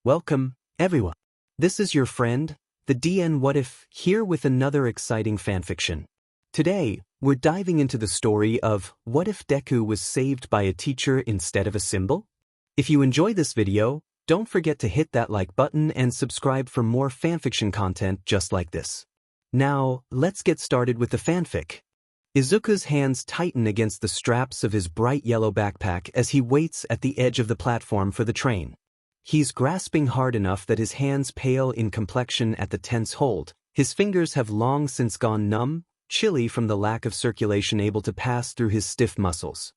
Welcome, everyone. This is your friend, the DN What If, here with another exciting fanfiction. Today, we're diving into the story of what if Deku was saved by a teacher instead of a symbol? If you enjoy this video, don't forget to hit that like button and subscribe for more fanfiction content just like this. Now, let's get started with the fanfic. Izuku's hands tighten against the straps of his bright yellow backpack as he waits at the edge of the platform for the train. He's grasping hard enough that his hands pale in complexion at the tense hold. His fingers have long since gone numb, chilly from the lack of circulation able to pass through his stiff muscles.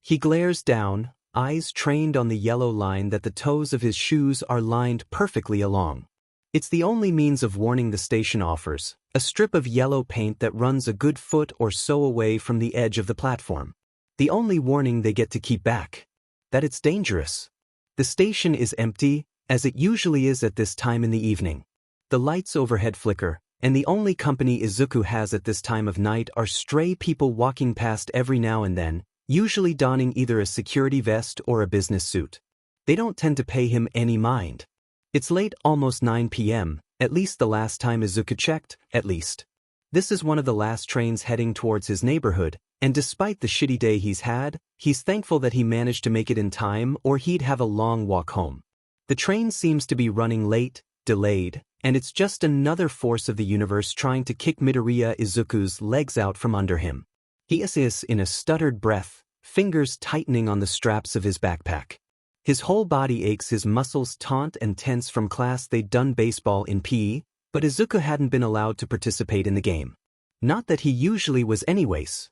He glares down, eyes trained on the yellow line that the toes of his shoes are lined perfectly along. It's the only means of warning the station offers, a strip of yellow paint that runs a good foot or so away from the edge of the platform. The only warning they get to keep back: that it's dangerous. The station is empty, as it usually is at this time in the evening. The lights overhead flicker, and the only company Izuku has at this time of night are stray people walking past every now and then, usually donning either a security vest or a business suit. They don't tend to pay him any mind. It's late, almost 9 p.m., at least the last time Izuku checked, at least. This is one of the last trains heading towards his neighborhood, and despite the shitty day he's had, he's thankful that he managed to make it in time or he'd have a long walk home. The train seems to be running late, delayed, and it's just another force of the universe trying to kick Midoriya Izuku's legs out from under him. He is in a stuttered breath, fingers tightening on the straps of his backpack. His whole body aches, his muscles taut and tense from class they'd done baseball in PE, but Izuku hadn't been allowed to participate in the game. Not that he usually was anyways.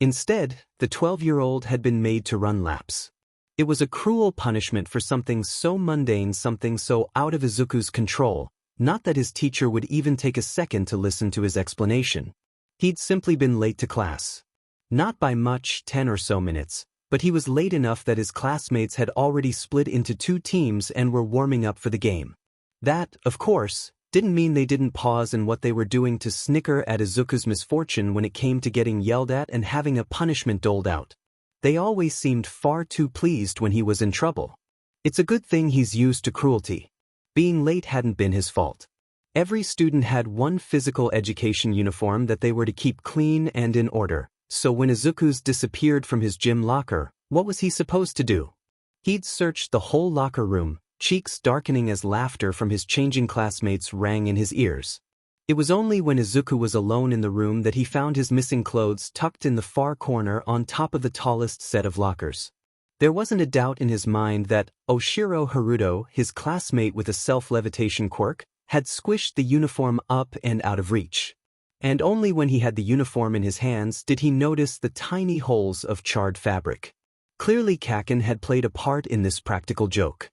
Instead, the 12-year-old had been made to run laps. It was a cruel punishment for something so mundane, something so out of Izuku's control, not that his teacher would even take a second to listen to his explanation. He'd simply been late to class. Not by much, 10 or so minutes, but he was late enough that his classmates had already split into two teams and were warming up for the game. That, of course, didn't mean they didn't pause in what they were doing to snicker at Izuku's misfortune when it came to getting yelled at and having a punishment doled out. They always seemed far too pleased when he was in trouble. It's a good thing he's used to cruelty. Being late hadn't been his fault. Every student had one physical education uniform that they were to keep clean and in order, so when Izuku's disappeared from his gym locker, what was he supposed to do? He'd searched the whole locker room, cheeks darkening as laughter from his changing classmates rang in his ears. It was only when Izuku was alone in the room that he found his missing clothes tucked in the far corner on top of the tallest set of lockers. There wasn't a doubt in his mind that Oshiro Haruto, his classmate with a self-levitation quirk, had squished the uniform up and out of reach. And only when he had the uniform in his hands did he notice the tiny holes of charred fabric. Clearly Kaken had played a part in this practical joke.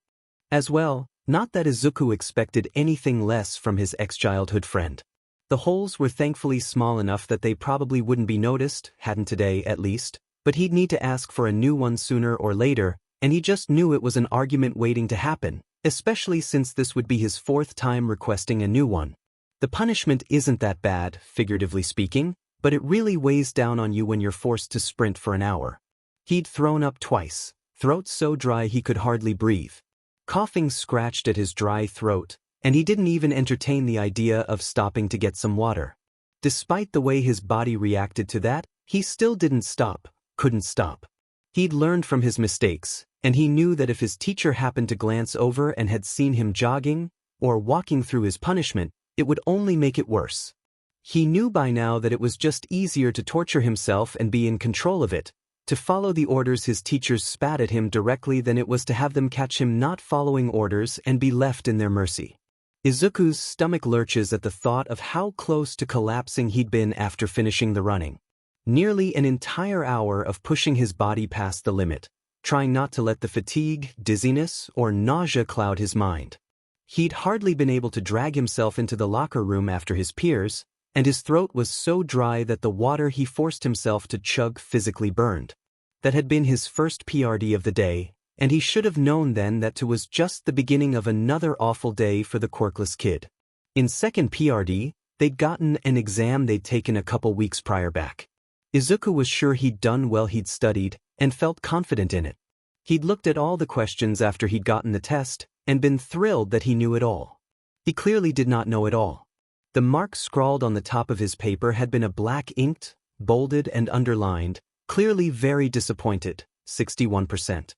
As well, not that Izuku expected anything less from his ex-childhood friend. The holes were thankfully small enough that they probably wouldn't be noticed, hadn't today at least, but he'd need to ask for a new one sooner or later, and he just knew it was an argument waiting to happen, especially since this would be his fourth time requesting a new one. The punishment isn't that bad, figuratively speaking, but it really weighs down on you when you're forced to sprint for an hour. He'd thrown up twice, throat so dry he could hardly breathe. Coughing scratched at his dry throat, and he didn't even entertain the idea of stopping to get some water. Despite the way his body reacted to that, he still couldn't stop. He'd learned from his mistakes, and he knew that if his teacher happened to glance over and had seen him jogging, or walking through his punishment, it would only make it worse. He knew by now that it was just easier to torture himself and be in control of it, to follow the orders his teachers spat at him directly than it was to have them catch him not following orders and be left in their mercy. Izuku's stomach lurches at the thought of how close to collapsing he'd been after finishing the running. Nearly an entire hour of pushing his body past the limit, trying not to let the fatigue, dizziness, or nausea cloud his mind. He'd hardly been able to drag himself into the locker room after his peers, and his throat was so dry that the water he forced himself to chug physically burned. That had been his first PRD of the day, and he should have known then that it was just the beginning of another awful day for the quirkless kid. In second PRD, they'd gotten an exam they'd taken a couple weeks prior back. Izuku was sure he'd done well, he'd studied, and felt confident in it. He'd looked at all the questions after he'd gotten the test, and been thrilled that he knew it all. He clearly did not know it all. The mark scrawled on the top of his paper had been a black inked, bolded and underlined, clearly very disappointed, 61%.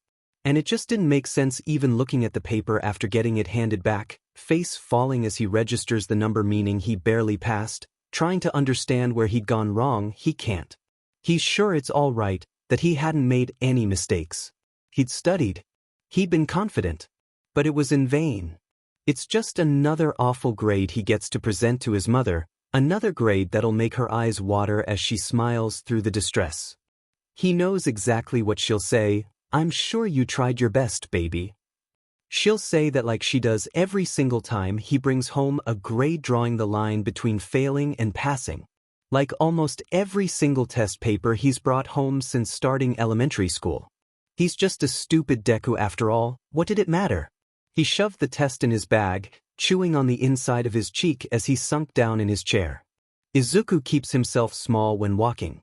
And it just didn't make sense even looking at the paper after getting it handed back, face falling as he registers the number meaning he barely passed, trying to understand where he'd gone wrong. He can't. He's sure it's all right, that he hadn't made any mistakes. He'd studied. He'd been confident. But it was in vain. It's just another awful grade he gets to present to his mother, another grade that'll make her eyes water as she smiles through the distress. He knows exactly what she'll say. "I'm sure you tried your best, baby." She'll say that like she does every single time he brings home a grade drawing the line between failing and passing. Like almost every single test paper he's brought home since starting elementary school. He's just a stupid Deku after all. What did it matter? He shoved the test in his bag, chewing on the inside of his cheek as he sunk down in his chair. Izuku keeps himself small when walking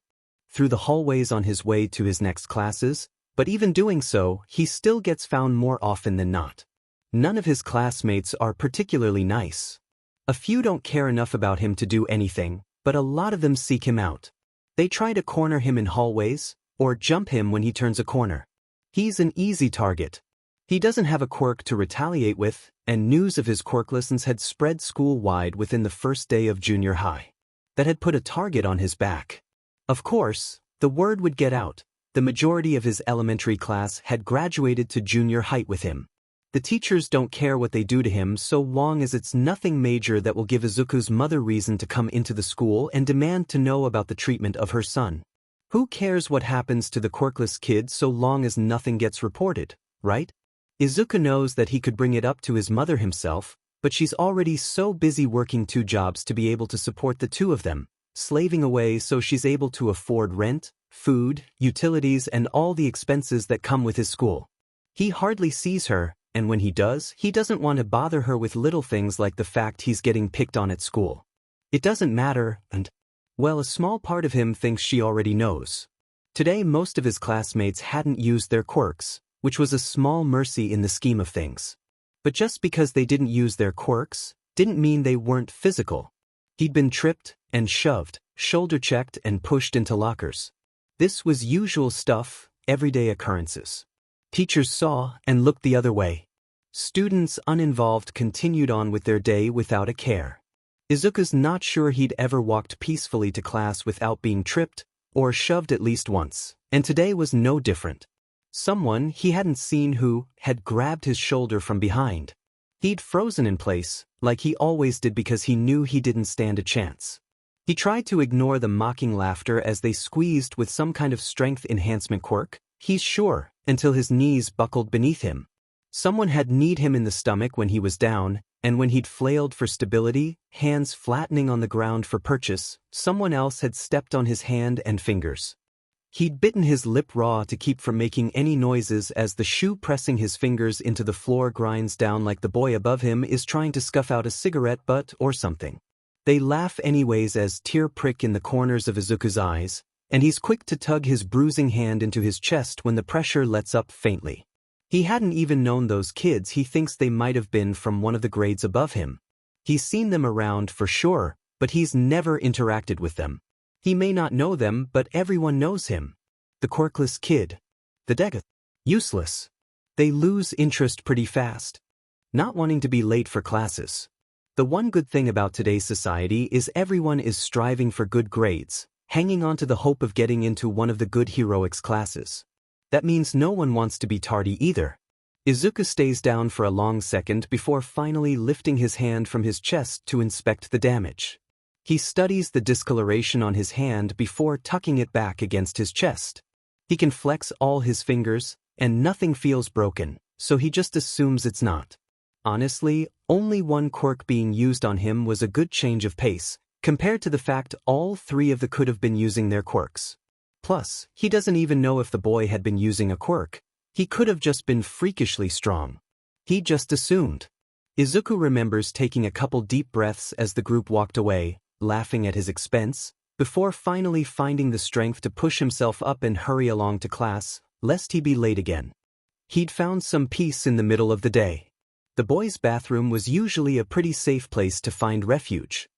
through the hallways on his way to his next classes, but even doing so, he still gets found more often than not. None of his classmates are particularly nice. A few don't care enough about him to do anything, but a lot of them seek him out. They try to corner him in hallways, or jump him when he turns a corner. He's an easy target. He doesn't have a quirk to retaliate with, and news of his quirklessness had spread school-wide within the first day of junior high. That had put a target on his back. Of course, the word would get out. The majority of his elementary class had graduated to junior height with him. The teachers don't care what they do to him so long as it's nothing major that will give Izuku's mother reason to come into the school and demand to know about the treatment of her son. Who cares what happens to the quirkless kid so long as nothing gets reported, right? Izuku knows that he could bring it up to his mother himself, but she's already so busy working 2 jobs to be able to support the 2 of them, slaving away so she's able to afford rent, food, utilities and all the expenses that come with his school. He hardly sees her, and when he does, he doesn't want to bother her with little things like the fact he's getting picked on at school. It doesn't matter, and, well, a small part of him thinks she already knows. Today most of his classmates hadn't used their quirks, which was a small mercy in the scheme of things. But just because they didn't use their quirks, didn't mean they weren't physical. He'd been tripped and shoved, shoulder-checked and pushed into lockers. This was usual stuff, everyday occurrences. Teachers saw and looked the other way. Students uninvolved continued on with their day without a care. Izuku's not sure he'd ever walked peacefully to class without being tripped or shoved at least once, and today was no different. Someone he hadn't seen who had grabbed his shoulder from behind. He'd frozen in place, like he always did because he knew he didn't stand a chance. He tried to ignore the mocking laughter as they squeezed with some kind of strength enhancement quirk, he's sure, until his knees buckled beneath him. Someone had kneed him in the stomach when he was down, and when he'd flailed for stability, hands flattening on the ground for purchase, someone else had stepped on his hand and fingers. He'd bitten his lip raw to keep from making any noises as the shoe pressing his fingers into the floor grinds down like the boy above him is trying to scuff out a cigarette butt or something. They laugh anyways as tears prick in the corners of Izuku's eyes, and he's quick to tug his bruising hand into his chest when the pressure lets up faintly. He hadn't even known those kids. He thinks they might have been from one of the grades above him. He's seen them around for sure, but he's never interacted with them. He may not know them, but everyone knows him. The quirkless kid. The Deku. Useless. They lose interest pretty fast. Not wanting to be late for classes. The one good thing about today's society is everyone is striving for good grades, hanging on to the hope of getting into one of the good heroics classes. That means no one wants to be tardy either. Izuku stays down for a long second before finally lifting his hand from his chest to inspect the damage. He studies the discoloration on his hand before tucking it back against his chest. He can flex all his fingers, and nothing feels broken, so he just assumes it's not. Honestly, only one quirk being used on him was a good change of pace, compared to the fact all 3 of the could have been using their quirks. Plus, he doesn't even know if the boy had been using a quirk. He could have just been freakishly strong. He just assumed. Izuku remembers taking a couple deep breaths as the group walked away, laughing at his expense, before finally finding the strength to push himself up and hurry along to class, lest he be late again. He'd found some peace in the middle of the day. The boy's bathroom was usually a pretty safe place to find refuge.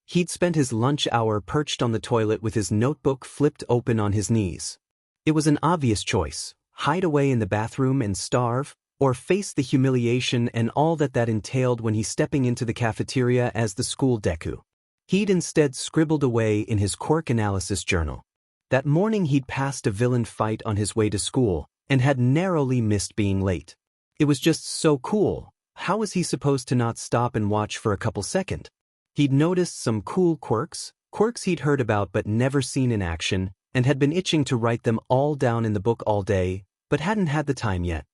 He'd spent his lunch hour perched on the toilet with his notebook flipped open on his knees. It was an obvious choice: hide away in the bathroom and starve, or face the humiliation and all that entailed when he's stepping into the cafeteria as the school Deku. He'd instead scribbled away in his quirk analysis journal. That morning he'd passed a villain fight on his way to school, and had narrowly missed being late. It was just so cool. How was he supposed to not stop and watch for a couple seconds? He'd noticed some cool quirks he'd heard about but never seen in action, and had been itching to write them all down in the book all day, but hadn't had the time yet.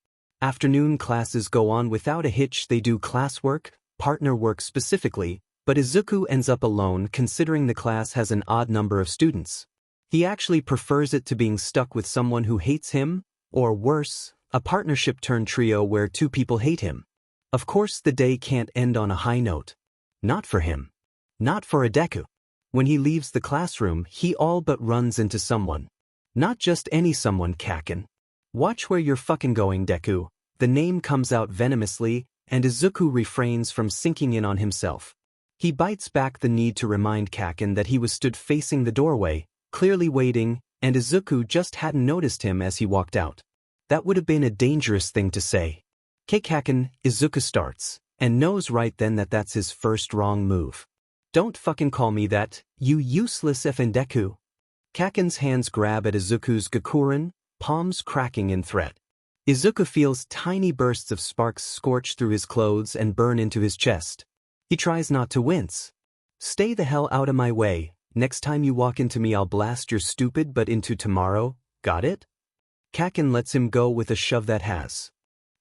Afternoon classes go on without a hitch. They do classwork, partner work specifically, but Izuku ends up alone considering the class has an odd number of students. He actually prefers it to being stuck with someone who hates him, or worse, a partnership-turned-trio where two people hate him. Of course the day can't end on a high note. Not for him. Not for a Deku. When he leaves the classroom, he all but runs into someone. Not just any someone, Kaken. Watch where you're fucking going, Deku. The name comes out venomously, and Izuku refrains from sinking in on himself. He bites back the need to remind Kaken that he was stood facing the doorway, clearly waiting, and Izuku just hadn't noticed him as he walked out. That would have been a dangerous thing to say. Kaken, Izuku starts, and knows right then that that's his first wrong move. Don't fucking call me that, you useless effing Deku. Kaken's hands grab at Izuku's Gakuren, palms cracking in threat. Izuku feels tiny bursts of sparks scorch through his clothes and burn into his chest. He tries not to wince. Stay the hell out of my way. Next time you walk into me I'll blast your stupid butt into tomorrow, got it? Kaken lets him go with a shove that has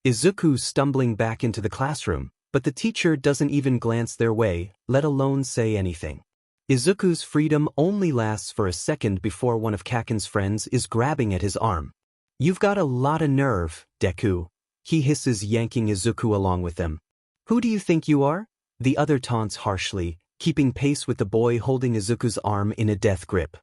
Izuku stumbling back into the classroom, but the teacher doesn't even glance their way, let alone say anything. Izuku's freedom only lasts for a second before one of Kaken's friends is grabbing at his arm. You've got a lot of nerve, Deku, he hisses, yanking Izuku along with them. Who do you think you are? The other taunts harshly, keeping pace with the boy holding Izuku's arm in a death grip.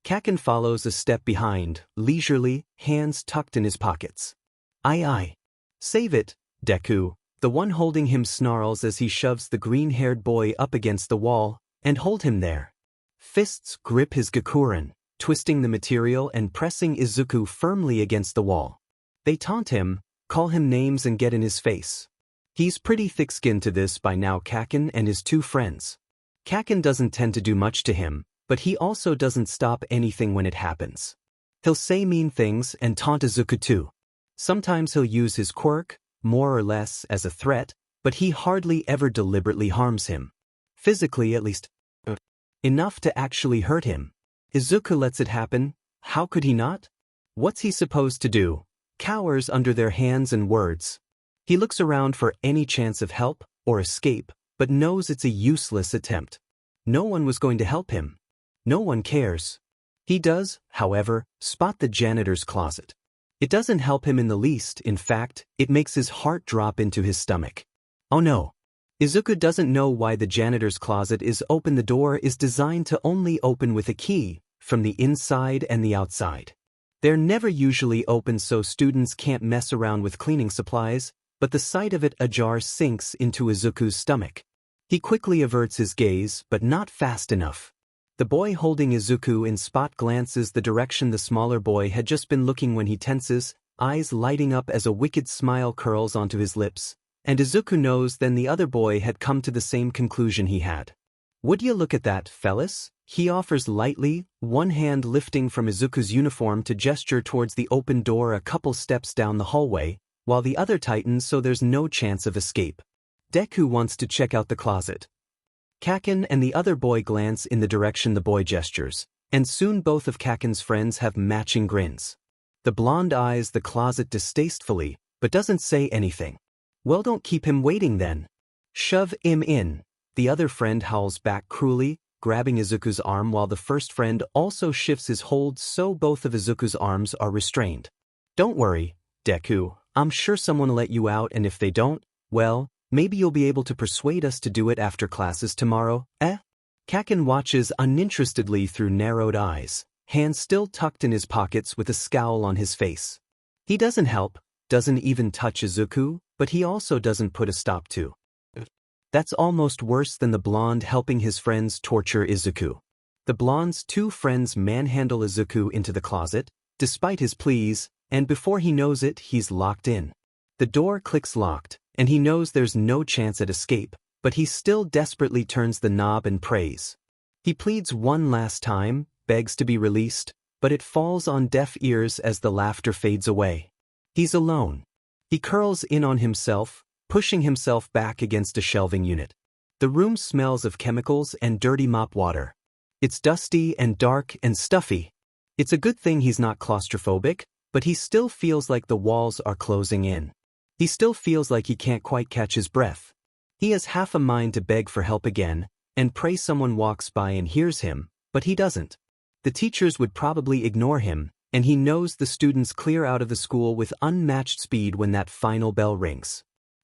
Kaken follows a step behind, leisurely, hands tucked in his pockets. Aye. Save it, Deku. The one holding him snarls as he shoves the green-haired boy up against the wall, and hold him there. Fists grip his Gakuren, twisting the material and pressing Izuku firmly against the wall. They taunt him, call him names and get in his face. He's pretty thick-skinned to this by now, Kaken and his two friends. Kaken doesn't tend to do much to him, but he also doesn't stop anything when it happens. He'll say mean things and taunt Izuku too. Sometimes he'll use his quirk, more or less, as a threat, but he hardly ever deliberately harms him. Physically, at least. Enough to actually hurt him. Izuku lets it happen. How could he not? What's he supposed to do? Cowers under their hands and words. He looks around for any chance of help or escape, but knows it's a useless attempt. No one was going to help him. No one cares. He does, however, spot the janitor's closet. It doesn't help him in the least. In fact, it makes his heart drop into his stomach. Oh no. Izuku doesn't know why the janitor's closet is open. The door is designed to only open with a key, from the inside and the outside. They're never usually open so students can't mess around with cleaning supplies, but the sight of it ajar sinks into Izuku's stomach. He quickly averts his gaze, but not fast enough. The boy holding Izuku in spot glances the direction the smaller boy had just been looking when he tenses, eyes lighting up as a wicked smile curls onto his lips, and Izuku knows then the other boy had come to the same conclusion he had. Would you look at that, fellas? He offers lightly, one hand lifting from Izuku's uniform to gesture towards the open door a couple steps down the hallway, while the other tightens so there's no chance of escape. Deku wants to check out the closet. Kaken and the other boy glance in the direction the boy gestures, and soon both of Kaken's friends have matching grins. The blonde eyes the closet distastefully, but doesn't say anything. Well, don't keep him waiting then. Shove him in. The other friend howls back cruelly, grabbing Izuku's arm while the first friend also shifts his hold so both of Izuku's arms are restrained. Don't worry, Deku, I'm sure someone will let you out, and if they don't, well, maybe you'll be able to persuade us to do it after classes tomorrow, eh? Kaken watches uninterestedly through narrowed eyes, hands still tucked in his pockets with a scowl on his face. He doesn't help, doesn't even touch Izuku, but he also doesn't put a stop to. That's almost worse than the blonde helping his friends torture Izuku. The blonde's two friends manhandle Izuku into the closet, despite his pleas, and before he knows it, he's locked in. The door clicks locked, and he knows there's no chance at escape, but he still desperately turns the knob and prays. He pleads one last time, begs to be released, but it falls on deaf ears as the laughter fades away. He's alone. He curls in on himself, pushing himself back against a shelving unit. The room smells of chemicals and dirty mop water. It's dusty and dark and stuffy. It's a good thing he's not claustrophobic, but he still feels like the walls are closing in. He still feels like he can't quite catch his breath. He has half a mind to beg for help again, and pray someone walks by and hears him, but he doesn't. The teachers would probably ignore him, and he knows the students clear out of the school with unmatched speed when that final bell rings.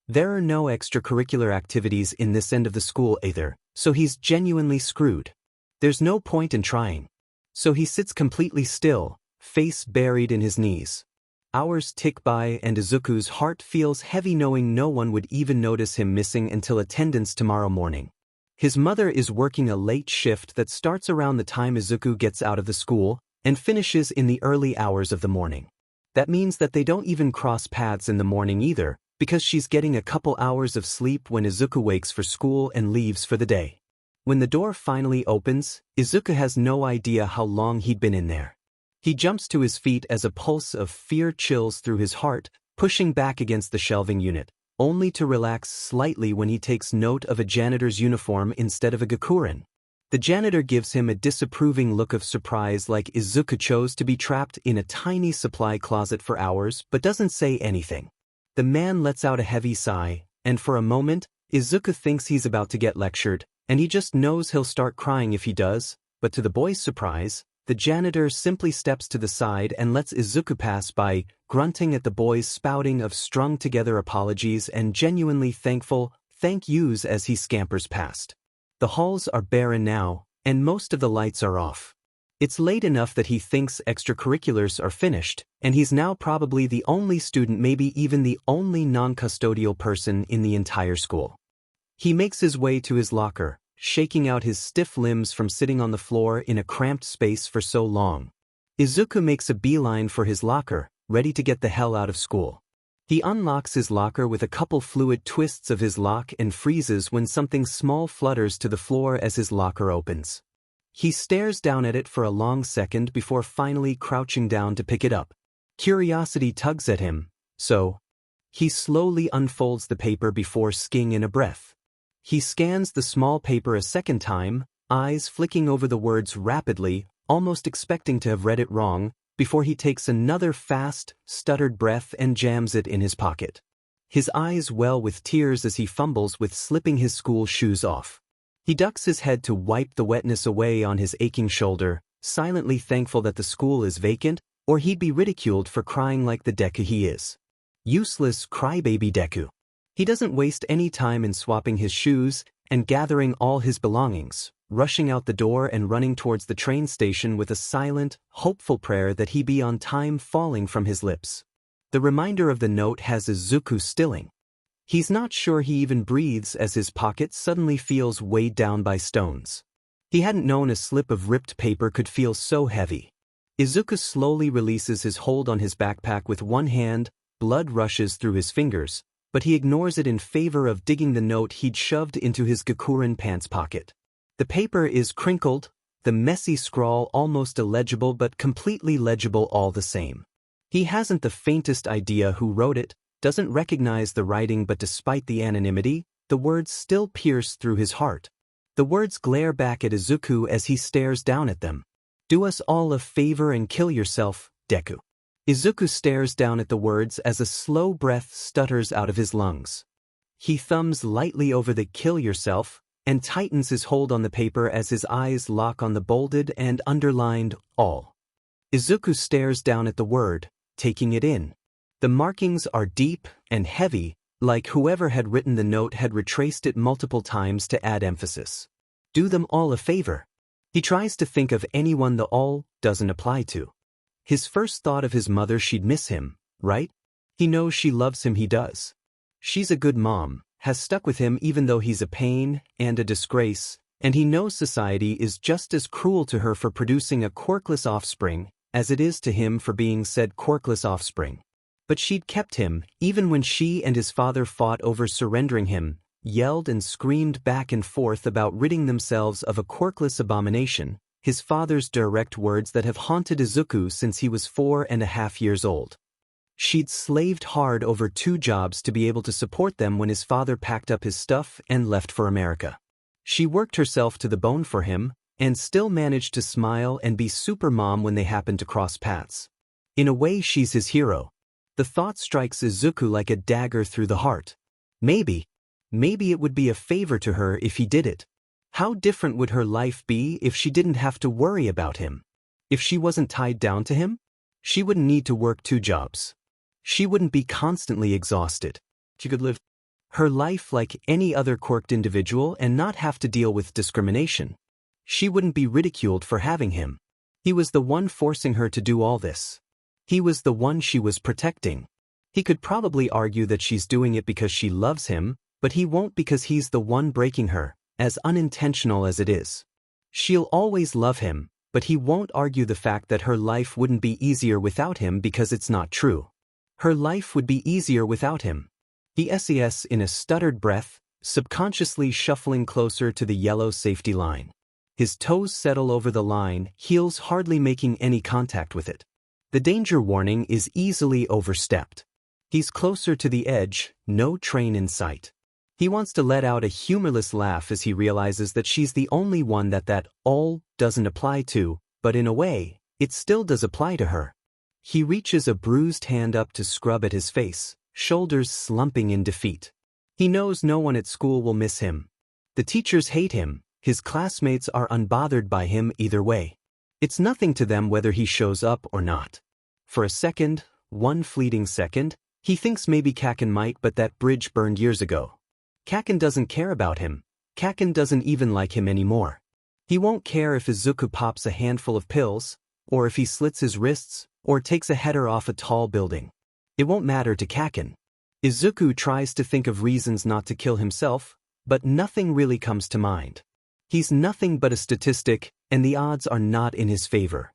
There are no extracurricular activities in this end of the school either, so he's genuinely screwed. There's no point in trying. So he sits completely still, face buried in his knees. Hours tick by and Izuku's heart feels heavy knowing no one would even notice him missing until attendance tomorrow morning. His mother is working a late shift that starts around the time Izuku gets out of the school and finishes in the early hours of the morning. That means that they don't even cross paths in the morning either, because she's getting a couple hours of sleep when Izuku wakes for school and leaves for the day. When the door finally opens, Izuku has no idea how long he'd been in there. He jumps to his feet as a pulse of fear chills through his heart, pushing back against the shelving unit, only to relax slightly when he takes note of a janitor's uniform instead of a Gakurin. The janitor gives him a disapproving look of surprise like Izuku chose to be trapped in a tiny supply closet for hours but doesn't say anything. The man lets out a heavy sigh, and for a moment, Izuku thinks he's about to get lectured, and he just knows he'll start crying if he does, but to the boy's surprise, the janitor simply steps to the side and lets Izuku pass by, grunting at the boy's spouting of strung-together apologies and genuinely thankful thank yous as he scampers past. The halls are barren now, and most of the lights are off. It's late enough that he thinks extracurriculars are finished, and he's now probably the only student, maybe even the only non-custodial person in the entire school. He makes his way to his locker, shaking out his stiff limbs from sitting on the floor in a cramped space for so long. Izuku makes a beeline for his locker, ready to get the hell out of school. He unlocks his locker with a couple fluid twists of his lock and freezes when something small flutters to the floor as his locker opens. He stares down at it for a long second before finally crouching down to pick it up. Curiosity tugs at him, so he slowly unfolds the paper before skiing in a breath. He scans the small paper a second time, eyes flicking over the words rapidly, almost expecting to have read it wrong, before he takes another fast, stuttered breath and jams it in his pocket. His eyes well with tears as he fumbles with slipping his school shoes off. He ducks his head to wipe the wetness away on his aching shoulder, silently thankful that the school is vacant, or he'd be ridiculed for crying like the Deku he is. Useless crybaby Deku. He doesn't waste any time in swapping his shoes and gathering all his belongings, rushing out the door and running towards the train station with a silent, hopeful prayer that he be on time falling from his lips. The reminder of the note has Izuku stilling. He's not sure he even breathes as his pocket suddenly feels weighed down by stones. He hadn't known a slip of ripped paper could feel so heavy. Izuku slowly releases his hold on his backpack with one hand, blood rushes through his fingers, but he ignores it in favor of digging the note he'd shoved into his Gakurin pants pocket. The paper is crinkled, the messy scrawl almost illegible but completely legible all the same. He hasn't the faintest idea who wrote it, doesn't recognize the writing, but despite the anonymity, the words still pierce through his heart. The words glare back at Izuku as he stares down at them. Do us all a favor and kill yourself, Deku. Izuku stares down at the words as a slow breath stutters out of his lungs. He thumbs lightly over the kill yourself and tightens his hold on the paper as his eyes lock on the bolded and underlined all. Izuku stares down at the word, taking it in. The markings are deep and heavy, like whoever had written the note had retraced it multiple times to add emphasis. Do them all a favor. He tries to think of anyone the all doesn't apply to. His first thought of his mother, she'd miss him, right? He knows she loves him, he does. She's a good mom, has stuck with him even though he's a pain and a disgrace, and he knows society is just as cruel to her for producing a quirkless offspring as it is to him for being said quirkless offspring. But she'd kept him, even when she and his father fought over surrendering him, yelled and screamed back and forth about ridding themselves of a quirkless abomination, his father's direct words that have haunted Izuku since he was 4.5 years old. She'd slaved hard over 2 jobs to be able to support them when his father packed up his stuff and left for America. She worked herself to the bone for him, and still managed to smile and be super mom when they happened to cross paths. In a way, she's his hero. The thought strikes Izuku like a dagger through the heart. Maybe it would be a favor to her if he did it. How different would her life be if she didn't have to worry about him? If she wasn't tied down to him? She wouldn't need to work 2 jobs. She wouldn't be constantly exhausted. She could live her life like any other quirked individual and not have to deal with discrimination. She wouldn't be ridiculed for having him. He was the one forcing her to do all this. He was the one she was protecting. He could probably argue that she's doing it because she loves him, but he won't because he's the one breaking her, as unintentional as it is. She'll always love him, but he won't argue the fact that her life wouldn't be easier without him because it's not true. Her life would be easier without him. He says in a stuttered breath, subconsciously shuffling closer to the yellow safety line. His toes settle over the line, heels hardly making any contact with it. The danger warning is easily overstepped. He's closer to the edge, no train in sight. He wants to let out a humorless laugh as he realizes that she's the only one that all doesn't apply to, but in a way, it still does apply to her. He reaches a bruised hand up to scrub at his face, shoulders slumping in defeat. He knows no one at school will miss him. The teachers hate him, his classmates are unbothered by him either way. It's nothing to them whether he shows up or not. For a second, one fleeting second, he thinks maybe Kaken might, but that bridge burned years ago. Kaken doesn't care about him. Kaken doesn't even like him anymore. He won't care if Izuku pops a handful of pills, or if he slits his wrists, or takes a header off a tall building. It won't matter to Kaken. Izuku tries to think of reasons not to kill himself, but nothing really comes to mind. He's nothing but a statistic, and the odds are not in his favor.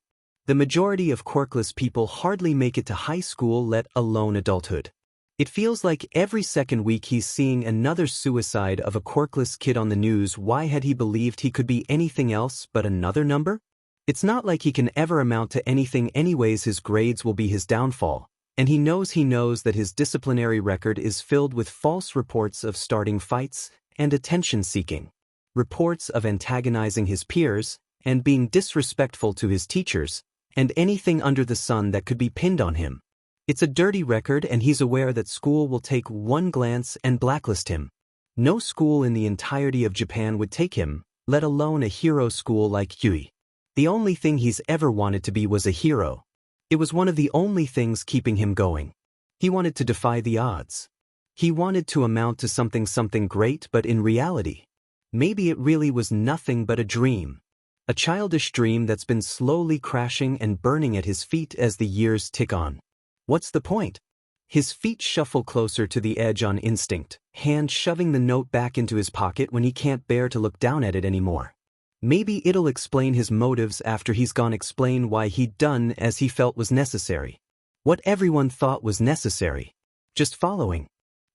The majority of quirkless people hardly make it to high school, let alone adulthood. It feels like every second week he's seeing another suicide of a quirkless kid on the news. Why had he believed he could be anything else but another number? It's not like he can ever amount to anything anyways. His grades will be his downfall, and he knows that his disciplinary record is filled with false reports of starting fights and attention-seeking, reports of antagonizing his peers and being disrespectful to his teachers, and anything under the sun that could be pinned on him. It's a dirty record, and he's aware that school will take one glance and blacklist him. No school in the entirety of Japan would take him, let alone a hero school like Yui. The only thing he's ever wanted to be was a hero. It was one of the only things keeping him going. He wanted to defy the odds. He wanted to amount to something great, but in reality, maybe it really was nothing but a dream. A childish dream that's been slowly crashing and burning at his feet as the years tick on. What's the point? His feet shuffle closer to the edge on instinct, hand shoving the note back into his pocket when he can't bear to look down at it anymore. Maybe it'll explain his motives after he's gone, explain why he'd done as he felt was necessary. What everyone thought was necessary. Just following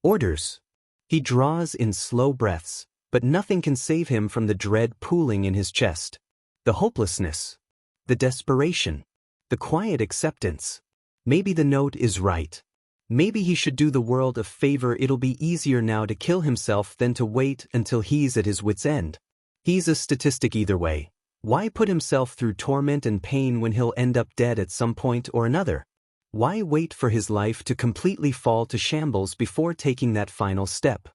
orders. He draws in slow breaths, but nothing can save him from the dread pooling in his chest. The hopelessness. The desperation. The quiet acceptance. Maybe the note is right. Maybe he should do the world a favor. It'll be easier now to kill himself than to wait until he's at his wit's end. He's a statistic either way. Why put himself through torment and pain when he'll end up dead at some point or another? Why wait for his life to completely fall to shambles before taking that final step?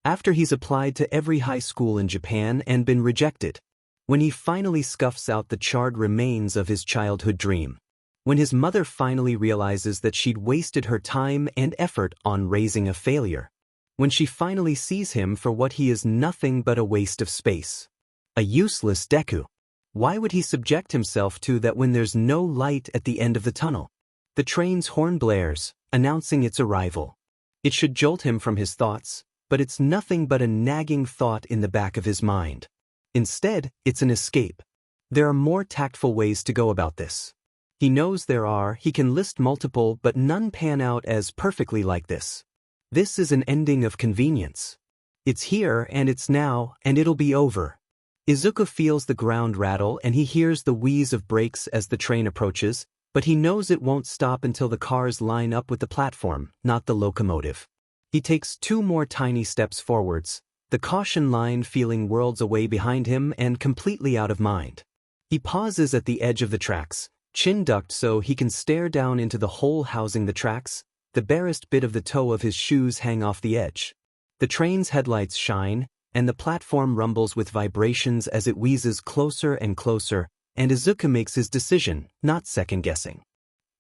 After he's applied to every high school in Japan and been rejected. When he finally scuffs out the charred remains of his childhood dream. When his mother finally realizes that she'd wasted her time and effort on raising a failure. When she finally sees him for what he is, nothing but a waste of space. A useless Deku. Why would he subject himself to that when there's no light at the end of the tunnel? The train's horn blares, announcing its arrival. It should jolt him from his thoughts, but it's nothing but a nagging thought in the back of his mind. Instead, it's an escape. There are more tactful ways to go about this. He knows there are, he can list multiple, but none pan out as perfectly like this. This is an ending of convenience. It's here and it's now, and it'll be over. Izuku feels the ground rattle and he hears the wheeze of brakes as the train approaches, but he knows it won't stop until the cars line up with the platform, not the locomotive. He takes 2 more tiny steps forwards, the caution line feeling worlds away behind him and completely out of mind. He pauses at the edge of the tracks, chin ducked so he can stare down into the hole housing the tracks, the barest bit of the toe of his shoes hang off the edge. The train's headlights shine, and the platform rumbles with vibrations as it wheezes closer and closer, and Izuku makes his decision, not second-guessing.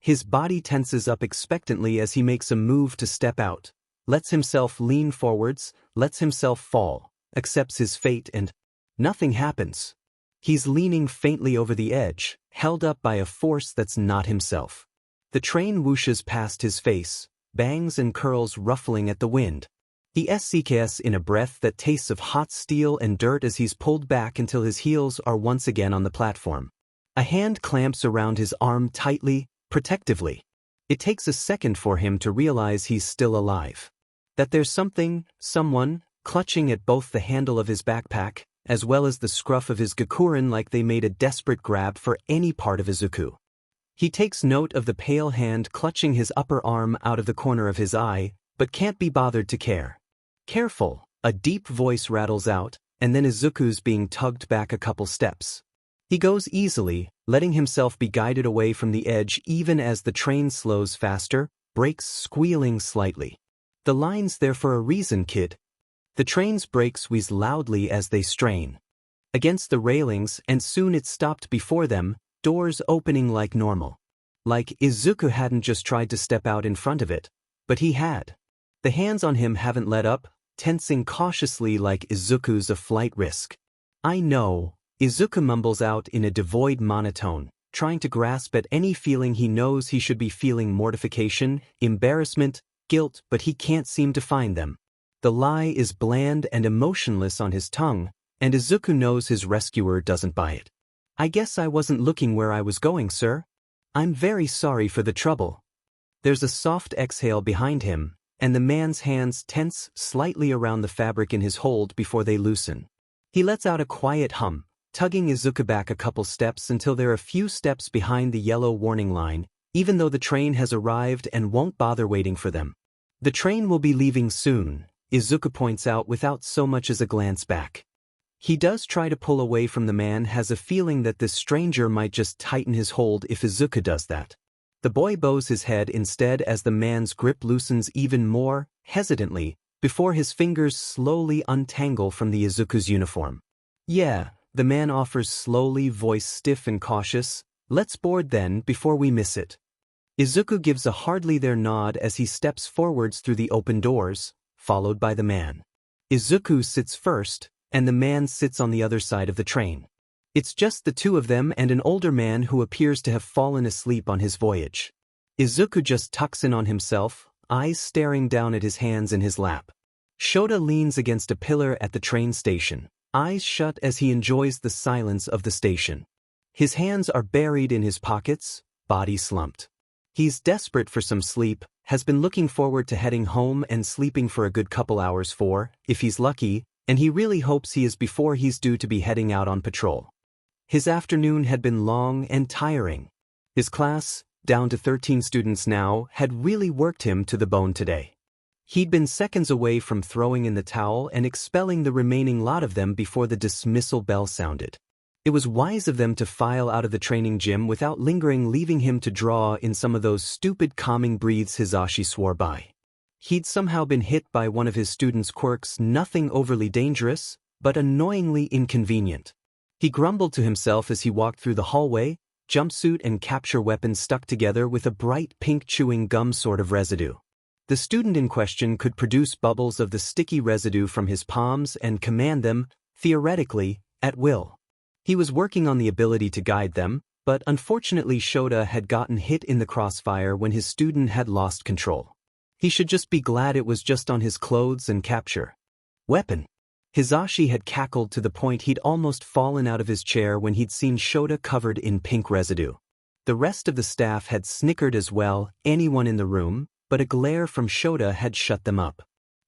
His body tenses up expectantly as he makes a move to step out, lets himself lean forwards, lets himself fall, accepts his fate and nothing happens. He's leaning faintly over the edge, held up by a force that's not himself. The train whooshes past his face, bangs and curls ruffling at the wind. He SCKs in a breath that tastes of hot steel and dirt as he's pulled back until his heels are once again on the platform. A hand clamps around his arm tightly, protectively. It takes a second for him to realize he's still alive. That there's someone, clutching at both the handle of his backpack, as well as the scruff of his gakurin like they made a desperate grab for any part of Izuku. He takes note of the pale hand clutching his upper arm out of the corner of his eye, but can't be bothered to care. Careful, a deep voice rattles out, and then Izuku's being tugged back a couple steps. He goes easily, letting himself be guided away from the edge even as the train slows faster, brakes squealing slightly. The line's there for a reason, kid. The train's brakes wheeze loudly as they strain against the railings, and soon it stopped before them, doors opening like normal. Like Izuku hadn't just tried to step out in front of it, but he had. The hands on him haven't let up, tensing cautiously like Izuku's a flight risk. I know, Izuku mumbles out in a devoid monotone, trying to grasp at any feeling he knows he should be feeling: mortification, embarrassment, guilt, but he can't seem to find them. The lie is bland and emotionless on his tongue, and Izuku knows his rescuer doesn't buy it. I guess I wasn't looking where I was going, sir. I'm very sorry for the trouble. There's a soft exhale behind him, and the man's hands tense slightly around the fabric in his hold before they loosen. He lets out a quiet hum, tugging Izuku back a couple steps until they're a few steps behind the yellow warning line, even though the train has arrived and won't bother waiting for them. The train will be leaving soon, Izuku points out without so much as a glance back. He does try to pull away from the man, has a feeling that this stranger might just tighten his hold if Izuku does that. The boy bows his head instead as the man's grip loosens even more, hesitantly, before his fingers slowly untangle from the Izuku's uniform. Yeah, the man offers slowly, voice stiff and cautious. Let's board then, before we miss it. Izuku gives a hardly there nod as he steps forwards through the open doors, followed by the man. Izuku sits first, and the man sits on the other side of the train. It's just the two of them and an older man who appears to have fallen asleep on his voyage. Izuku just tucks in on himself, eyes staring down at his hands in his lap. Shota leans against a pillar at the train station, eyes shut as he enjoys the silence of the station. His hands are buried in his pockets, body slumped. He's desperate for some sleep, has been looking forward to heading home and sleeping for a good couple hours if he's lucky, and he really hopes he is before he's due to be heading out on patrol. His afternoon had been long and tiring. His class, down to 13 students now, had really worked him to the bone today. He'd been seconds away from throwing in the towel and expelling the remaining lot of them before the dismissal bell sounded. It was wise of them to file out of the training gym without lingering, leaving him to draw in some of those stupid calming breaths Hisashi swore by. He'd somehow been hit by one of his students' quirks, nothing overly dangerous, but annoyingly inconvenient. He grumbled to himself as he walked through the hallway, jumpsuit and capture weapon stuck together with a bright pink chewing gum sort of residue. The student in question could produce bubbles of the sticky residue from his palms and command them, theoretically, at will. He was working on the ability to guide them, but unfortunately Shota had gotten hit in the crossfire when his student had lost control. He should just be glad it was just on his clothes and capture weapon. Hisashi had cackled to the point he'd almost fallen out of his chair when he'd seen Shota covered in pink residue. The rest of the staff had snickered as well, anyone in the room, but a glare from Shota had shut them up.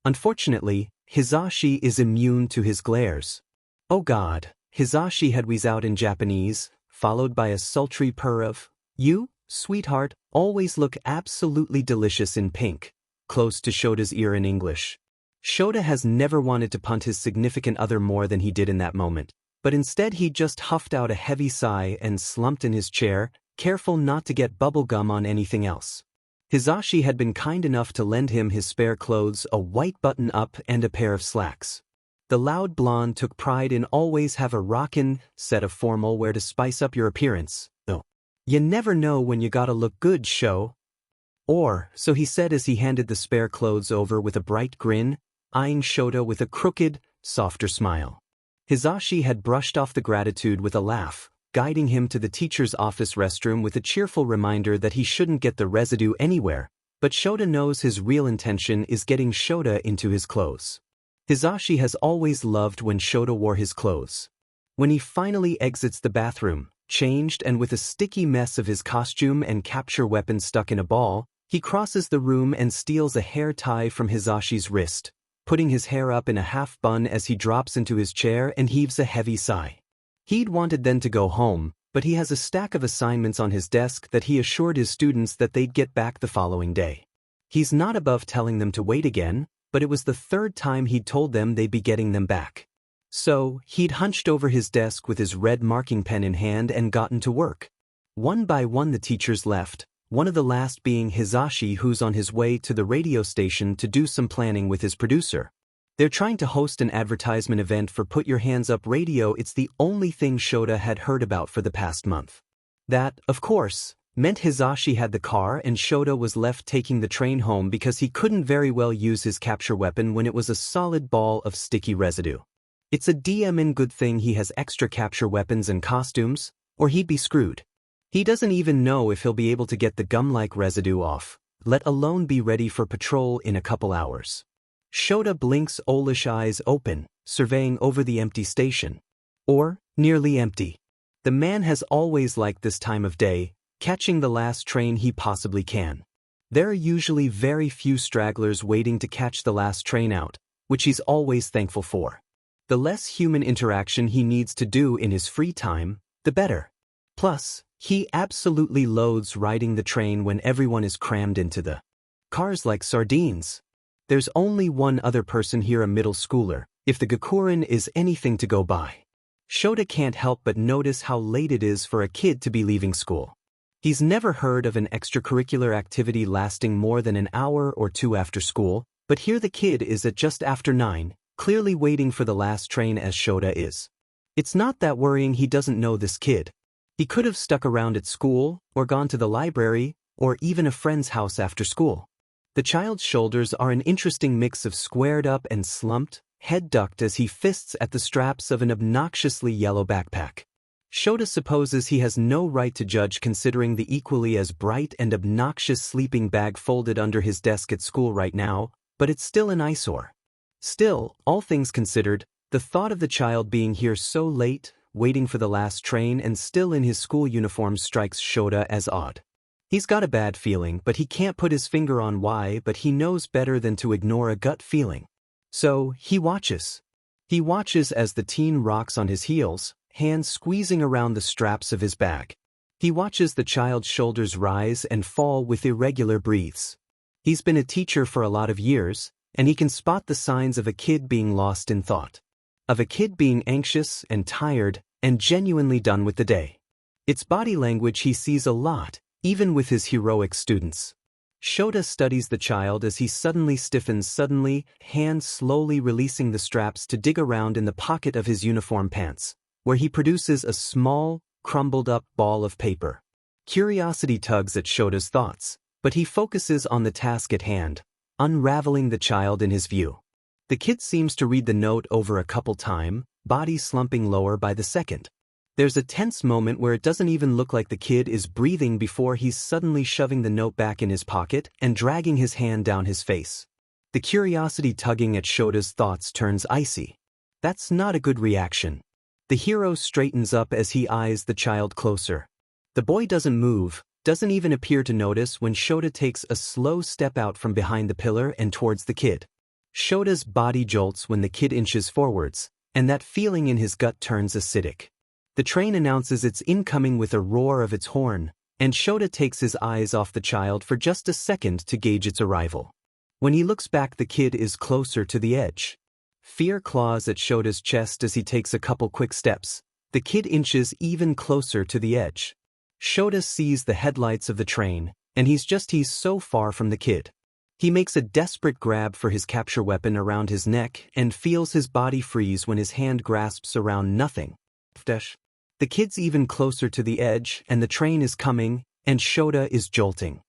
Unfortunately, Hisashi is immune to his glares. Oh God, Hisashi had wheezed out in Japanese, followed by a sultry purr of, "You, sweetheart, always look absolutely delicious in pink," close to Shota's ear in English. Shota has never wanted to punt his significant other more than he did in that moment, but instead he just huffed out a heavy sigh and slumped in his chair, careful not to get bubble gum on anything else. Hisashi had been kind enough to lend him his spare clothes, a white button-up and a pair of slacks. The loud blonde took pride in always have a rockin' set of formal wear to spice up your appearance, though. You never know when you gotta look good, Sho. Or, so he said as he handed the spare clothes over with a bright grin, eyeing Shota with a crooked, softer smile. Hisashi had brushed off the gratitude with a laugh, guiding him to the teacher's office restroom with a cheerful reminder that he shouldn't get the residue anywhere, but Shota knows his real intention is getting Shota into his clothes. Hisashi has always loved when Shota wore his clothes. When he finally exits the bathroom, changed and with a sticky mess of his costume and capture weapon stuck in a ball, he crosses the room and steals a hair tie from Hisashi's wrist, putting his hair up in a half bun as he drops into his chair and heaves a heavy sigh. He'd wanted then to go home, but he has a stack of assignments on his desk that he assured his students that they'd get back the following day. He's not above telling them to wait again, but it was the third time he'd told them they'd be getting them back. So, he'd hunched over his desk with his red marking pen in hand and gotten to work. One by one the teachers left, one of the last being Hisashi, who's on his way to the radio station to do some planning with his producer. They're trying to host an advertisement event for Put Your Hands Up Radio. It's the only thing Shota had heard about for the past month. That, of course, meant Hisashi had the car and Shota was left taking the train home because he couldn't very well use his capture weapon when it was a solid ball of sticky residue. It's a DMN good thing he has extra capture weapons and costumes, or he'd be screwed. He doesn't even know if he'll be able to get the gum-like residue off, let alone be ready for patrol in a couple hours. Shota blinks owlish eyes open, surveying over the empty station. Or, nearly empty. The man has always liked this time of day, catching the last train he possibly can. There are usually very few stragglers waiting to catch the last train out, which he's always thankful for. The less human interaction he needs to do in his free time, the better. Plus, he absolutely loathes riding the train when everyone is crammed into the cars like sardines. There's only one other person here, a middle schooler, if the Gakurin is anything to go by. Shota can't help but notice how late it is for a kid to be leaving school. He's never heard of an extracurricular activity lasting more than an hour or two after school, but here the kid is at just after 9, clearly waiting for the last train as Shota is. It's not that worrying he doesn't know this kid. He could have stuck around at school, or gone to the library, or even a friend's house after school. The child's shoulders are an interesting mix of squared up and slumped, head ducked as he fists at the straps of an obnoxiously yellow backpack. Shota supposes he has no right to judge considering the equally as bright and obnoxious sleeping bag folded under his desk at school right now, but it's still an eyesore. Still, all things considered, the thought of the child being here so late, waiting for the last train and still in his school uniform strikes Shota as odd. He's got a bad feeling, but he can't put his finger on why, but he knows better than to ignore a gut feeling. So, he watches. He watches as the teen rocks on his heels, hands squeezing around the straps of his bag. He watches the child's shoulders rise and fall with irregular breaths. He's been a teacher for a lot of years, and he can spot the signs of a kid being lost in thought. Of a kid being anxious and tired and genuinely done with the day. It's body language he sees a lot, even with his heroic students. Shota studies the child as he suddenly stiffens, hands slowly releasing the straps to dig around in the pocket of his uniform pants, where he produces a small, crumbled-up ball of paper. Curiosity tugs at Shota's thoughts, but he focuses on the task at hand, unraveling the child in his view. The kid seems to read the note over a couple times, body slumping lower by the second. There's a tense moment where it doesn't even look like the kid is breathing before he's suddenly shoving the note back in his pocket and dragging his hand down his face. The curiosity tugging at Shota's thoughts turns icy. That's not a good reaction. The hero straightens up as he eyes the child closer. The boy doesn't move, doesn't even appear to notice when Shota takes a slow step out from behind the pillar and towards the kid. Shota's body jolts when the kid inches forwards, and that feeling in his gut turns acidic. The train announces it's incoming with a roar of its horn, and Shota takes his eyes off the child for just a second to gauge its arrival. When he looks back, the kid is closer to the edge. Fear claws at Shota's chest as he takes a couple quick steps. The kid inches even closer to the edge. Shota sees the headlights of the train, and he's so far from the kid. He makes a desperate grab for his capture weapon around his neck and feels his body freeze when his hand grasps around nothing. The kid's even closer to the edge, and the train is coming, and Shota is jolting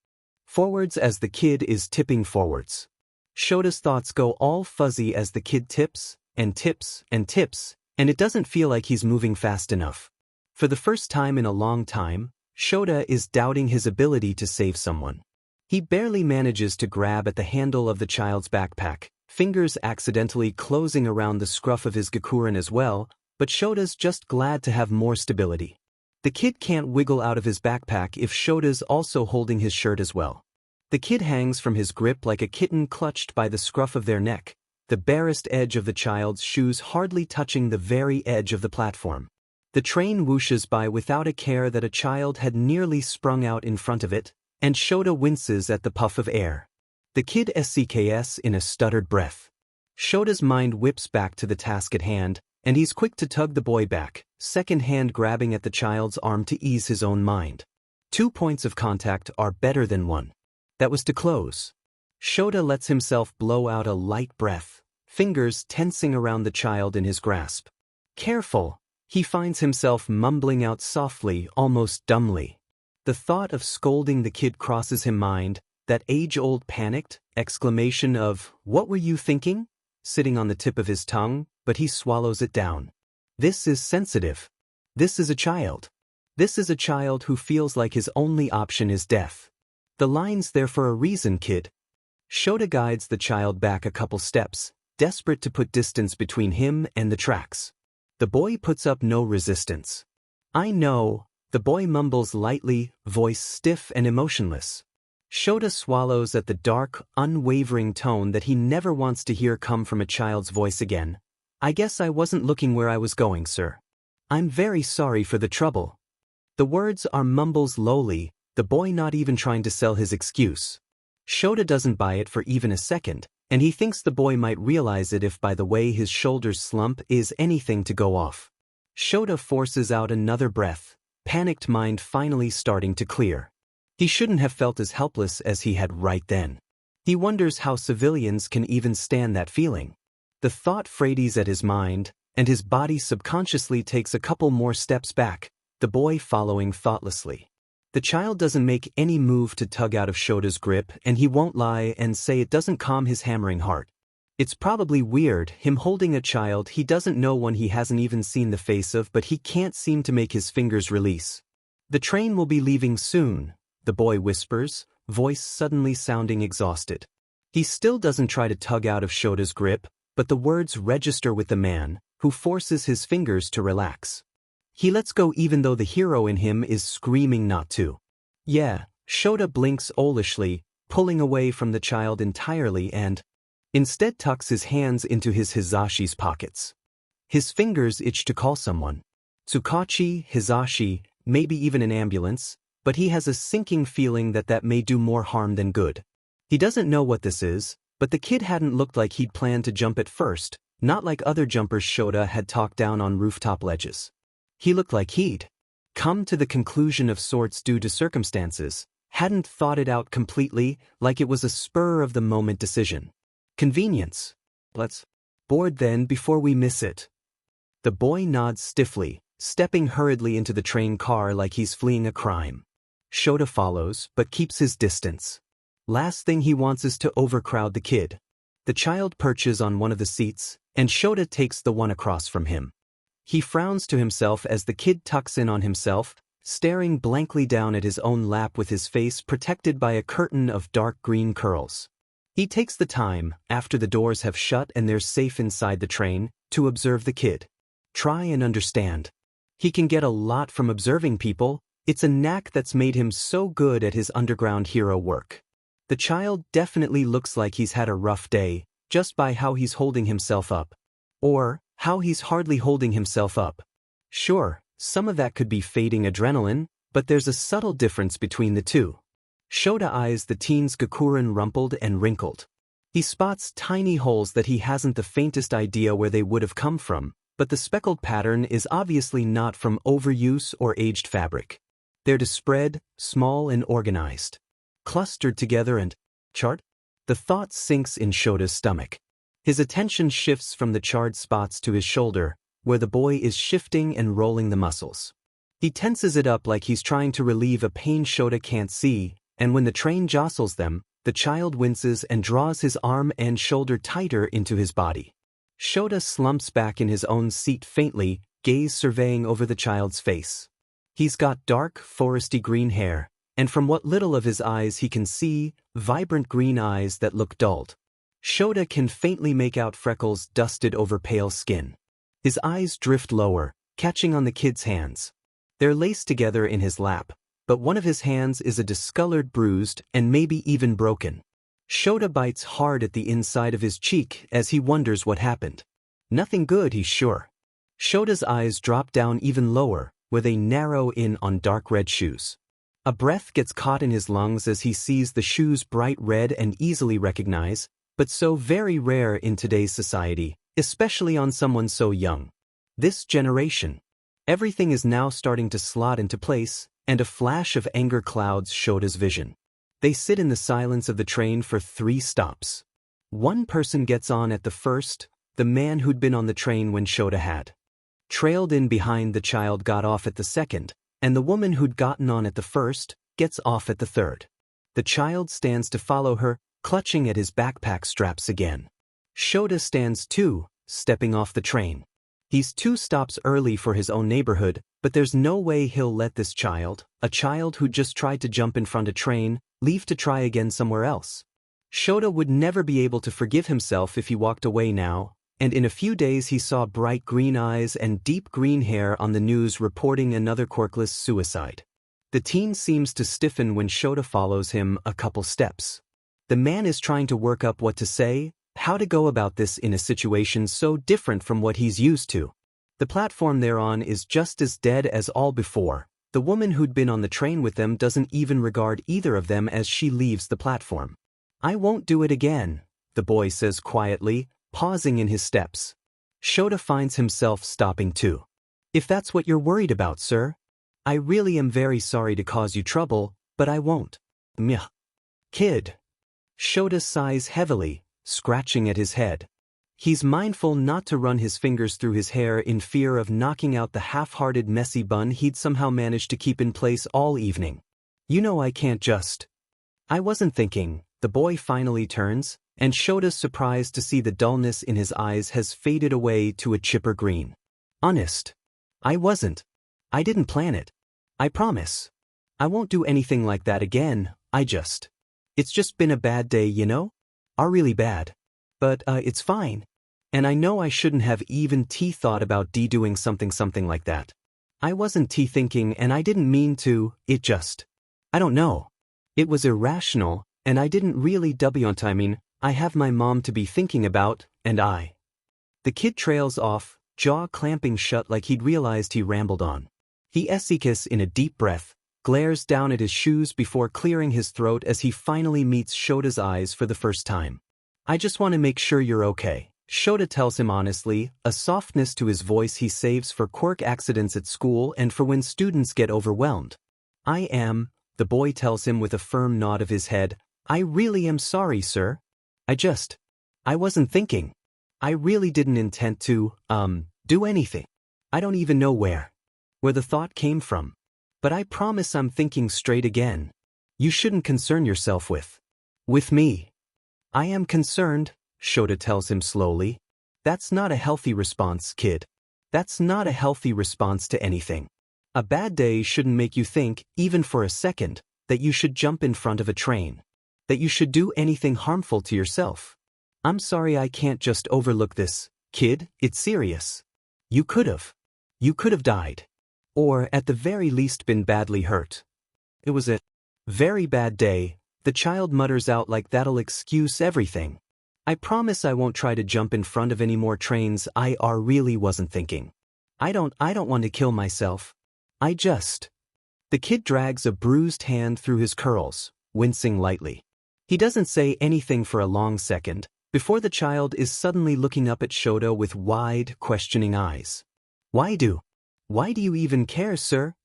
forwards as the kid is tipping forwards. Shota's thoughts go all fuzzy as the kid tips, and tips, and tips, and it doesn't feel like he's moving fast enough. For the first time in a long time, Shota is doubting his ability to save someone. He barely manages to grab at the handle of the child's backpack, fingers accidentally closing around the scruff of his gakuren as well, but Shota's just glad to have more stability. The kid can't wiggle out of his backpack if Shota's also holding his shirt as well. The kid hangs from his grip like a kitten clutched by the scruff of their neck, the barest edge of the child's shoes hardly touching the very edge of the platform. The train whooshes by without a care that a child had nearly sprung out in front of it, and Shota winces at the puff of air. The kid SCKS in a stuttered breath. Shota's mind whips back to the task at hand, and he's quick to tug the boy back, second hand grabbing at the child's arm to ease his own mind. 2 points of contact are better than 1. That was to close. Shota lets himself blow out a light breath, fingers tensing around the child in his grasp. Careful, he finds himself mumbling out softly, almost dumbly. The thought of scolding the kid crosses his mind, that age-old panicked exclamation of, "What were you thinking?" sitting on the tip of his tongue, but he swallows it down. This is sensitive. This is a child. This is a child who feels like his only option is death. The line's there for a reason, kid. Shota guides the child back a couple steps, desperate to put distance between him and the tracks. The boy puts up no resistance. "I know," the boy mumbles lightly, voice stiff and emotionless. Shota swallows at the dark, unwavering tone that he never wants to hear come from a child's voice again. "I guess I wasn't looking where I was going, sir. I'm very sorry for the trouble." The words are mumbles lowly, the boy not even trying to sell his excuse. Shota doesn't buy it for even a second, and he thinks the boy might realize it if by the way his shoulders slump is anything to go off. Shota forces out another breath, panicked mind finally starting to clear. He shouldn't have felt as helpless as he had right then. He wonders how civilians can even stand that feeling. The thought freighties at his mind, and his body subconsciously takes a couple more steps back, the boy following thoughtlessly. The child doesn't make any move to tug out of Shota's grip, and he won't lie and say it doesn't calm his hammering heart. It's probably weird, him holding a child he doesn't know, one he hasn't even seen the face of, but he can't seem to make his fingers release. "The train will be leaving soon," the boy whispers, voice suddenly sounding exhausted. He still doesn't try to tug out of Shota's grip, but the words register with the man, who forces his fingers to relax. He lets go even though the hero in him is screaming not to. "Yeah," Shota blinks owlishly, pulling away from the child entirely and instead tucks his hands into his Hizashi's pockets. His fingers itch to call someone. Tsukachi, Hizashi, maybe even an ambulance, but he has a sinking feeling that may do more harm than good. He doesn't know what this is, but the kid hadn't looked like he'd planned to jump at first, not like other jumpers Shota had talked down on rooftop ledges. He looked like he'd come to the conclusion of sorts due to circumstances, hadn't thought it out completely, like it was a spur-of-the-moment decision. Convenience. "Let's board then before we miss it." The boy nods stiffly, stepping hurriedly into the train car like he's fleeing a crime. Shota follows, but keeps his distance. Last thing he wants is to overcrowd the kid. The child perches on one of the seats, and Shota takes the one across from him. He frowns to himself as the kid tucks in on himself, staring blankly down at his own lap with his face protected by a curtain of dark green curls. He takes the time, after the doors have shut and they're safe inside the train, to observe the kid. Try and understand. He can get a lot from observing people. It's a knack that's made him so good at his underground hero work. The child definitely looks like he's had a rough day, just by how he's holding himself up. Or, how he's hardly holding himself up. Sure, some of that could be fading adrenaline, but there's a subtle difference between the two. Shota eyes the teen's Gakurin rumpled and wrinkled. He spots tiny holes that he hasn't the faintest idea where they would have come from, but the speckled pattern is obviously not from overuse or aged fabric. They're dispread, small and organized. Clustered together and, chart? The thought sinks in Shota's stomach. His attention shifts from the charred spots to his shoulder, where the boy is shifting and rolling the muscles. He tenses it up like he's trying to relieve a pain Shota can't see, and when the train jostles them, the child winces and draws his arm and shoulder tighter into his body. Shota slumps back in his own seat faintly, gaze surveying over the child's face. He's got dark, foresty green hair, and from what little of his eyes he can see, vibrant green eyes that look dulled. Shota can faintly make out freckles dusted over pale skin. His eyes drift lower, catching on the kid's hands. They're laced together in his lap, but one of his hands is a discolored, bruised, and maybe even broken. Shota bites hard at the inside of his cheek as he wonders what happened. Nothing good, he's sure. Shota's eyes drop down even lower, where they narrow in on dark red shoes. A breath gets caught in his lungs as he sees the shoes bright red and easily recognize, but so very rare in today's society, especially on someone so young. This generation. Everything is now starting to slot into place, and a flash of anger clouds Shota's vision. They sit in the silence of the train for 3 stops. One person gets on at the first, the man who'd been on the train when Shota had. Trailed in behind, the child got off at the second, and the woman who'd gotten on at the first gets off at the third. The child stands to follow her, clutching at his backpack straps again. Shota stands too, stepping off the train. He's 2 stops early for his own neighborhood, but there's no way he'll let this child, a child who just tried to jump in front of a train, leave to try again somewhere else. Shota would never be able to forgive himself if he walked away now, and in a few days he saw bright green eyes and deep green hair on the news reporting another quirkless suicide. The teen seems to stiffen when Shota follows him a couple steps. The man is trying to work up what to say, how to go about this in a situation so different from what he's used to. The platform they're on is just as dead as all before. The woman who'd been on the train with them doesn't even regard either of them as she leaves the platform. "I won't do it again," the boy says quietly, pausing in his steps. Shota finds himself stopping too. "If that's what you're worried about, sir, I really am very sorry to cause you trouble, but I won't." "Meh. Kid." Shota sighs heavily, scratching at his head. He's mindful not to run his fingers through his hair in fear of knocking out the half-hearted messy bun he'd somehow managed to keep in place all evening. "You know I can't just." "I wasn't thinking." The boy finally turns, and Shota's surprised to see the dullness in his eyes has faded away to a chipper green. "Honest. I wasn't. I didn't plan it. I promise. I won't do anything like that again. It's just been a bad day, you know? Really bad. But, it's fine. And I know I shouldn't have even thought about doing something like that. I wasn't thinking, and I didn't mean to, I don't know. It was irrational, and I didn't really I have my mom to be thinking about, and I." The kid trails off, jaw clamping shut like he'd realized he rambled on. He esicas in a deep breath, glares down at his shoes before clearing his throat as he finally meets Shota's eyes for the first time. "I just want to make sure you're okay," Shota tells him honestly, a softness to his voice he saves for quirk accidents at school and for when students get overwhelmed. "I am," the boy tells him with a firm nod of his head. "I really am sorry, sir. I wasn't thinking. I really didn't intend to, do anything. I don't even know where the thought came from. But I promise I'm thinking straight again. You shouldn't concern yourself with me." "I am concerned," Shota tells him slowly. "That's not a healthy response, kid. That's not a healthy response to anything. A bad day shouldn't make you think, even for a second, that you should jump in front of a train. That you should do anything harmful to yourself. I'm sorry, I can't just overlook this, kid, it's serious. You could have. You could have died. Or, at the very least, been badly hurt. It was a very bad day, the child mutters out like that'll excuse everything. I promise I won't try to jump in front of any more trains. I really wasn't thinking. I don't want to kill myself. The kid drags a bruised hand through his curls, wincing lightly. He doesn't say anything for a long second, before the child is suddenly looking up at Shota with wide, questioning eyes. Why do you even care, sir?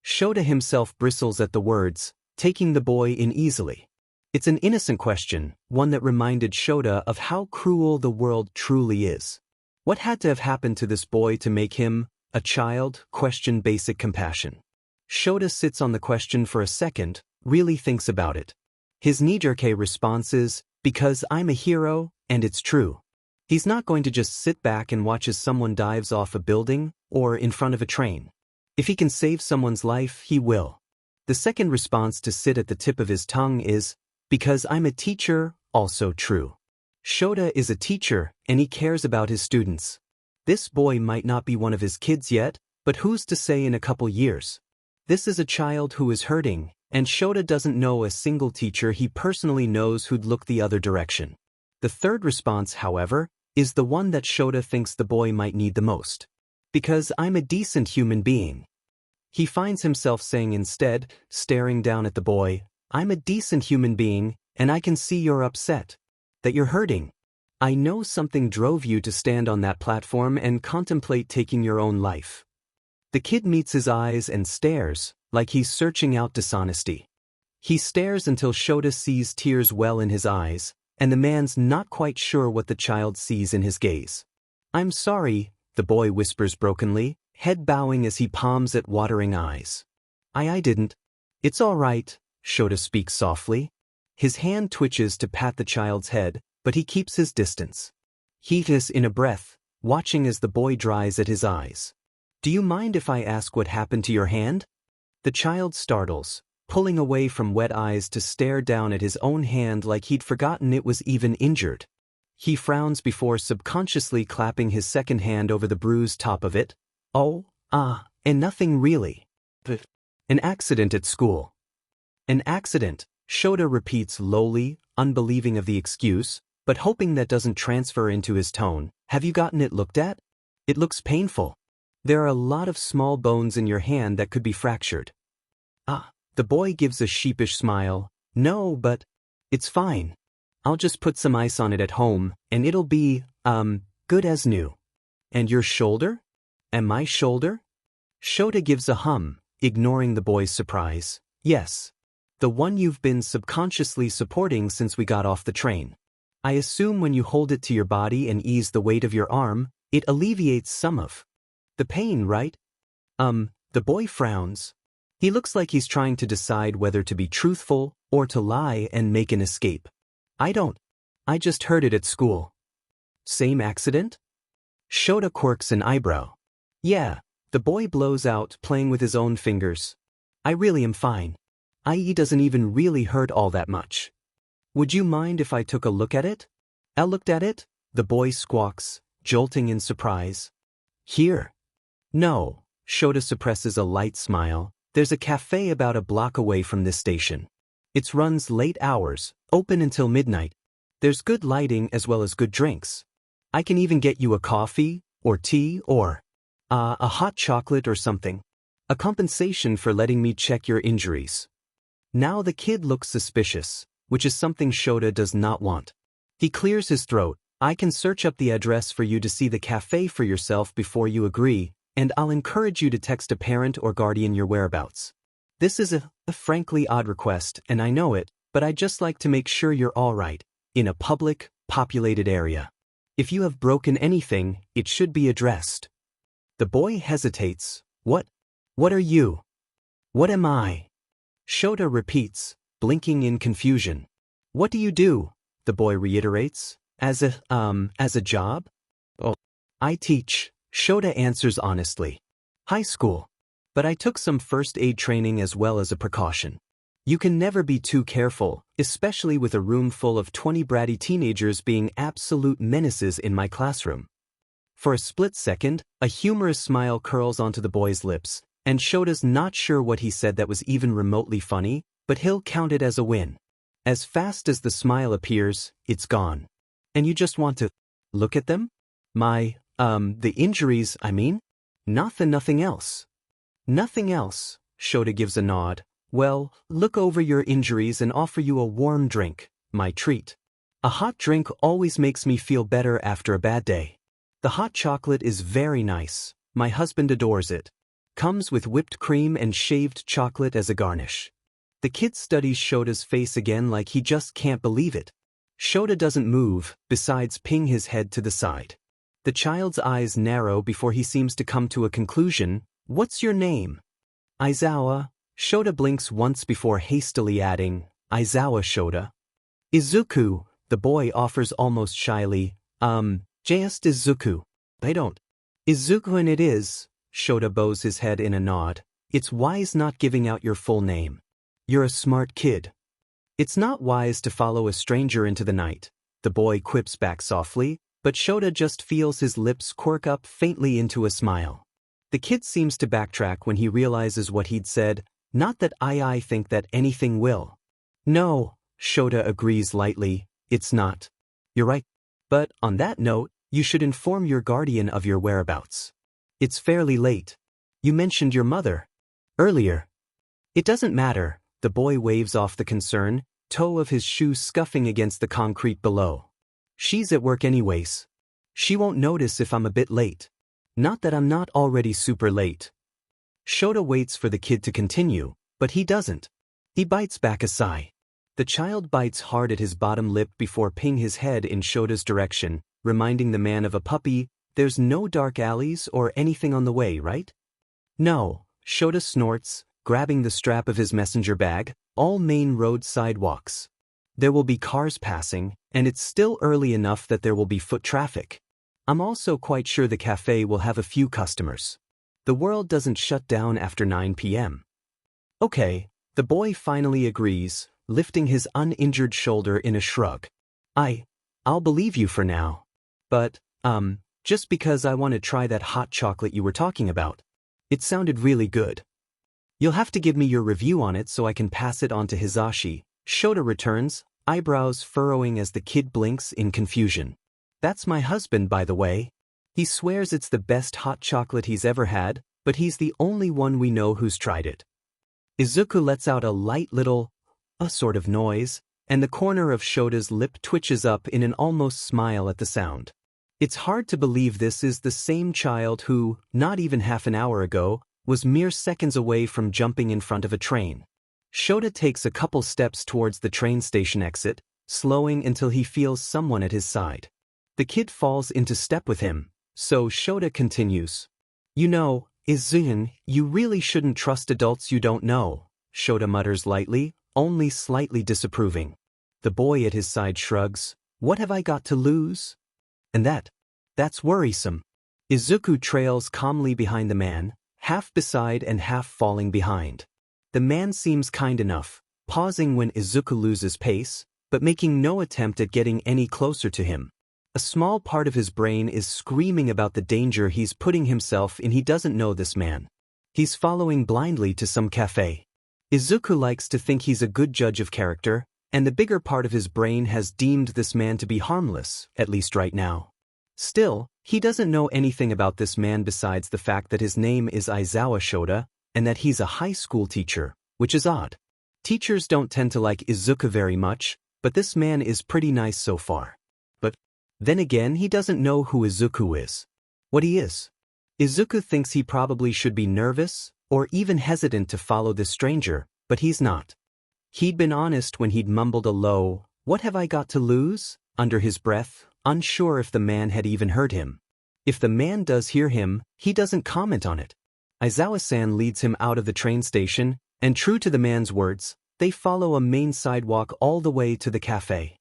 Shota himself bristles at the words, taking the boy in easily. It's an innocent question, one that reminded Shota of how cruel the world truly is. What had to have happened to this boy to make him, a child, question basic compassion? Shota sits on the question for a second, really thinks about it. His knee-jerk response is, because I'm a hero, and it's true. He's not going to just sit back and watch as someone dives off a building, or in front of a train. If he can save someone's life, he will. The second response to sit at the tip of his tongue is, because I'm a teacher, also true. Shota is a teacher, and he cares about his students. This boy might not be one of his kids yet, but who's to say in a couple years? This is a child who is hurting, and Shota doesn't know a single teacher he personally knows who'd look the other direction. The third response, however, is the one that Shota thinks the boy might need the most. Because I'm a decent human being. He finds himself saying instead, staring down at the boy, I'm a decent human being, and I can see you're upset. That you're hurting. I know something drove you to stand on that platform and contemplate taking your own life. The kid meets his eyes and stares, like he's searching out dishonesty. He stares until Shota sees tears well in his eyes, and the man's not quite sure what the child sees in his gaze. I'm sorry, the boy whispers brokenly, head bowing as he palms at watering eyes. I didn't. It's all right, Shota speaks softly. His hand twitches to pat the child's head, but he keeps his distance. He is in a breath, watching as the boy dries at his eyes. Do you mind if I ask what happened to your hand? The child startles, pulling away from wet eyes to stare down at his own hand like he'd forgotten it was even injured. He frowns before subconsciously clapping his second hand over the bruised top of it. And nothing really. An accident at school. An accident, Shota repeats lowly, unbelieving of the excuse, but hoping that doesn't transfer into his tone. Have you gotten it looked at? It looks painful. There are a lot of small bones in your hand that could be fractured. The boy gives a sheepish smile. No, but it's fine. I'll just put some ice on it at home, and it'll be, good as new. And your shoulder? And my shoulder? Shota gives a hum, ignoring the boy's surprise. Yes. The one you've been subconsciously supporting since we got off the train. I assume when you hold it to your body and ease the weight of your arm, it alleviates some of the pain, right? The boy frowns. He looks like he's trying to decide whether to be truthful or to lie and make an escape. I just heard it at school. Same accident? Shota quirks an eyebrow. Yeah, the boy blows out, playing with his own fingers. I really am fine. I.e. doesn't even really hurt all that much. Would you mind if I took a look at it? I looked at it, the boy squawks, jolting in surprise. Here. No, Shota suppresses a light smile. There's a cafe about a block away from this station. It runs late hours, open until midnight. There's good lighting as well as good drinks. I can even get you a coffee, or tea, or a hot chocolate or something. A compensation for letting me check your injuries. Now the kid looks suspicious, which is something Shota does not want. He clears his throat. I can search up the address for you to see the cafe for yourself before you agree, and I'll encourage you to text a parent or guardian your whereabouts. This is a frankly odd request, and I know it, but I'd just like to make sure you're all right, in a public, populated area. If you have broken anything, it should be addressed. The boy hesitates. What are you? What am I? Shota repeats, blinking in confusion. What do you do? The boy reiterates. As a job? Oh, I teach, Shota answers honestly. High school. But I took some first aid training as well as a precaution. You can never be too careful, especially with a room full of 20 bratty teenagers being absolute menaces in my classroom. For a split second, a humorous smile curls onto the boy's lips, and Shota's not sure what he said that was even remotely funny, but he'll count it as a win. As fast as the smile appears, it's gone. And you just want to look at them? The injuries, I mean? Nothing else. Nothing else, Shota gives a nod. Well, look over your injuries and offer you a warm drink, my treat. A hot drink always makes me feel better after a bad day. The hot chocolate is very nice. My husband adores it. Comes with whipped cream and shaved chocolate as a garnish. The kid studies Shota's face again like he just can't believe it. Shota doesn't move, besides ping his head to the side. The child's eyes narrow before he seems to come to a conclusion. What's your name? Aizawa. Shota blinks once before hastily adding, Aizawa Shota. Izuku, the boy offers almost shyly. Just Izuku. I don't. Izuku and it is, Shota bows his head in a nod. It's wise not giving out your full name. You're a smart kid. It's not wise to follow a stranger into the night, the boy quips back softly, but Shota just feels his lips quirk up faintly into a smile. The kid seems to backtrack when he realizes what he'd said. Not that I think that anything will. No, Shota agrees lightly, it's not. You're right. But on that note, you should inform your guardian of your whereabouts. It's fairly late. You mentioned your mother earlier. It doesn't matter, the boy waves off the concern, toe of his shoe scuffing against the concrete below. She's at work anyways. She won't notice if I'm a bit late. Not that I'm not already super late. Shota waits for the kid to continue, but he doesn't. He bites back a sigh. The child bites hard at his bottom lip before ping his head in Shota's direction, reminding the man of a puppy. There's no dark alleys or anything on the way, right? No, Shota snorts, grabbing the strap of his messenger bag, all main road sidewalks. There will be cars passing, and it's still early enough that there will be foot traffic. I'm also quite sure the cafe will have a few customers. The world doesn't shut down after 9 p.m. Okay, the boy finally agrees, lifting his uninjured shoulder in a shrug. I'll believe you for now. But, just because I want to try that hot chocolate you were talking about. It sounded really good. You'll have to give me your review on it so I can pass it on to Hizashi. Shota returns, eyebrows furrowing as the kid blinks in confusion. That's my husband, by the way. He swears it's the best hot chocolate he's ever had, but he's the only one we know who's tried it. Izuku lets out a light little, sort of noise, and the corner of Shota's lip twitches up in an almost smile at the sound. It's hard to believe this is the same child who, not even half an hour ago, was mere seconds away from jumping in front of a train. Shota takes a couple steps towards the train station exit, slowing until he feels someone at his side. The kid falls into step with him. So Shota continues. You know, Izun, you really shouldn't trust adults you don't know, Shota mutters lightly, only slightly disapproving. The boy at his side shrugs. What have I got to lose? And that's worrisome. Izuku trails calmly behind the man, half beside and half falling behind. The man seems kind enough, pausing when Izuku loses pace, but making no attempt at getting any closer to him. A small part of his brain is screaming about the danger he's putting himself in. He doesn't know this man. He's following blindly to some cafe. Izuku likes to think he's a good judge of character, and the bigger part of his brain has deemed this man to be harmless, at least right now. Still, he doesn't know anything about this man besides the fact that his name is Aizawa Shota, and that he's a high school teacher, which is odd. Teachers don't tend to like Izuku very much, but this man is pretty nice so far. Then again, he doesn't know who Izuku is. What he is. Izuku thinks he probably should be nervous, or even hesitant to follow this stranger, but he's not. He'd been honest when he'd mumbled a low, "What have I got to lose?" under his breath, unsure if the man had even heard him. If the man does hear him, he doesn't comment on it. Aizawa-san leads him out of the train station, and true to the man's words, they follow a main sidewalk all the way to the cafe.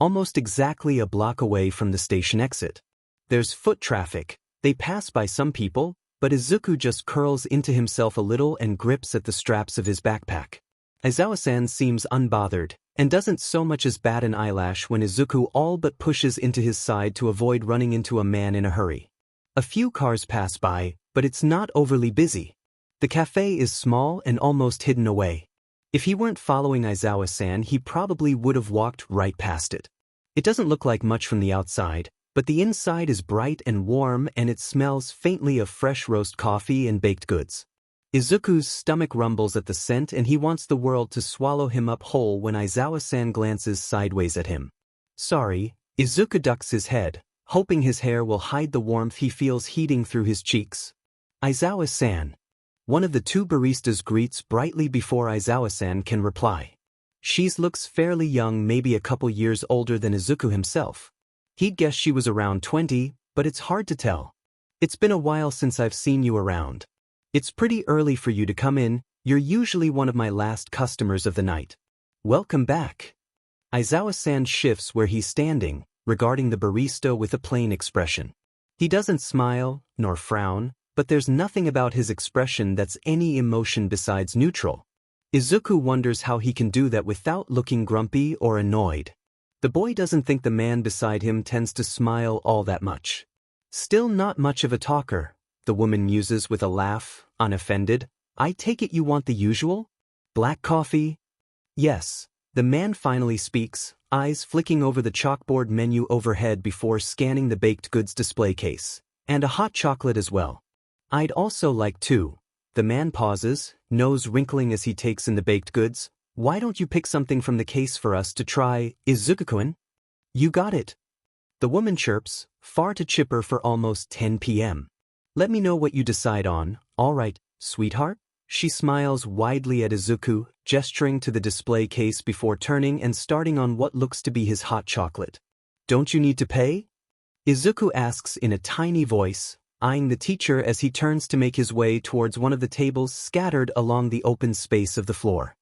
Almost exactly a block away from the station exit. There's foot traffic, They pass by some people, but Izuku just curls into himself a little and grips at the straps of his backpack. Aizawa-san seems unbothered, and doesn't so much as bat an eyelash when Izuku all but pushes into his side to avoid running into a man in a hurry. A few cars pass by, but it's not overly busy. The cafe is small and almost hidden away. If he weren't following Aizawa-san, he probably would have walked right past it. It doesn't look like much from the outside, but the inside is bright and warm and it smells faintly of fresh roast coffee and baked goods. Izuku's stomach rumbles at the scent and he wants the world to swallow him up whole when Aizawa-san glances sideways at him. Sorry, Izuku ducks his head, hoping his hair will hide the warmth he feels heating through his cheeks. Aizawa-san. One of the two baristas greets brightly before Aizawa-san can reply. She looks fairly young, maybe a couple years older than Izuku himself. He'd guess she was around 20, but it's hard to tell. It's been a while since I've seen you around. It's pretty early for you to come in, you're usually one of my last customers of the night. Welcome back. Aizawa-san shifts where he's standing, regarding the barista with a plain expression. He doesn't smile, nor frown, but there's nothing about his expression that's any emotion besides neutral. Izuku wonders how he can do that without looking grumpy or annoyed. The boy doesn't think the man beside him tends to smile all that much. Still not much of a talker, the woman muses with a laugh, unoffended. I take it you want the usual? Black coffee? Yes. The man finally speaks, eyes flicking over the chalkboard menu overhead before scanning the baked goods display case. And a hot chocolate as well. I'd also like two. The man pauses, nose wrinkling as he takes in the baked goods. Why don't you pick something from the case for us to try, Izuku-kun? You got it. The woman chirps, far too chipper for almost 10 p.m. Let me know what you decide on, all right, sweetheart? She smiles widely at Izuku, gesturing to the display case before turning and starting on what looks to be his hot chocolate. Don't you need to pay? Izuku asks in a tiny voice, eyeing the teacher as he turns to make his way towards one of the tables scattered along the open space of the floor.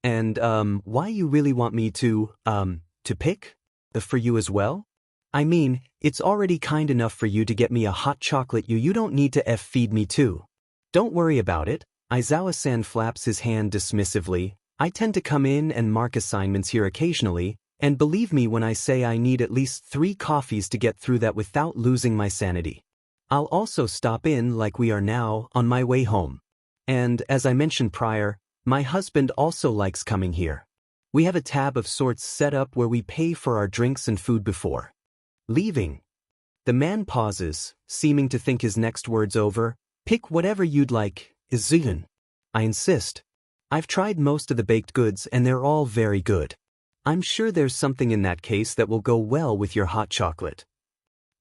And, why you really want me to pick? For you as well? I mean, it's already kind enough for you to get me a hot chocolate, you don't need to feed me too. Don't worry about it. Aizawa-san flaps his hand dismissively. I tend to come in and mark assignments here occasionally, and believe me when I say I need at least 3 coffees to get through that without losing my sanity. I'll also stop in like we are now on my way home. And, as I mentioned prior, my husband also likes coming here. We have a tab of sorts set up where we pay for our drinks and food before leaving. The man pauses, seeming to think his next words over. Pick whatever you'd like, Izuku. I insist. I've tried most of the baked goods and they're all very good. I'm sure there's something in that case that will go well with your hot chocolate.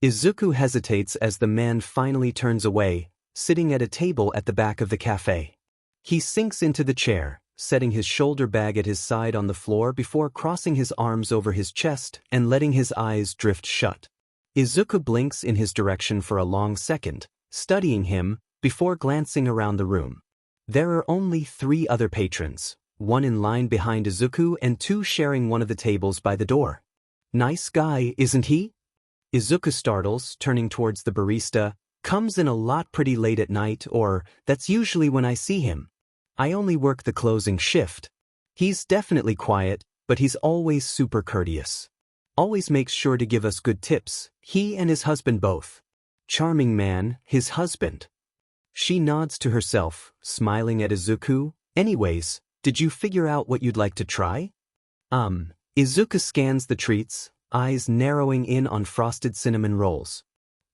Izuku hesitates as the man finally turns away, sitting at a table at the back of the cafe. He sinks into the chair, setting his shoulder bag at his side on the floor before crossing his arms over his chest and letting his eyes drift shut. Izuku blinks in his direction for a long second, studying him, before glancing around the room. There are only 3 other patrons, 1 in line behind Izuku and 2 sharing one of the tables by the door. Nice guy, isn't he? Izuku startles, turning towards the barista. Comes in a lot pretty late at night, or that's usually when I see him. I only work the closing shift. He's definitely quiet, but he's always super courteous. Always makes sure to give us good tips, he and his husband both. Charming man, his husband. She nods to herself, smiling at Izuku. Anyways, did you figure out what you'd like to try? Izuku scans the treats, eyes narrowing in on frosted cinnamon rolls.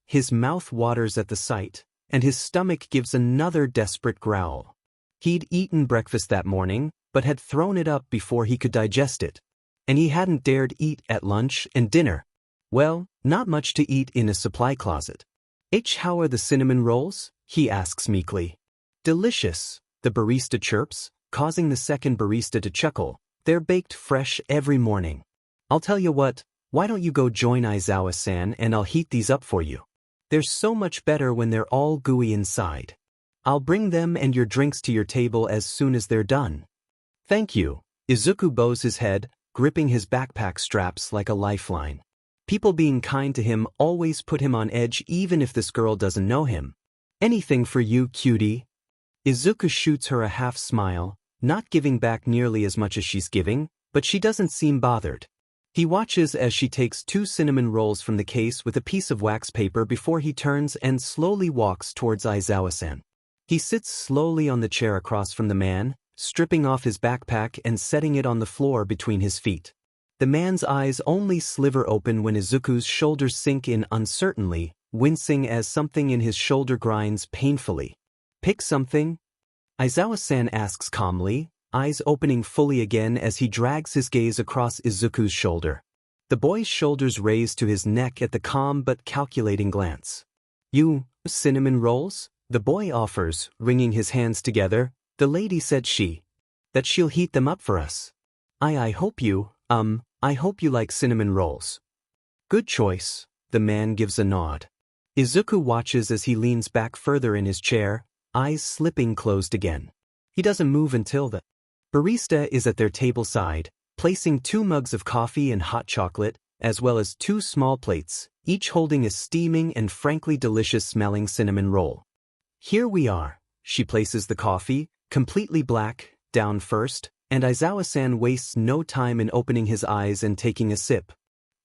His mouth waters at the sight, and his stomach gives another desperate growl. He'd eaten breakfast that morning, but had thrown it up before he could digest it. And he hadn't dared eat at lunch and dinner. Well, not much to eat in a supply closet. How are the cinnamon rolls? He asks meekly. Delicious, the barista chirps, causing the second barista to chuckle. They're baked fresh every morning. I'll tell you what, why don't you go join Aizawa-san and I'll heat these up for you. They're so much better when they're all gooey inside. I'll bring them and your drinks to your table as soon as they're done. Thank you. Izuku bows his head, gripping his backpack straps like a lifeline. People being kind to him always put him on edge even if this girl doesn't know him. Anything for you, cutie. Izuku shoots her a half smile, not giving back nearly as much as she's giving, but she doesn't seem bothered. He watches as she takes 2 cinnamon rolls from the case with a piece of wax paper before he turns and slowly walks towards Aizawa-san. He sits slowly on the chair across from the man, stripping off his backpack and setting it on the floor between his feet. The man's eyes only sliver open when Izuku's shoulders sink in uncertainly, wincing as something in his shoulder grinds painfully. Pick something? Aizawa-san asks calmly, eyes opening fully again as he drags his gaze across Izuku's shoulder. The boy's shoulders raise to his neck at the calm but calculating glance. You, cinnamon rolls? The boy offers, wringing his hands together. The lady said that she'll heat them up for us. I hope you like cinnamon rolls. Good choice, the man gives a nod. Izuku watches as he leans back further in his chair, eyes slipping closed again. He doesn't move until the barista is at their table side, placing 2 mugs of coffee and hot chocolate, as well as 2 small plates, each holding a steaming and frankly delicious-smelling cinnamon roll. Here we are. She places the coffee, completely black, down first, and Aizawa-san wastes no time in opening his eyes and taking a sip.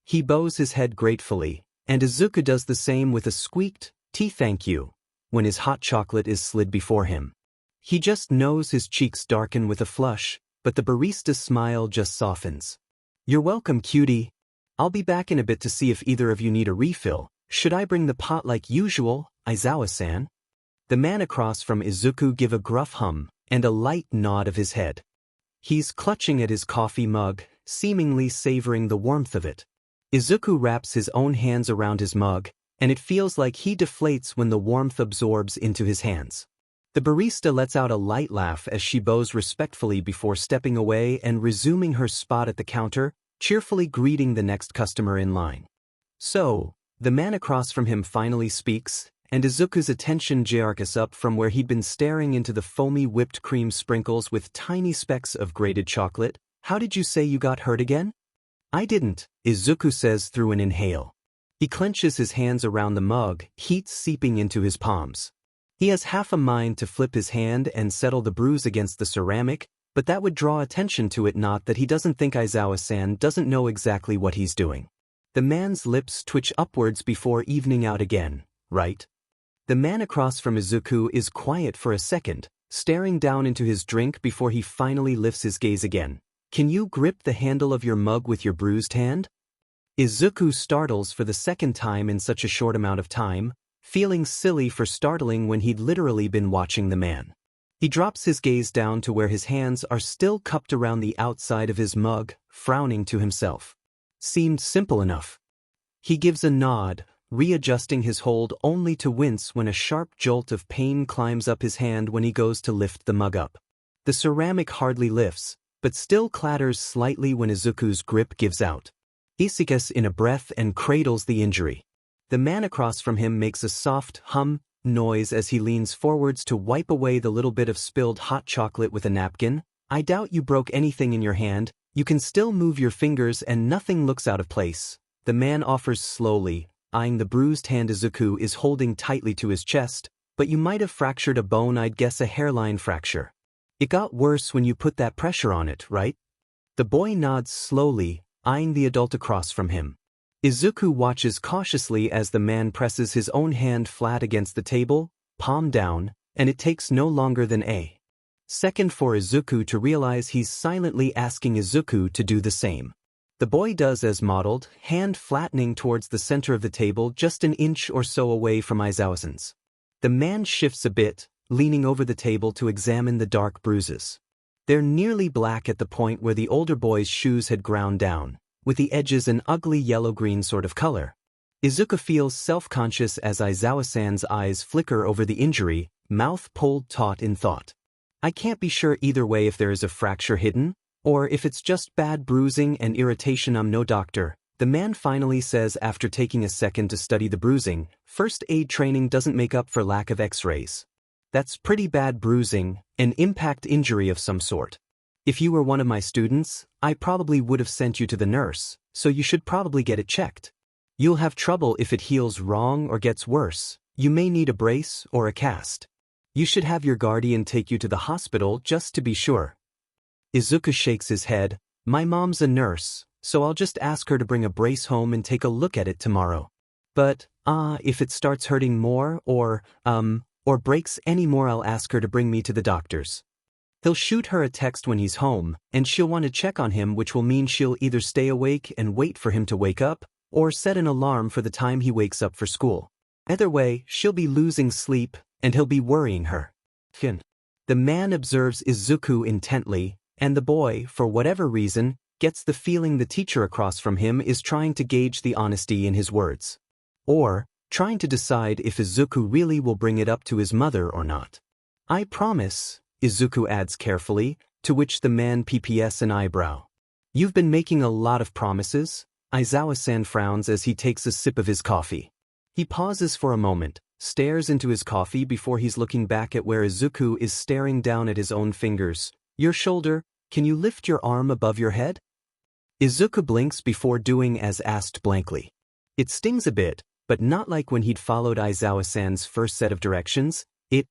He bows his head gratefully, and Izuku does the same with a squeaked, "Tea thank you," when his hot chocolate is slid before him. He just knows his cheeks darken with a flush, but the barista's smile just softens. You're welcome, cutie. I'll be back in a bit to see if either of you need a refill. Should I bring the pot like usual, Aizawa-san? The man across from Izuku gives a gruff hum and a light nod of his head. He's clutching at his coffee mug, seemingly savoring the warmth of it. Izuku wraps his own hands around his mug, and it feels like he deflates when the warmth absorbs into his hands. The barista lets out a light laugh as she bows respectfully before stepping away and resuming her spot at the counter, cheerfully greeting the next customer in line. So, the man across from him finally speaks, and Izuku's attention jerks up from where he'd been staring into the foamy whipped cream sprinkles with tiny specks of grated chocolate. How did you say you got hurt again? I didn't, Izuku says through an inhale. He clenches his hands around the mug, heat seeping into his palms. He has half a mind to flip his hand and settle the bruise against the ceramic, but that would draw attention to it, not that he doesn't think Aizawa-san doesn't know exactly what he's doing. The man's lips twitch upwards before evening out again, right? The man across from Izuku is quiet for a second, staring down into his drink before he finally lifts his gaze again. Can you grip the handle of your mug with your bruised hand? Izuku startles for the second time in such a short amount of time, feeling silly for startling when he'd literally been watching the man. He drops his gaze down to where his hands are still cupped around the outside of his mug, frowning to himself. Seemed simple enough. He gives a nod, readjusting his hold only to wince when a sharp jolt of pain climbs up his hand when he goes to lift the mug up. The ceramic hardly lifts, but still clatters slightly when Izuku's grip gives out. He sighs in a breath and cradles the injury. The man across from him makes a soft hum noise as he leans forwards to wipe away the little bit of spilled hot chocolate with a napkin. I doubt you broke anything in your hand. You can still move your fingers and nothing looks out of place. The man offers slowly, eyeing the bruised hand Izuku is holding tightly to his chest, but you might have fractured a bone. I'd guess a hairline fracture. It got worse when you put that pressure on it, right? The boy nods slowly, eyeing the adult across from him. Izuku watches cautiously as the man presses his own hand flat against the table, palm down, and it takes no longer than a second for Izuku to realize he's silently asking Izuku to do the same. The boy does as modeled, hand flattening towards the center of the table just an inch or so away from Aizawa-san's. The man shifts a bit, leaning over the table to examine the dark bruises. They're nearly black at the point where the older boy's shoes had ground down, with the edges an ugly yellow-green sort of color. Izuku feels self-conscious as Aizawa-san's eyes flicker over the injury, mouth pulled taut in thought. I can't be sure either way if there is a fracture hidden, or if it's just bad bruising and irritation. I'm no doctor, the man finally says after taking a second to study the bruising. First aid training doesn't make up for lack of x-rays. That's pretty bad bruising, an impact injury of some sort. If you were one of my students, I probably would have sent you to the nurse, so you should probably get it checked. You'll have trouble if it heals wrong or gets worse. You may need a brace or a cast. You should have your guardian take you to the hospital just to be sure. Izuku shakes his head. My mom's a nurse, so I'll just ask her to bring a brace home and take a look at it tomorrow. But, if it starts hurting more or breaks any more, I'll ask her to bring me to the doctor's. He'll shoot her a text when he's home, and she'll want to check on him, which will mean she'll either stay awake and wait for him to wake up, or set an alarm for the time he wakes up for school. Either way, she'll be losing sleep, and he'll be worrying her. The man observes Izuku intently, and the boy, for whatever reason, gets the feeling the teacher across from him is trying to gauge the honesty in his words. Or, trying to decide if Izuku really will bring it up to his mother or not. I promise, Izuku adds carefully, to which the man pps an eyebrow. You've been making a lot of promises. Aizawa-san frowns as he takes a sip of his coffee. He pauses for a moment, stares into his coffee before he's looking back at where Izuku is staring down at his own fingers. Your shoulder, can you lift your arm above your head? Izuku blinks before doing as asked blankly. It stings a bit, but not like when he'd followed Aizawa-san's first set of directions. It,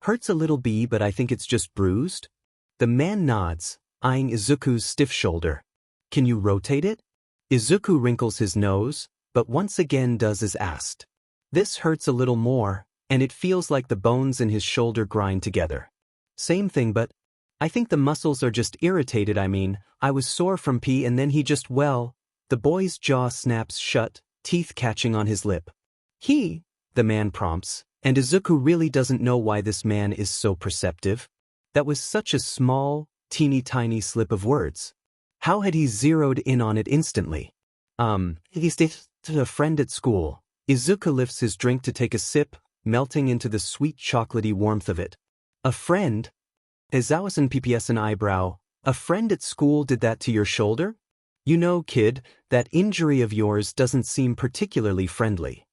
hurts a little bit, but I think it's just bruised. The man nods, eyeing Izuku's stiff shoulder. Can you rotate it? Izuku wrinkles his nose, but once again does as asked. This hurts a little more, and it feels like the bones in his shoulder grind together. Same thing, but I think the muscles are just irritated. I was sore from pee and then he just, the boy's jaw snaps shut, teeth catching on his lip. The man prompts, and Izuku really doesn't know why this man is so perceptive. That was such a small, teeny-tiny slip of words. How had he zeroed in on it instantly? He's a friend at school. Izuku lifts his drink to take a sip, melting into the sweet chocolatey warmth of it. A friend? Aizawa-san pps an eyebrow. A friend at school did that to your shoulder? You know, kid, that injury of yours doesn't seem particularly friendly.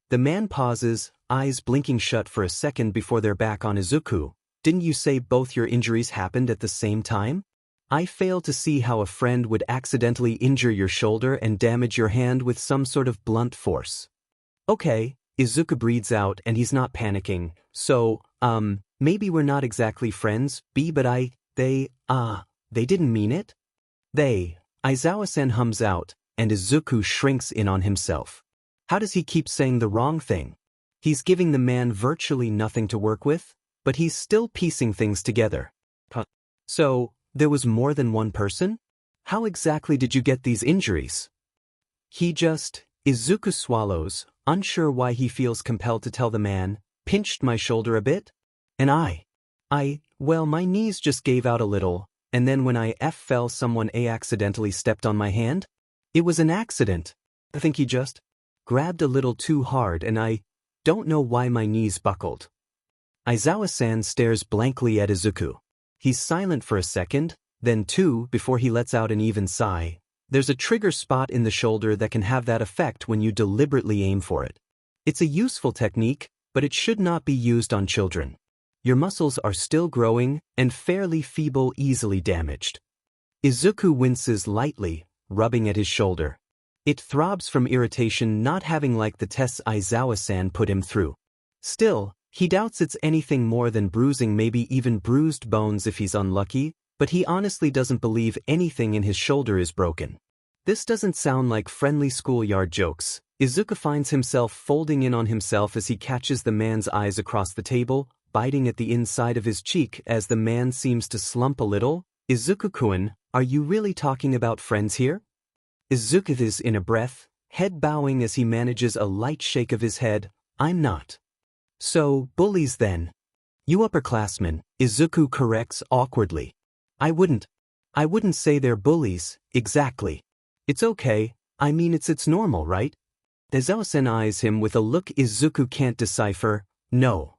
The man pauses, eyes blinking shut for a second before they're back on Izuku. Didn't you say both your injuries happened at the same time? I fail to see how a friend would accidentally injure your shoulder and damage your hand with some sort of blunt force. Okay, Izuku breathes out and he's not panicking. So, maybe we're not exactly friends, but they didn't mean it? Aizawa-san hums out, and Izuku shrinks in on himself. How does he keep saying the wrong thing? He's giving the man virtually nothing to work with, but he's still piecing things together. So, there was more than one person? How exactly did you get these injuries? Izuku swallows, unsure why he feels compelled to tell the man, pinched my shoulder a bit? And my knees just gave out a little, and then when I fell someone accidentally stepped on my hand? It was an accident. I think he just grabbed a little too hard and I don't know why my knees buckled. Aizawa-san stares blankly at Izuku. He's silent for a second, then two before he lets out an even sigh. There's a trigger spot in the shoulder that can have that effect when you deliberately aim for it. It's a useful technique, but it should not be used on children. Your muscles are still growing and fairly feeble, easily damaged. Izuku winces lightly, rubbing at his shoulder. It throbs from irritation not having liked the tests Aizawa-san put him through. Still, he doubts it's anything more than bruising, maybe even bruised bones if he's unlucky, but he honestly doesn't believe anything in his shoulder is broken. This doesn't sound like friendly schoolyard jokes. Izuku finds himself folding in on himself as he catches the man's eyes across the table, biting at the inside of his cheek as the man seems to slump a little. Izuku-kun, are you really talking about friends here? Izuku is in a breath, head bowing as he manages a light shake of his head. I'm not. So, bullies then. You upperclassmen, Izuku corrects awkwardly. I wouldn't say they're bullies, exactly. It's okay, it's normal, right? Aizawa-san eyes him with a look Izuku can't decipher. No.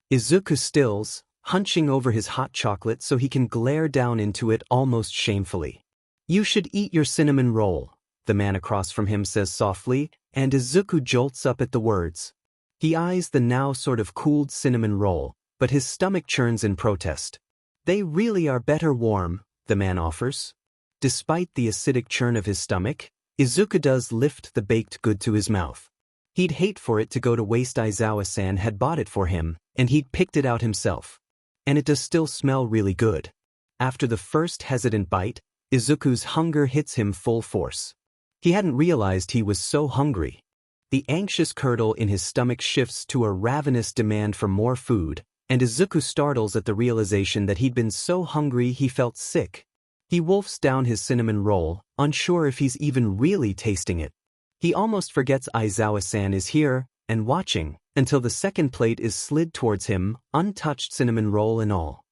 Izuku stills, hunching over his hot chocolate so he can glare down into it almost shamefully. You should eat your cinnamon roll, the man across from him says softly, and Izuku jolts up at the words. He eyes the now sort of cooled cinnamon roll, but his stomach churns in protest. They really are better warm, the man offers. Despite the acidic churn of his stomach, Izuku does lift the baked good to his mouth. He'd hate for it to go to waste. Aizawa-san had bought it for him, and he'd picked it out himself. And it does still smell really good. After the first hesitant bite, Izuku's hunger hits him full force. He hadn't realized he was so hungry. The anxious curdle in his stomach shifts to a ravenous demand for more food, and Izuku startles at the realization that he'd been so hungry he felt sick. He wolfs down his cinnamon roll, unsure if he's even really tasting it. He almost forgets Aizawa-san is here, and watching, until the second plate is slid towards him, untouched cinnamon roll and all.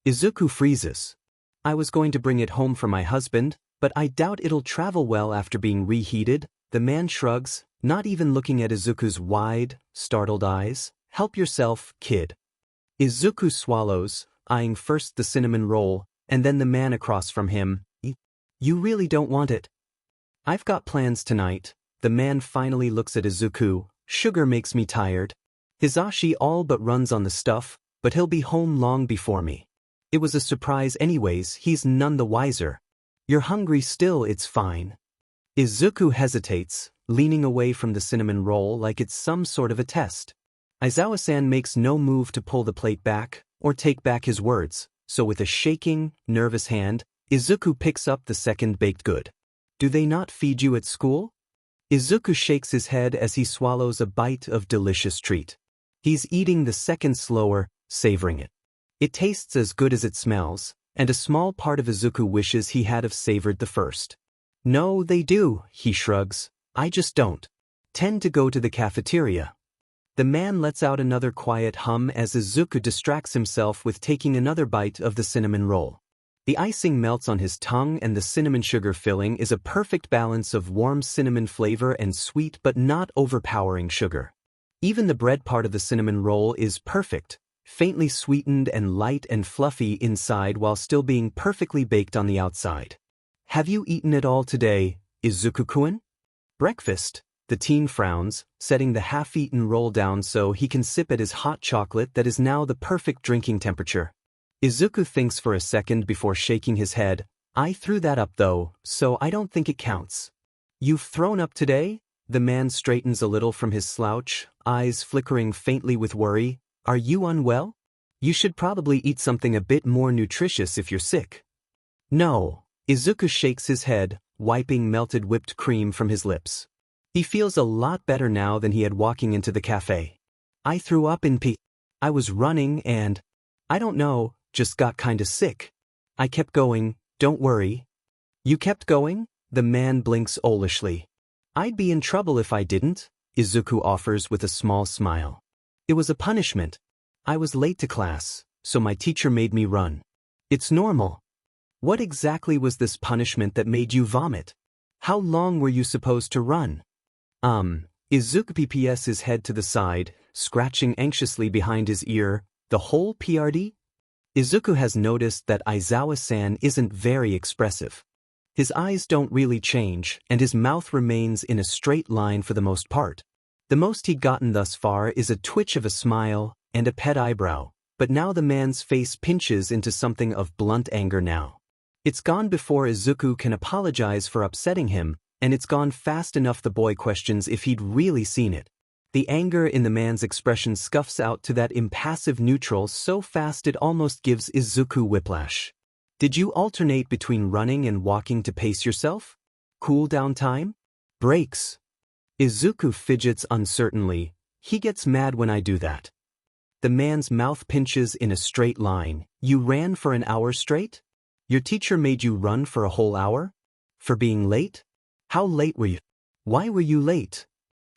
Izuku freezes. I was going to bring it home for my husband, but I doubt it'll travel well after being reheated. The man shrugs, not even looking at Izuku's wide, startled eyes. Help yourself, kid. Izuku swallows, eyeing first the cinnamon roll, and then the man across from him. You really don't want it? I've got plans tonight. The man finally looks at Izuku. Sugar makes me tired. Hisashi all but runs on the stuff, but he'll be home long before me. It was a surprise anyways, he's none the wiser. You're hungry still, it's fine. Izuku hesitates, leaning away from the cinnamon roll like it's some sort of a test. Aizawa-san makes no move to pull the plate back, or take back his words, so with a shaking, nervous hand, Izuku picks up the second baked good. Do they not feed you at school? Izuku shakes his head as he swallows a bite of delicious treat. He's eating the second slower, savoring it. It tastes as good as it smells, and a small part of Izuku wishes he had have savored the first. No, they do, he shrugs. I just don't tend to go to the cafeteria. The man lets out another quiet hum as Izuku distracts himself with taking another bite of the cinnamon roll. The icing melts on his tongue and the cinnamon sugar filling is a perfect balance of warm cinnamon flavor and sweet but not overpowering sugar. Even the bread part of the cinnamon roll is perfect, faintly sweetened and light and fluffy inside while still being perfectly baked on the outside. Have you eaten it all today, Izuku-kun? Breakfast, the teen frowns, setting the half-eaten roll down so he can sip at his hot chocolate that is now the perfect drinking temperature. Izuku thinks for a second before shaking his head. I threw that up though, so I don't think it counts. You've thrown up today? The man straightens a little from his slouch, eyes flickering faintly with worry. Are you unwell? You should probably eat something a bit more nutritious if you're sick. No. Izuku shakes his head, wiping melted whipped cream from his lips. He feels a lot better now than he had walking into the cafe. I threw up in pee. I was running and, I don't know, just got kinda sick. I kept going, don't worry. You kept going? The man blinks owlishly. I'd be in trouble if I didn't, Izuku offers with a small smile. It was a punishment. I was late to class, so my teacher made me run. It's normal. What exactly was this punishment that made you vomit? How long were you supposed to run? Izuku pps his head to the side, scratching anxiously behind his ear. The whole PRD? Izuku has noticed that Aizawa-san isn't very expressive. His eyes don't really change, and his mouth remains in a straight line for the most part. The most he'd gotten thus far is a twitch of a smile and a pet eyebrow, but now the man's face pinches into something of blunt anger now. It's gone before Izuku can apologize for upsetting him, and it's gone fast enough the boy questions if he'd really seen it. The anger in the man's expression scuffs out to that impassive neutral so fast it almost gives Izuku whiplash. Did you alternate between running and walking to pace yourself? Cool down time? Breaks. Izuku fidgets uncertainly. He gets mad when I do that. The man's mouth pinches in a straight line. You ran for an hour straight? Your teacher made you run for a whole hour? For being late? How late were you? Why were you late?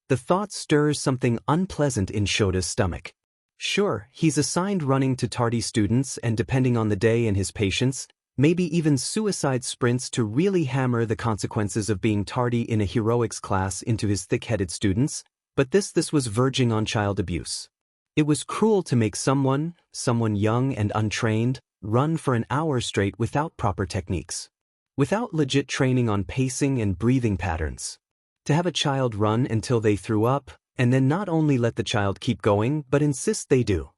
The thought stirs something unpleasant in Shota's stomach. Sure, he's assigned running to tardy students and depending on the day and his patience, maybe even suicide sprints to really hammer the consequences of being tardy in a heroics class into his thick-headed students, but this was verging on child abuse. It was cruel to make someone young and untrained, run for an hour straight without proper techniques. Without legit training on pacing and breathing patterns. To have a child run until they threw up, and then not only let the child keep going but insist they do.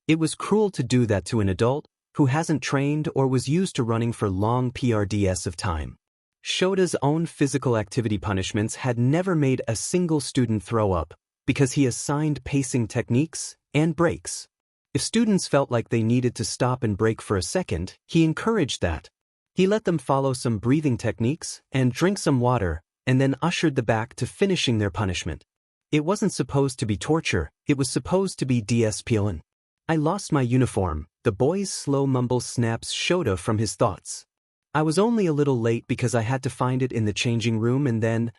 It was cruel to do that to an adult who hasn't trained or was used to running for long PRDS of time. Shota's own physical activity punishments had never made a single student throw up, because he assigned pacing techniques and breaks. If students felt like they needed to stop and break for a second, he encouraged that. He let them follow some breathing techniques and drink some water, and then ushered them back to finishing their punishment. It wasn't supposed to be torture, it was supposed to be discipline. I lost my uniform, the boy's slow mumble snaps Shota from his thoughts. I was only a little late because I had to find it in the changing room and then,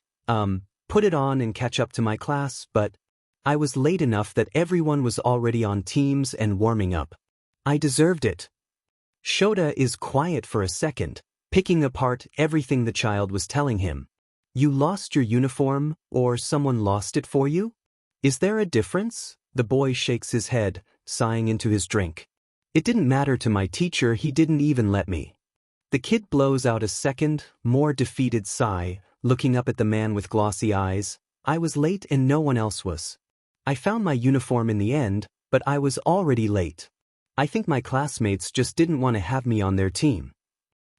put it on and catch up to my class, but I was late enough that everyone was already on teams and warming up. I deserved it. Shota is quiet for a second, picking apart everything the child was telling him. You lost your uniform, or someone lost it for you? Is there a difference? The boy shakes his head, sighing into his drink. It didn't matter to my teacher, he didn't even let me. The kid blows out a second, more defeated sigh, looking up at the man with glossy eyes. I was late and no one else was. I found my uniform in the end, but I was already late. I think my classmates just didn't want to have me on their team.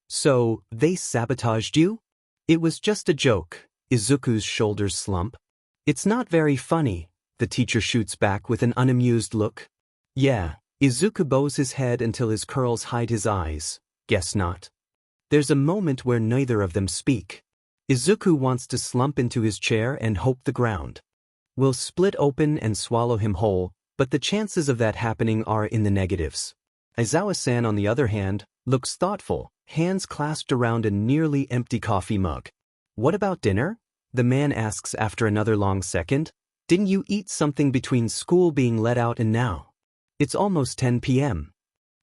So, they sabotaged you? It was just a joke. Izuku's shoulders slump. It's not very funny, the teacher shoots back with an unamused look. Yeah, Izuku bows his head until his curls hide his eyes. Guess not. There's a moment where neither of them speak. Izuku wants to slump into his chair and hope the ground will split open and swallow him whole, but the chances of that happening are in the negatives. Aizawa-san, on the other hand, looks thoughtful, hands clasped around a nearly empty coffee mug. What about dinner? The man asks after another long second. Didn't you eat something between school being let out and now? It's almost 10 p.m.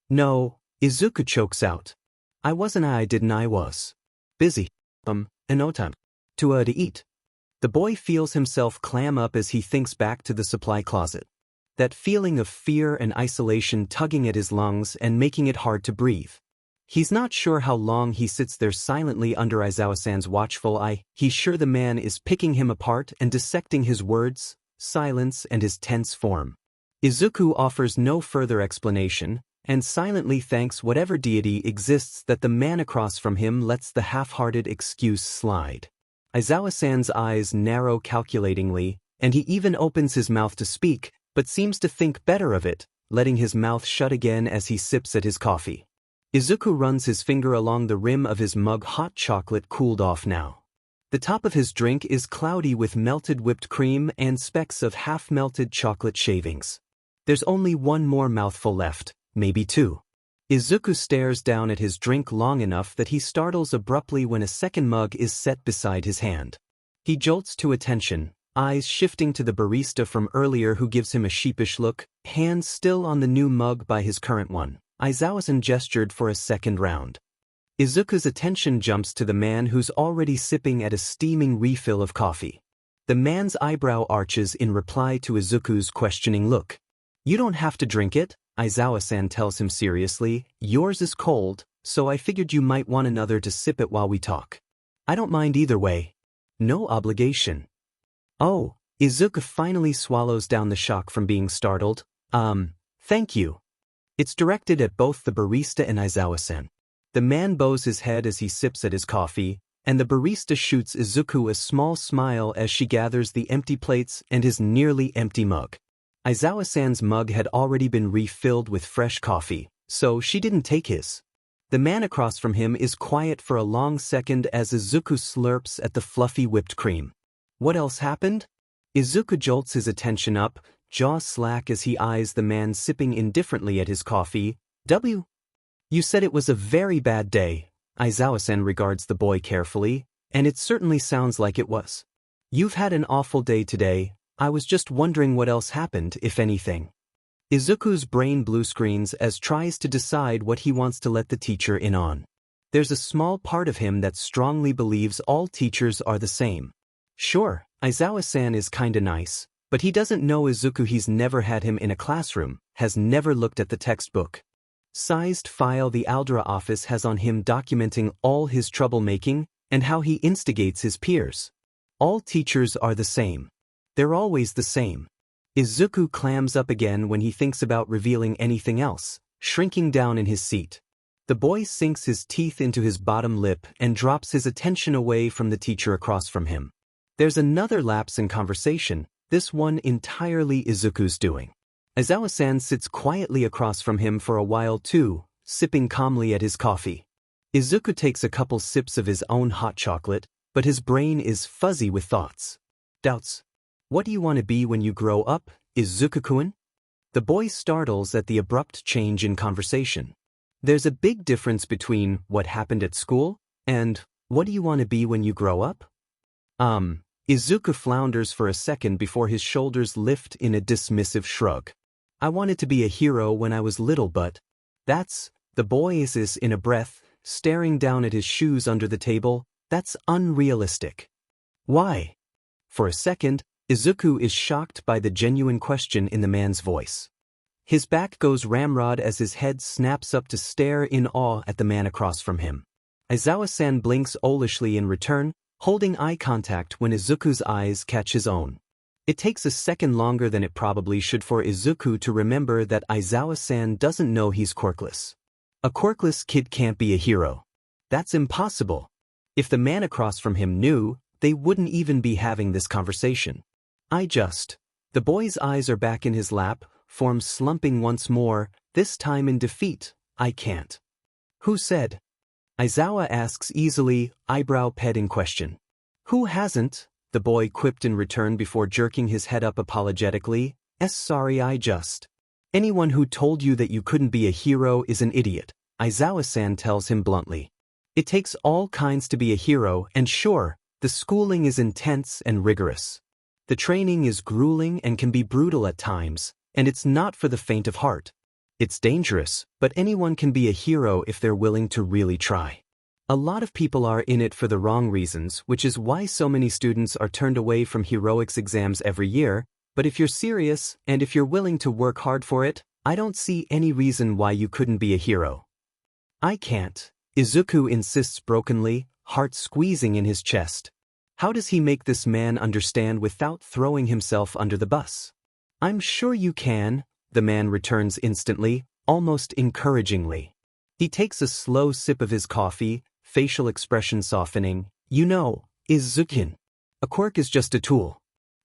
No, Izuku chokes out. I was busy. No time to eat. The boy feels himself clam up as he thinks back to the supply closet. That feeling of fear and isolation tugging at his lungs and making it hard to breathe. He's not sure how long he sits there silently under Aizawa-san's watchful eye. He's sure the man is picking him apart and dissecting his words, silence, and his tense form. Izuku offers no further explanation, and silently thanks whatever deity exists that the man across from him lets the half-hearted excuse slide. Aizawa-san's eyes narrow calculatingly, and he even opens his mouth to speak, but seems to think better of it, letting his mouth shut again as he sips at his coffee. Izuku runs his finger along the rim of his mug. Hot chocolate cooled off now. The top of his drink is cloudy with melted whipped cream and specks of half-melted chocolate shavings. There's only one more mouthful left, maybe two. Izuku stares down at his drink long enough that he startles abruptly when a second mug is set beside his hand. He jolts to attention, eyes shifting to the barista from earlier who gives him a sheepish look, hands still on the new mug by his current one. Aizawa-san gestured for a second round. Izuku's attention jumps to the man who's already sipping at a steaming refill of coffee. The man's eyebrow arches in reply to Izuku's questioning look. You don't have to drink it, Aizawa-san tells him seriously. Yours is cold, so I figured you might want another to sip it while we talk. I don't mind either way. No obligation. Oh, Izuku finally swallows down the shock from being startled. Thank you. It's directed at both the barista and Aizawa-san. The man bows his head as he sips at his coffee, and the barista shoots Izuku a small smile as she gathers the empty plates and his nearly empty mug. Aizawa-san's mug had already been refilled with fresh coffee, so she didn't take his. The man across from him is quiet for a long second as Izuku slurps at the fluffy whipped cream. What else happened? Izuku jolts his attention up, jaw slack as he eyes the man sipping indifferently at his coffee. You said it was a very bad day. Aizawa-san regards the boy carefully, and it certainly sounds like it was. You've had an awful day today. I was just wondering what else happened, if anything. Izuku's brain blue screens as tries to decide what he wants to let the teacher in on. There's a small part of him that strongly believes all teachers are the same. Sure, Aizawa-san is kinda nice, but he doesn't know Izuku. He's never had him in a classroom, has never looked at the textbook. Sized file the Aldra office has on him documenting all his troublemaking and how he instigates his peers. All teachers are the same. They're always the same. Izuku clams up again when he thinks about revealing anything else, shrinking down in his seat. The boy sinks his teeth into his bottom lip and drops his attention away from the teacher across from him. There's another lapse in conversation, this one entirely Izuku's doing. Aizawa-san sits quietly across from him for a while too, sipping calmly at his coffee. Izuku takes a couple sips of his own hot chocolate, but his brain is fuzzy with thoughts. Doubts. What do you want to be when you grow up, Izuku-kun? The boy startles at the abrupt change in conversation. There's a big difference between what happened at school and what do you want to be when you grow up? Izuku flounders for a second before his shoulders lift in a dismissive shrug. I wanted to be a hero when I was little, but that's, the boy is in a breath, staring down at his shoes under the table, that's unrealistic. Why? For a second, Izuku is shocked by the genuine question in the man's voice. His back goes ramrod as his head snaps up to stare in awe at the man across from him. Aizawa-san blinks owlishly in return, holding eye contact when Izuku's eyes catch his own. It takes a second longer than it probably should for Izuku to remember that Aizawa-san doesn't know he's quirkless. A quirkless kid can't be a hero. That's impossible. If the man across from him knew, they wouldn't even be having this conversation. The boy's eyes are back in his lap, form slumping once more, this time in defeat. I can't. Who said? Aizawa asks easily, eyebrow ped in question. Who hasn't? The boy quipped in return before jerking his head up apologetically. Sorry, Anyone who told you that you couldn't be a hero is an idiot, Aizawa-san tells him bluntly. It takes all kinds to be a hero, and sure, the schooling is intense and rigorous. The training is grueling and can be brutal at times, and it's not for the faint of heart. It's dangerous, but anyone can be a hero if they're willing to really try. A lot of people are in it for the wrong reasons, which is why so many students are turned away from heroics exams every year, but if you're serious, and if you're willing to work hard for it, I don't see any reason why you couldn't be a hero. I can't, Izuku insists brokenly, heart squeezing in his chest. How does he make this man understand without throwing himself under the bus? I'm sure you can, the man returns instantly, almost encouragingly. He takes a slow sip of his coffee, facial expression softening. You know, Izuku. A quirk is just a tool.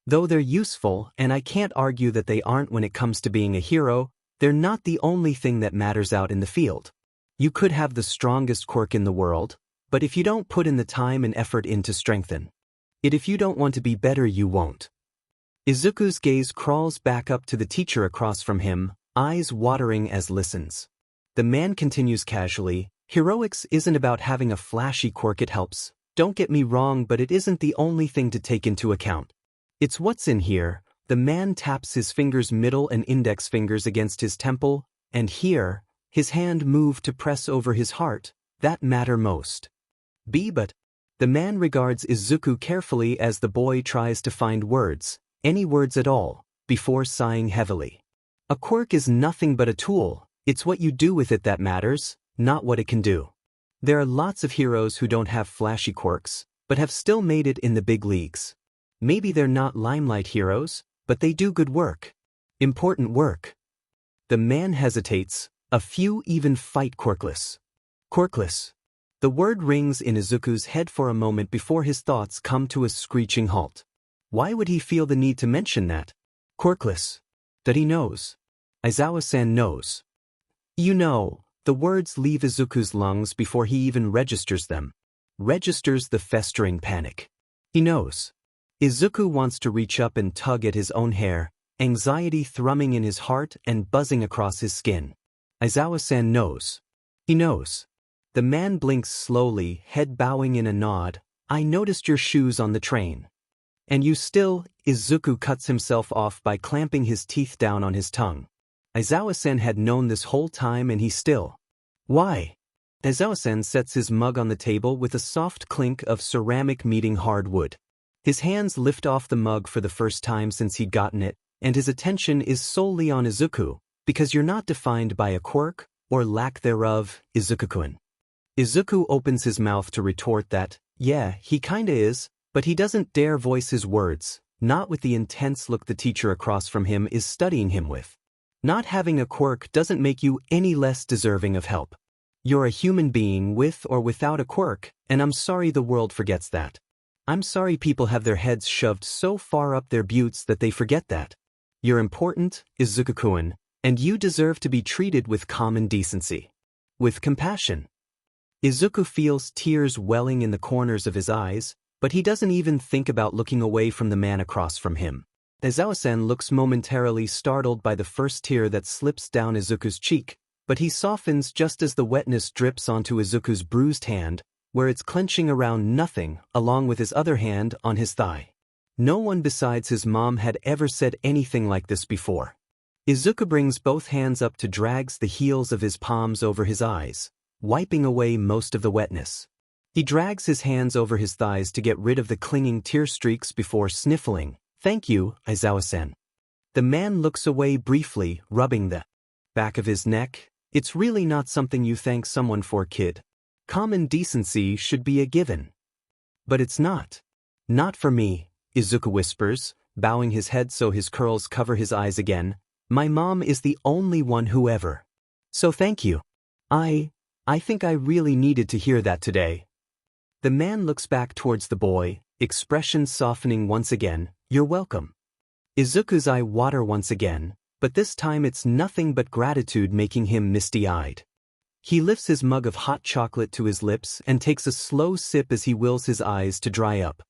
Though they're useful, and I can't argue that they aren't when it comes to being a hero, they're not the only thing that matters out in the field. You could have the strongest quirk in the world, but if you don't put in the time and effort in to strengthen it, if you don't want to be better, you won't. Izuku's gaze crawls back up to the teacher across from him, eyes watering as listens. The man continues casually, heroics isn't about having a flashy quirk. It helps, don't get me wrong, but it isn't the only thing to take into account. It's what's in here. The man taps his fingers, middle and index fingers, against his temple, and here, his hand moved to press over his heart, that matter most. But the man regards Izuku carefully as the boy tries to find words, any words at all, before sighing heavily. A quirk is nothing but a tool. It's what you do with it that matters, not what it can do. There are lots of heroes who don't have flashy quirks, but have still made it in the big leagues. Maybe they're not limelight heroes, but they do good work. Important work. The man hesitates, a few even fight quirkless. Quirkless. The word rings in Izuku's head for a moment before his thoughts come to a screeching halt. Why would he feel the need to mention that? Quirkless. That he knows. Aizawa-san knows. You know, the words leave Izuku's lungs before he even registers them. Registers the festering panic. He knows. Izuku wants to reach up and tug at his own hair, anxiety thrumming in his heart and buzzing across his skin. Aizawa-san knows. He knows. The man blinks slowly, head bowing in a nod. I noticed your shoes on the train. And you still, Izuku cuts himself off by clamping his teeth down on his tongue. Aizawa-san had known this whole time and he still. Why? Aizawa-san sets his mug on the table with a soft clink of ceramic meeting hard wood. His hands lift off the mug for the first time since he'd gotten it, and his attention is solely on Izuku, because you're not defined by a quirk, or lack thereof, Izuku-kun. Izuku opens his mouth to retort that, yeah, he kinda is, but he doesn't dare voice his words, not with the intense look the teacher across from him is studying him with. Not having a quirk doesn't make you any less deserving of help. You're a human being with or without a quirk, and I'm sorry the world forgets that. I'm sorry people have their heads shoved so far up their buttes that they forget that. You're important, Izuku-kun, and you deserve to be treated with common decency. With compassion. Izuku feels tears welling in the corners of his eyes, but he doesn't even think about looking away from the man across from him. Aizawa-san looks momentarily startled by the first tear that slips down Izuku's cheek, but he softens just as the wetness drips onto Izuku's bruised hand, where it's clenching around nothing, along with his other hand on his thigh. No one besides his mom had ever said anything like this before. Izuku brings both hands up to drags the heels of his palms over his eyes, wiping away most of the wetness. He drags his hands over his thighs to get rid of the clinging tear streaks before sniffling. "Thank you, Aizawa-san." The man looks away briefly, rubbing the back of his neck. "It's really not something you thank someone for, kid. Common decency should be a given." "But it's not." "Not for me," Izuku whispers, bowing his head so his curls cover his eyes again. "My mom is the only one who ever. So thank you. I think I really needed to hear that today." The man looks back towards the boy, expression softening once again. "You're welcome." Izuku's eye water once again, but this time it's nothing but gratitude making him misty-eyed. He lifts his mug of hot chocolate to his lips and takes a slow sip as he wills his eyes to dry up.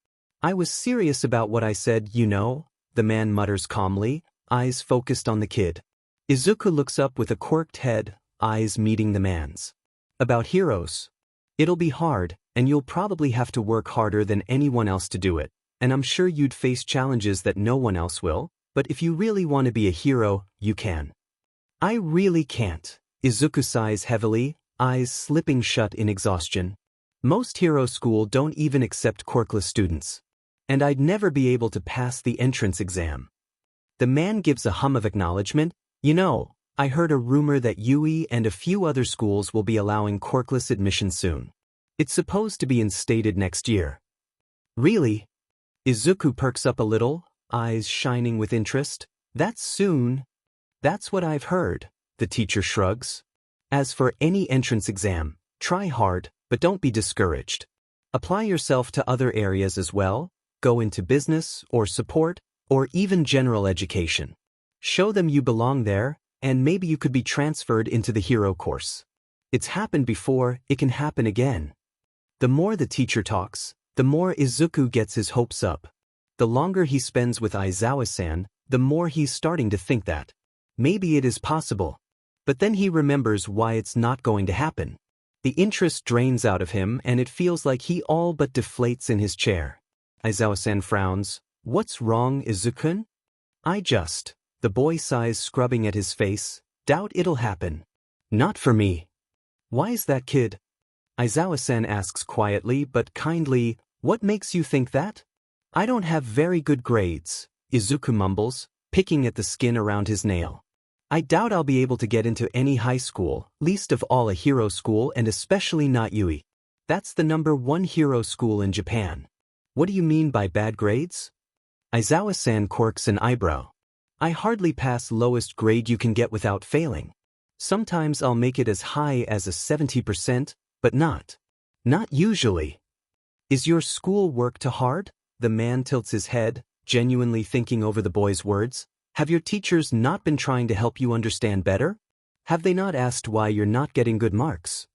"I was serious about what I said, you know," the man mutters calmly, eyes focused on the kid. Izuku looks up with a quirked head, eyes meeting the man's. "About heroes. It'll be hard, and you'll probably have to work harder than anyone else to do it, and I'm sure you'd face challenges that no one else will, but if you really want to be a hero, you can." "I really can't." Izuku sighs heavily, eyes slipping shut in exhaustion. "Most hero school don't even accept quirkless students. And I'd never be able to pass the entrance exam." The man gives a hum of acknowledgement. "You know, I heard a rumor that Yui and a few other schools will be allowing quirkless admission soon. It's supposed to be instated next year." "Really?" Izuku perks up a little, eyes shining with interest. "That's soon." "That's what I've heard," the teacher shrugs. "As for any entrance exam, try hard, but don't be discouraged. Apply yourself to other areas as well, go into business or support, or even general education. Show them you belong there, and maybe you could be transferred into the hero course. It's happened before, it can happen again." The more the teacher talks, the more Izuku gets his hopes up. The longer he spends with Aizawa-san, the more he's starting to think that maybe it is possible. But then he remembers why it's not going to happen. The interest drains out of him and it feels like he all but deflates in his chair. Aizawa-san frowns. "What's wrong, Izuku-kun?" The boy sighs, scrubbing at his face. "Doubt it'll happen." "Not for me." "Why is that, kid?" Aizawa-san asks quietly but kindly. "What makes you think that?" "I don't have very good grades," Izuku mumbles, picking at the skin around his nail. "I doubt I'll be able to get into any high school, least of all a hero school, and especially not Yui. That's the #1 hero school in Japan." "What do you mean by bad grades?" Aizawa-san quirks an eyebrow. "I hardly pass lowest grade you can get without failing. Sometimes I'll make it as high as a 70%, but not usually." "Is your school work too hard?" The man tilts his head, genuinely thinking over the boy's words. "Have your teachers not been trying to help you understand better? Have they not asked why you're not getting good marks?"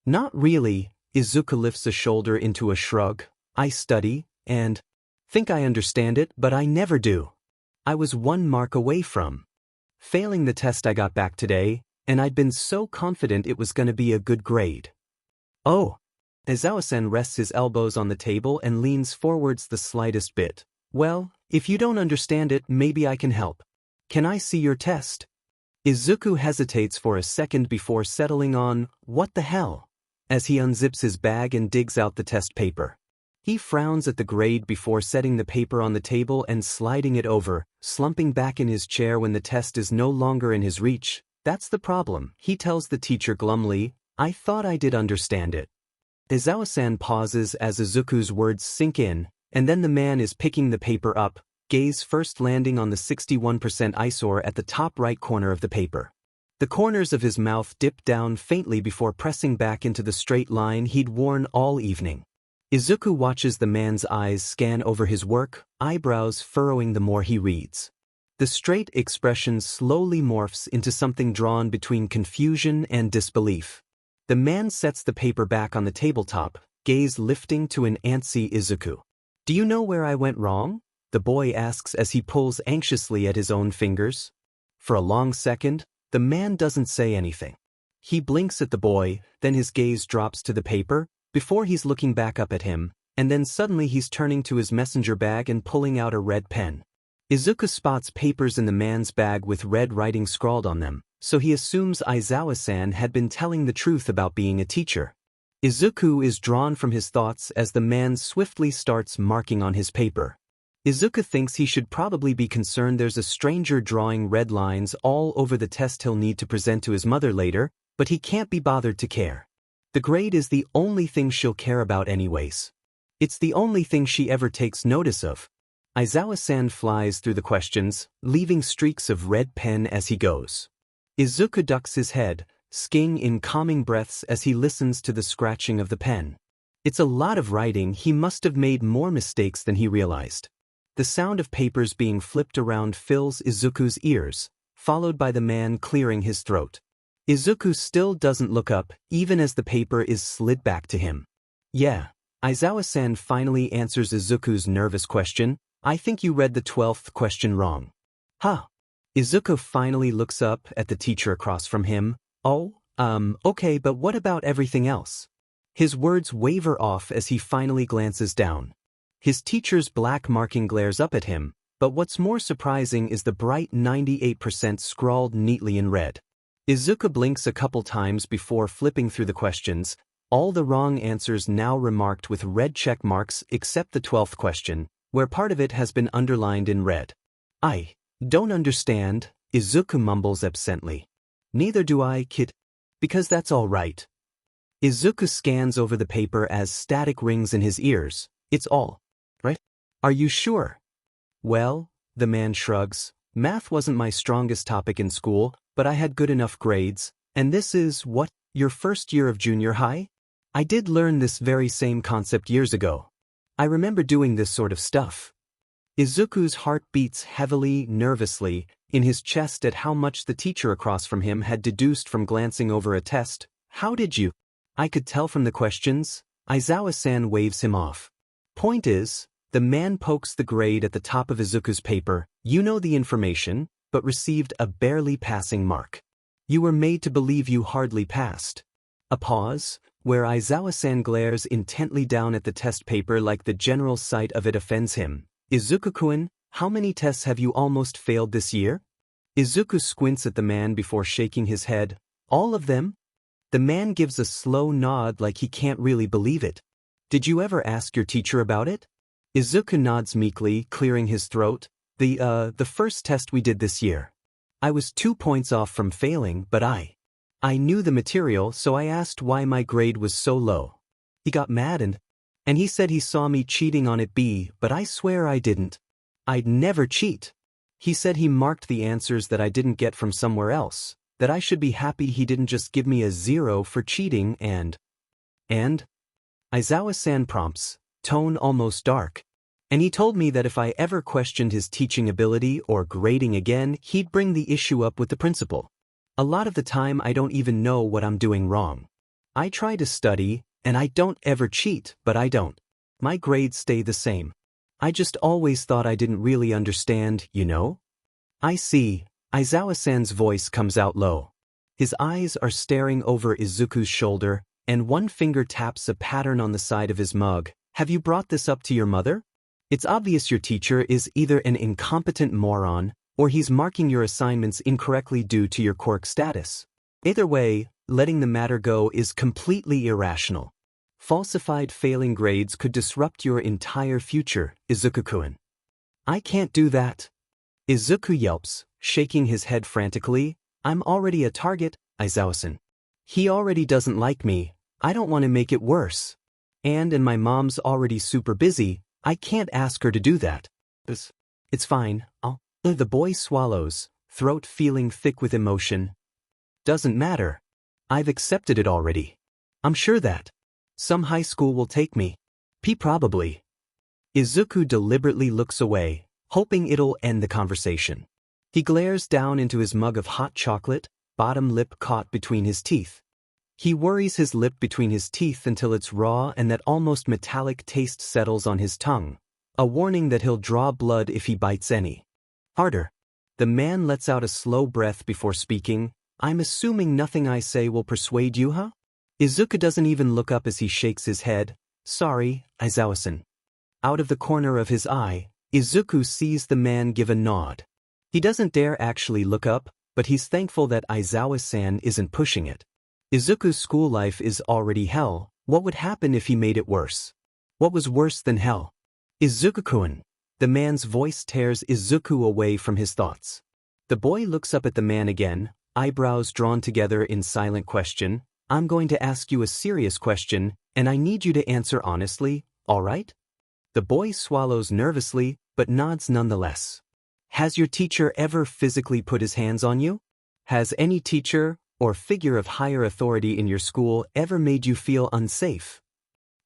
"Not really." Izuku lifts a shoulder into a shrug. "I study, and think I understand it, but I never do. I was 1 mark away from failing the test I got back today, and I'd been so confident it was going to be a good grade." "Oh." Aizawa-san rests his elbows on the table and leans forwards the slightest bit. "Well, if you don't understand it, maybe I can help. Can I see your test?" Izuku hesitates for a second before settling on, "What the hell?" as he unzips his bag and digs out the test paper. He frowns at the grade before setting the paper on the table and sliding it over, slumping back in his chair when the test is no longer in his reach. "That's the problem," he tells the teacher glumly. "I thought I did understand it." Aizawa-san pauses as Izuku's words sink in, and then the man is picking the paper up, gaze first landing on the 61% eyesore at the top right corner of the paper. The corners of his mouth dipped down faintly before pressing back into the straight line he'd worn all evening. Izuku watches the man's eyes scan over his work, eyebrows furrowing the more he reads. The straight expression slowly morphs into something drawn between confusion and disbelief. The man sets the paper back on the tabletop, gaze lifting to an antsy Izuku. "Do you know where I went wrong?" the boy asks as he pulls anxiously at his own fingers. For a long second, the man doesn't say anything. He blinks at the boy, then his gaze drops to the paper, before he's looking back up at him, and then suddenly he's turning to his messenger bag and pulling out a red pen. Izuku spots papers in the man's bag with red writing scrawled on them, so he assumes Aizawa-san had been telling the truth about being a teacher. Izuku is drawn from his thoughts as the man swiftly starts marking on his paper. Izuku thinks he should probably be concerned there's a stranger drawing red lines all over the test he'll need to present to his mother later, but he can't be bothered to care. The grade is the only thing she'll care about anyways. It's the only thing she ever takes notice of. Aizawa-san flies through the questions, leaving streaks of red pen as he goes. Izuku ducks his head, skiing in calming breaths as he listens to the scratching of the pen. It's a lot of writing. He must have made more mistakes than he realized. The sound of papers being flipped around fills Izuku's ears, followed by the man clearing his throat. Izuku still doesn't look up, even as the paper is slid back to him. "Yeah." Aizawa-san finally answers Izuku's nervous question. "I think you read the 12th question wrong." "Huh." Izuku finally looks up at the teacher across from him. Okay, but what about everything else?" His words waver off as he finally glances down. His teacher's black marking glares up at him, but what's more surprising is the bright 98% scrawled neatly in red. Izuku blinks a couple times before flipping through the questions, all the wrong answers now remarked with red check marks except the 12th question, where part of it has been underlined in red. "I don't understand," Izuku mumbles absently. "Neither do I, kid." "Because that's all right." Izuku scans over the paper as static rings in his ears. "It's all right? Are you sure?" "Well," the man shrugs, "math wasn't my strongest topic in school, but I had good enough grades, and this is, what, your first year of junior high? I did learn this very same concept years ago. I remember doing this sort of stuff." Izuku's heart beats heavily, nervously, in his chest at how much the teacher across from him had deduced from glancing over a test. "How did you?" "I could tell from the questions." Aizawa-san waves him off. "Point is," the man pokes the grade at the top of Izuku's paper, "you know the information, but received a barely passing mark. You were made to believe you hardly passed." A pause, where Aizawa-san glares intently down at the test paper like the general sight of it offends him. "Izuku-kun, how many tests have you almost failed this year?" Izuku squints at the man before shaking his head. "All of them?" The man gives a slow nod like he can't really believe it. "Did you ever ask your teacher about it?" Izuku nods meekly, clearing his throat. The first test we did this year. I was 2 points off from failing, but I knew the material, so I asked why my grade was so low. He got mad and he said he saw me cheating on it but I swear I didn't. I'd never cheat. He said he marked the answers that I didn't get from somewhere else, that I should be happy he didn't just give me a 0 for cheating and Aizawa-san prompts, tone almost dark. "And he told me that if I ever questioned his teaching ability or grading again, he'd bring the issue up with the principal. A lot of the time I don't even know what I'm doing wrong. I try to study, and I don't ever cheat, but I don't. My grades stay the same. I just always thought I didn't really understand, you know?" "I see." Aizawa-san's voice comes out low. His eyes are staring over Izuku's shoulder, and one finger taps a pattern on the side of his mug. "Have you brought this up to your mother? It's obvious your teacher is either an incompetent moron, or he's marking your assignments incorrectly due to your quirk status. Either way, letting the matter go is completely irrational. Falsified failing grades could disrupt your entire future, Izuku-kun." "I can't do that." Izuku yelps, shaking his head frantically. "I'm already a target, Aizawa-san. He already doesn't like me. I don't want to make it worse. And my mom's already super busy. I can't ask her to do that." It's fine, The boy swallows, throat feeling thick with emotion. Doesn't matter. I've accepted it already. I'm sure that some high school will take me. Probably. Izuku deliberately looks away, hoping it'll end the conversation. He glares down into his mug of hot chocolate, bottom lip caught between his teeth. He worries his lip between his teeth until it's raw and that almost metallic taste settles on his tongue, a warning that he'll draw blood if he bites any harder. The man lets out a slow breath before speaking. I'm assuming nothing I say will persuade you, huh? Izuku doesn't even look up as he shakes his head. Sorry, Aizawa-san. Out of the corner of his eye, Izuku sees the man give a nod. He doesn't dare actually look up, but he's thankful that Aizawa-san isn't pushing it. Izuku's school life is already hell. What would happen if he made it worse? What was worse than hell? Izuku-kun. The man's voice tears Izuku away from his thoughts. The boy looks up at the man again, eyebrows drawn together in silent question. I'm going to ask you a serious question, and I need you to answer honestly, all right? The boy swallows nervously, but nods nonetheless. Has your teacher ever physically put his hands on you? Has any teacher or figure of higher authority in your school ever made you feel unsafe?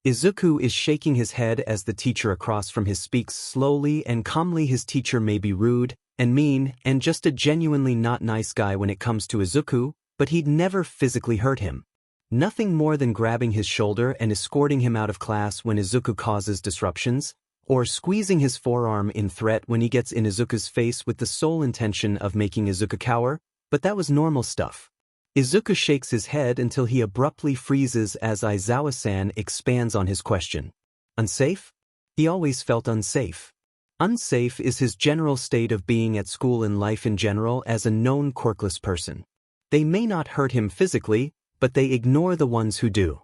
Izuku is shaking his head as the teacher across from him speaks slowly and calmly. His teacher may be rude and mean and just a genuinely not nice guy when it comes to Izuku, but he'd never physically hurt him. Nothing more than grabbing his shoulder and escorting him out of class when Izuku causes disruptions, or squeezing his forearm in threat when he gets in Izuku's face with the sole intention of making Izuku cower, but that was normal stuff. Izuku shakes his head until he abruptly freezes as Aizawa-san expands on his question. Unsafe? He always felt unsafe. Unsafe is his general state of being at school and life in general as a known quirkless person. They may not hurt him physically, but they ignore the ones who do.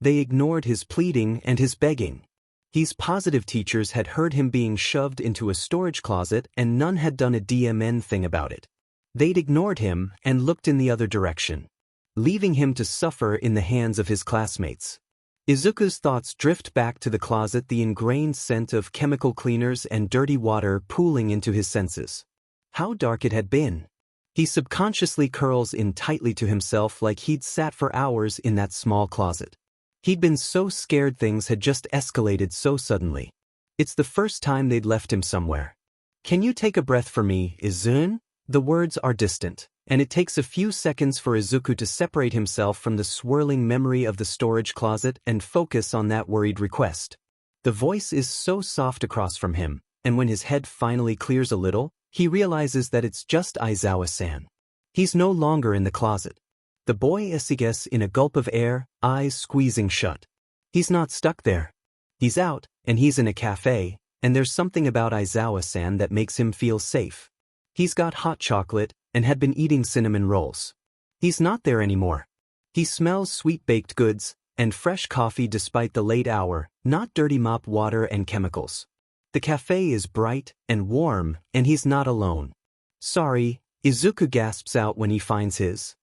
They ignored his pleading and his begging. He's positive teachers had heard him being shoved into a storage closet and none had done a DMN thing about it. They'd ignored him and looked in the other direction, leaving him to suffer in the hands of his classmates. Izuku's thoughts drift back to the closet, the ingrained scent of chemical cleaners and dirty water pooling into his senses. How dark it had been. He subconsciously curls in tightly to himself like he'd sat for hours in that small closet. He'd been so scared things had just escalated so suddenly. It's the first time they'd left him somewhere. Can you take a breath for me, Izun? The words are distant, and it takes a few seconds for Izuku to separate himself from the swirling memory of the storage closet and focus on that worried request. The voice is so soft across from him, and when his head finally clears a little, he realizes that it's just Aizawa-san. He's no longer in the closet. The boy esiges in a gulp of air, eyes squeezing shut. He's not stuck there. He's out, and he's in a cafe, and there's something about Aizawa-san that makes him feel safe. He's got hot chocolate and had been eating cinnamon rolls. He's not there anymore. He smells sweet baked goods and fresh coffee despite the late hour, not dirty mop water and chemicals. The cafe is bright and warm, and he's not alone. Sorry, Izuku gasps out when he finds his.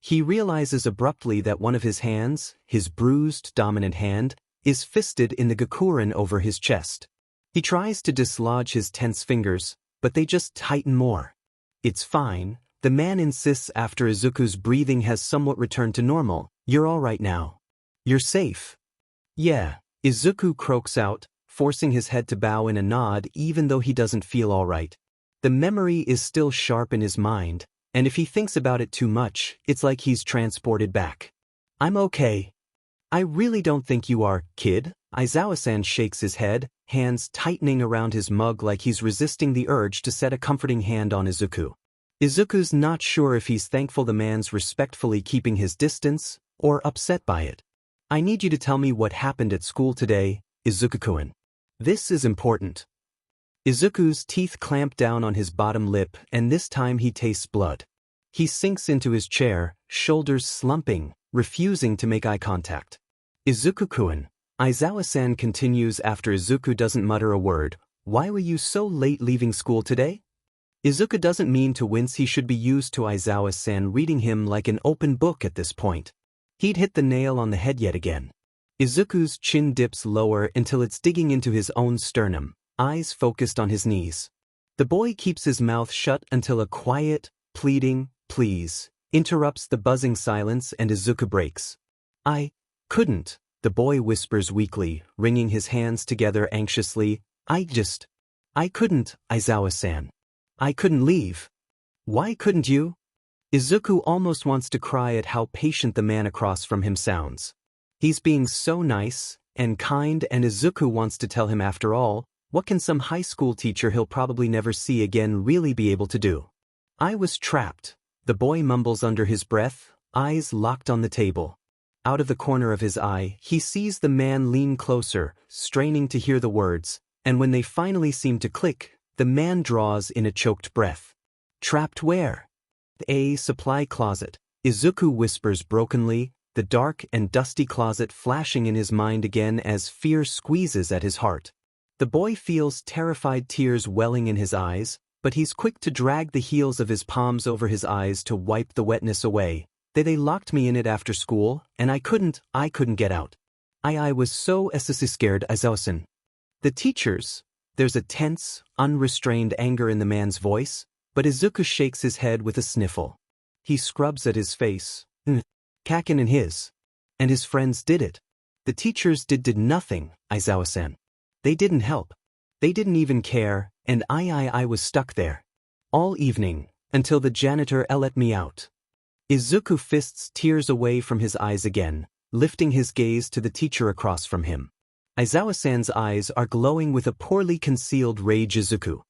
He realizes abruptly that one of his hands, his bruised, dominant hand, is fisted in the gakuren over his chest. He tries to dislodge his tense fingers, but they just tighten more. It's fine, the man insists after Izuku's breathing has somewhat returned to normal. You're all right now. You're safe. Yeah, Izuku croaks out, forcing his head to bow in a nod even though he doesn't feel all right. The memory is still sharp in his mind, and if he thinks about it too much, it's like he's transported back. I'm okay. I really don't think you are, kid. Aizawa-san shakes his head, hands tightening around his mug like he's resisting the urge to set a comforting hand on Izuku. Izuku's not sure if he's thankful the man's respectfully keeping his distance, or upset by it. I need you to tell me what happened at school today, Izuku-kun. This is important. Izuku's teeth clamp down on his bottom lip, and this time he tastes blood. He sinks into his chair, shoulders slumping, refusing to make eye contact. Izuku-kun. Aizawa-san continues after Izuku doesn't mutter a word. Why were you so late leaving school today? Izuku doesn't mean to wince. He should be used to Aizawa-san reading him like an open book at this point. He'd hit the nail on the head yet again. Izuku's chin dips lower until it's digging into his own sternum, eyes focused on his knees. The boy keeps his mouth shut until a quiet, pleading, please, Interrupts the buzzing silence and Izuku breaks. I couldn't, the boy whispers weakly, wringing his hands together anxiously. I couldn't, Aizawa-san. I couldn't leave. Why couldn't you? Izuku almost wants to cry at how patient the man across from him sounds. He's being so nice and kind, and Izuku wants to tell him, after all, what can some high school teacher he'll probably never see again really be able to do? I was trapped, the boy mumbles under his breath, eyes locked on the table. Out of the corner of his eye, he sees the man lean closer, straining to hear the words, and when they finally seem to click, the man draws in a choked breath. Trapped where? A supply closet, Izuku whispers brokenly, the dark and dusty closet flashing in his mind again as fear squeezes at his heart. The boy feels terrified tears welling in his eyes, but he's quick to drag the heels of his palms over his eyes to wipe the wetness away. They locked me in it after school, and I couldn't get out. I was so scared, Aizawa-san. The teachers, there's a tense, unrestrained anger in the man's voice, but Izuku shakes his head with a sniffle. He scrubs at his face. Kaken and his friends did it. The teachers did nothing, Aizawa-san. They didn't help. They didn't even care, and I was stuck there. All evening, until the janitor let me out. Izuku fists tears away from his eyes again, lifting his gaze to the teacher across from him. Aizawa-san's eyes are glowing with a poorly concealed rage. Izuku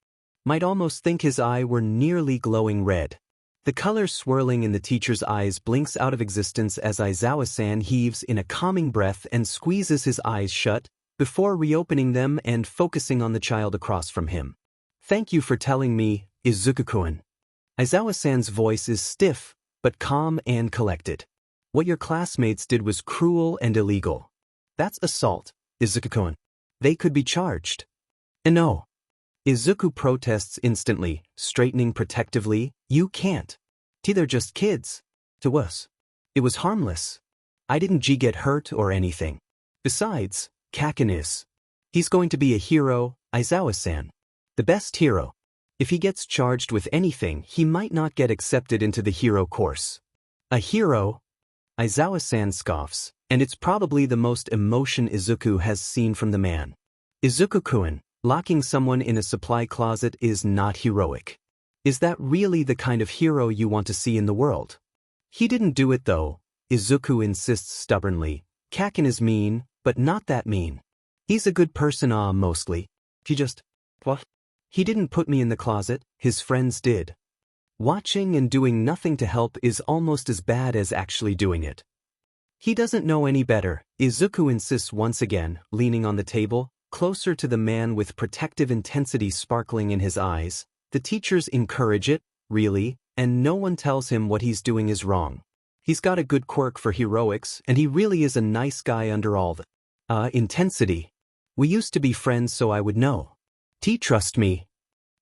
might almost think his eye were nearly glowing red. The color swirling in the teacher's eyes blinks out of existence as Aizawa-san heaves in a calming breath and squeezes his eyes shut, before reopening them and focusing on the child across from him. Thank you for telling me, Izuku-kun. Aizawa-san's voice is stiff, but calm and collected. What your classmates did was cruel and illegal. That's assault, Izuku-kun. They could be charged. No. Izuku protests instantly, straightening protectively. You can't. They're just kids. To us. It was harmless. I didn't get hurt or anything. Besides, Kaken is. He's going to be a hero, Aizawa-san. The best hero. If he gets charged with anything, he might not get accepted into the hero course. A hero? Aizawa-san scoffs, and it's probably the most emotion Izuku has seen from the man. Izuku-kun, locking someone in a supply closet is not heroic. Is that really the kind of hero you want to see in the world? He didn't do it though, Izuku insists stubbornly. Kaken is mean, but not that mean. He's a good person, mostly. What? He didn't put me in the closet, his friends did. Watching and doing nothing to help is almost as bad as actually doing it. He doesn't know any better, Izuku insists once again, leaning on the table, closer to the man with protective intensity sparkling in his eyes. The teachers encourage it, really, and no one tells him what he's doing is wrong. He's got a good quirk for heroics, and he really is a nice guy under all the intensity. We used to be friends, so I would know. Trust me.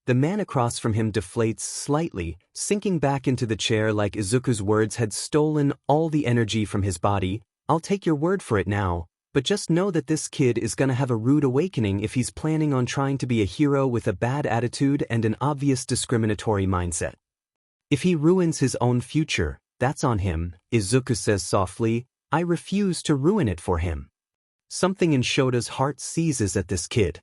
The man across from him deflates slightly, sinking back into the chair like Izuku's words had stolen all the energy from his body. I'll take your word for it now, but just know that this kid is gonna have a rude awakening if he's planning on trying to be a hero with a bad attitude and an obvious discriminatory mindset. If he ruins his own future, that's on him, Izuku says softly. I refuse to ruin it for him. Something in Shota's heart seizes at this kid.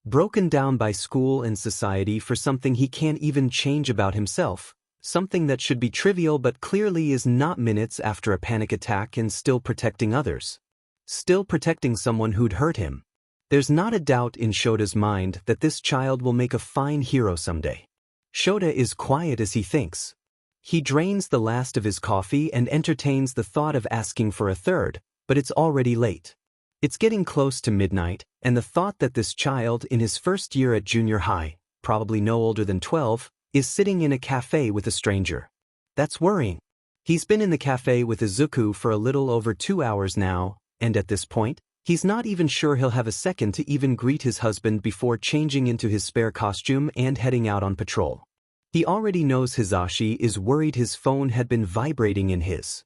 Broken down by school and society for something he can't even change about himself, something that should be trivial but clearly is not minutes after a panic attack and still protecting others. Still protecting someone who'd hurt him. There's not a doubt in Shota's mind that this child will make a fine hero someday. Shota is quiet as he thinks. He drains the last of his coffee and entertains the thought of asking for a third, but it's already late. It's getting close to midnight, and the thought that this child in his first year at junior high, probably no older than 12, is sitting in a cafe with a stranger. That's worrying. He's been in the cafe with Izuku for a little over 2 hours now, and at this point, he's not even sure he'll have a second to even greet his husband before changing into his spare costume and heading out on patrol. He already knows Hisashi is worried his phone had been vibrating in his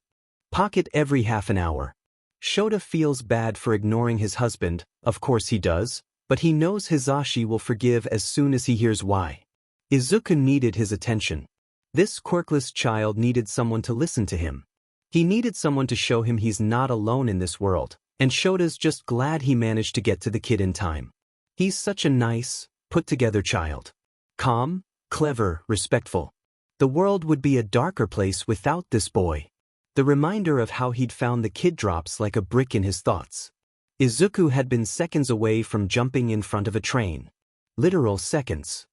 pocket every half an hour. Shota feels bad for ignoring his husband, of course he does, but he knows Hisashi will forgive as soon as he hears why. Izuku needed his attention. This quirkless child needed someone to listen to him. He needed someone to show him he's not alone in this world, and Shota's just glad he managed to get to the kid in time. He's such a nice, put-together child. Calm, clever, respectful. The world would be a darker place without this boy. The reminder of how he'd found the kid drops like a brick in his thoughts. Izuku had been seconds away from jumping in front of a train. Literal seconds.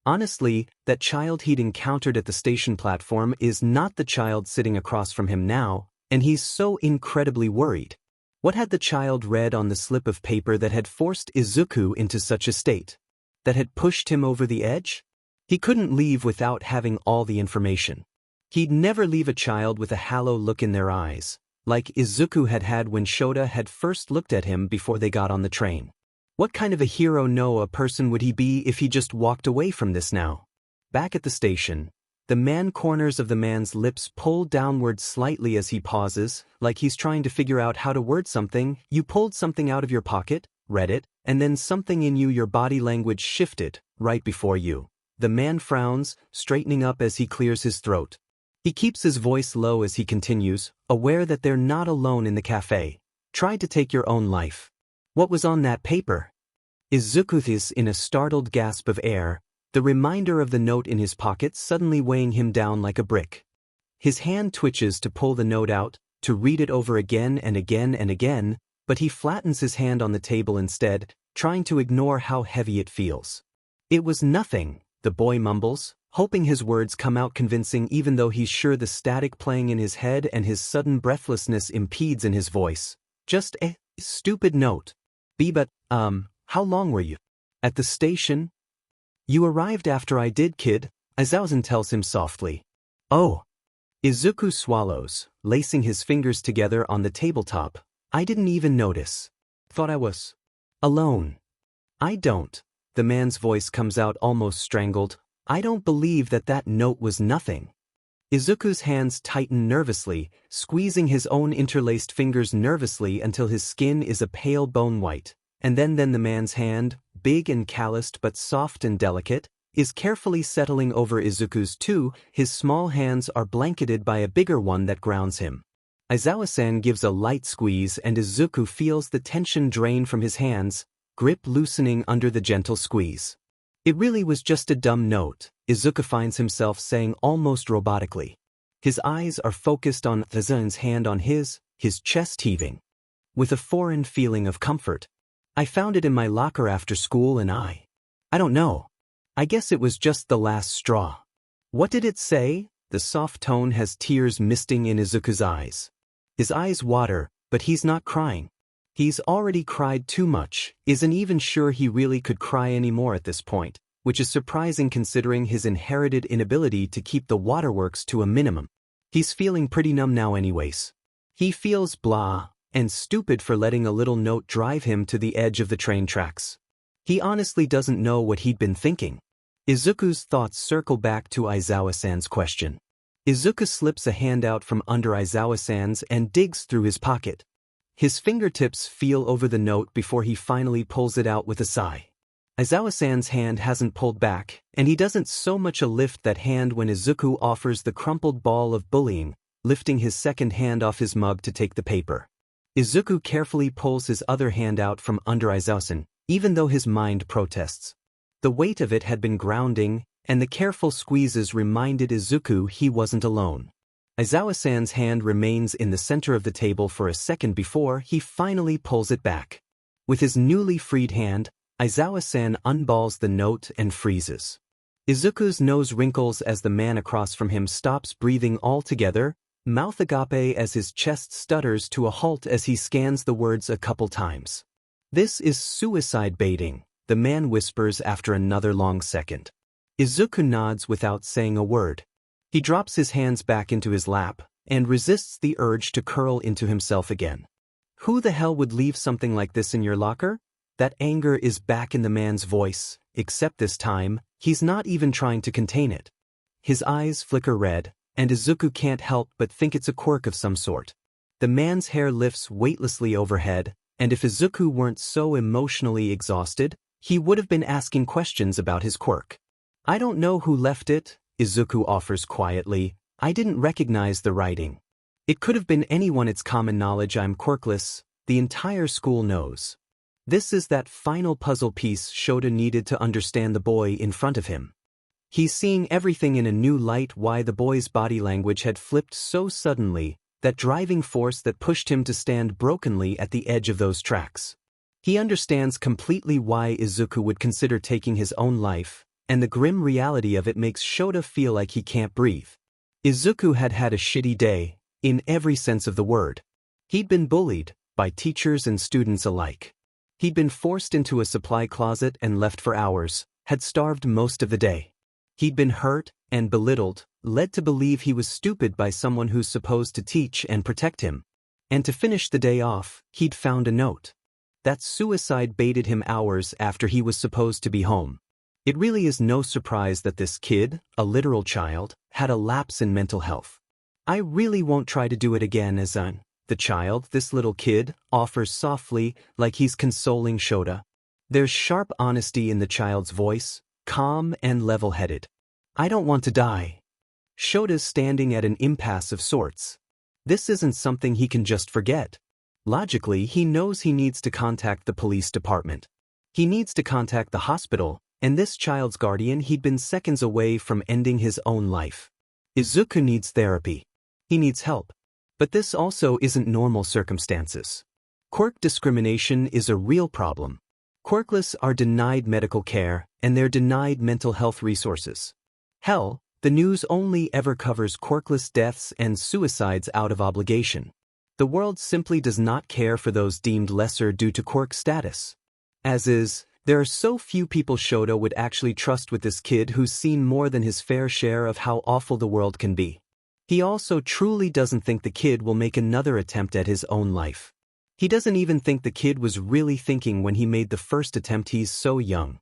Honestly, that child he'd encountered at the station platform is not the child sitting across from him now, and he's so incredibly worried. What had the child read on the slip of paper that had forced Izuku into such a state? That had pushed him over the edge? He couldn't leave without having all the information. He'd never leave a child with a hollow look in their eyes, like Izuku had had when Shota had first looked at him before they got on the train. What kind of a hero a person would he be if he just walked away from this now? Back at the station, the corners of the man's lips pull downward slightly as he pauses, like he's trying to figure out how to word something. You pulled something out of your pocket, read it, and then something in your body language shifted, right before you. The man frowns, straightening up as he clears his throat. He keeps his voice low as he continues, aware that they're not alone in the cafe. Try to take your own life. What was on that paper? Izuku in a startled gasp of air, the reminder of the note in his pocket suddenly weighing him down like a brick. His hand twitches to pull the note out, to read it over again and again and again, but he flattens his hand on the table instead, trying to ignore how heavy it feels. It was nothing, the boy mumbles, hoping his words come out convincing even though he's sure the static playing in his head and his sudden breathlessness impedes in his voice. Just a stupid note. But, how long were you at the station? You arrived after I did, kid, Aizawa tells him softly. Oh. Izuku swallows, lacing his fingers together on the tabletop. I didn't even notice. Thought I was alone. I don't. The man's voice comes out almost strangled. I don't believe that note was nothing. Izuku's hands tighten nervously, squeezing his own interlaced fingers nervously until his skin is a pale bone white. And then the man's hand, big and calloused but soft and delicate, is carefully settling over Izuku's too. His small hands are blanketed by a bigger one that grounds him. Aizawa-san gives a light squeeze and Izuku feels the tension drain from his hands, grip loosening under the gentle squeeze. It really was just a dumb note, Izuku finds himself saying almost robotically. His eyes are focused on Aizawa's hand on his chest heaving. With a foreign feeling of comfort. I found it in my locker after school and I don't know. I guess it was just the last straw. What did it say? The soft tone has tears misting in Izuku's eyes. His eyes water, but he's not crying. He's already cried too much, isn't even sure he really could cry anymore at this point, which is surprising considering his inherited inability to keep the waterworks to a minimum. He's feeling pretty numb now anyways. He feels blah and stupid for letting a little note drive him to the edge of the train tracks. He honestly doesn't know what he'd been thinking. Izuku's thoughts circle back to Aizawa-san's question. Izuku slips a hand out from under Aizawa-san's and digs through his pocket. His fingertips feel over the note before he finally pulls it out with a sigh. Aizawa-san's hand hasn't pulled back, and he doesn't so much lift that hand when Izuku offers the crumpled ball of bullying, lifting his second hand off his mug to take the paper. Izuku carefully pulls his other hand out from under Aizawa-san, even though his mind protests. The weight of it had been grounding, and the careful squeezes reminded Izuku he wasn't alone. Aizawa-san's hand remains in the center of the table for a second before he finally pulls it back. With his newly freed hand, Aizawa-san unballs the note and freezes. Izuku's nose wrinkles as the man across from him stops breathing altogether, mouth agape as his chest stutters to a halt as he scans the words a couple times. This is suicide baiting, the man whispers after another long second. Izuku nods without saying a word. He drops his hands back into his lap and resists the urge to curl into himself again. Who the hell would leave something like this in your locker? That anger is back in the man's voice, except this time, he's not even trying to contain it. His eyes flicker red, and Izuku can't help but think it's a quirk of some sort. The man's hair lifts weightlessly overhead, and if Izuku weren't so emotionally exhausted, he would have been asking questions about his quirk. I don't know who left it, Izuku offers quietly. I didn't recognize the writing. It could have been anyone. It's common knowledge I'm quirkless. The entire school knows. This is that final puzzle piece Shota needed to understand the boy in front of him. He's seeing everything in a new light. Why the boy's body language had flipped so suddenly, that driving force that pushed him to stand brokenly at the edge of those tracks. He understands completely why Izuku would consider taking his own life, and the grim reality of it makes Shota feel like he can't breathe. Izuku had had a shitty day, in every sense of the word. He'd been bullied, by teachers and students alike. He'd been forced into a supply closet and left for hours, had starved most of the day. He'd been hurt and belittled, led to believe he was stupid by someone who's supposed to teach and protect him. And to finish the day off, he'd found a note. That suicide baited him hours after he was supposed to be home. It really is no surprise that this kid, a literal child, had a lapse in mental health. I really won't try to do it again. As the child, this little kid, offers softly, like he's consoling Shota. There's sharp honesty in the child's voice, calm and level-headed. I don't want to die. Shota's standing at an impasse of sorts. This isn't something he can just forget. Logically, he knows he needs to contact the police department. He needs to contact the hospital, and this child's guardian. He'd been seconds away from ending his own life. Izuku needs therapy. He needs help. But this also isn't normal circumstances. Quirk discrimination is a real problem. Quirkless are denied medical care, and they're denied mental health resources. Hell, the news only ever covers quirkless deaths and suicides out of obligation. The world simply does not care for those deemed lesser due to quirk status. As is, there are so few people Shota would actually trust with this kid who's seen more than his fair share of how awful the world can be. He also truly doesn't think the kid will make another attempt at his own life. He doesn't even think the kid was really thinking when he made the first attempt. He's so young.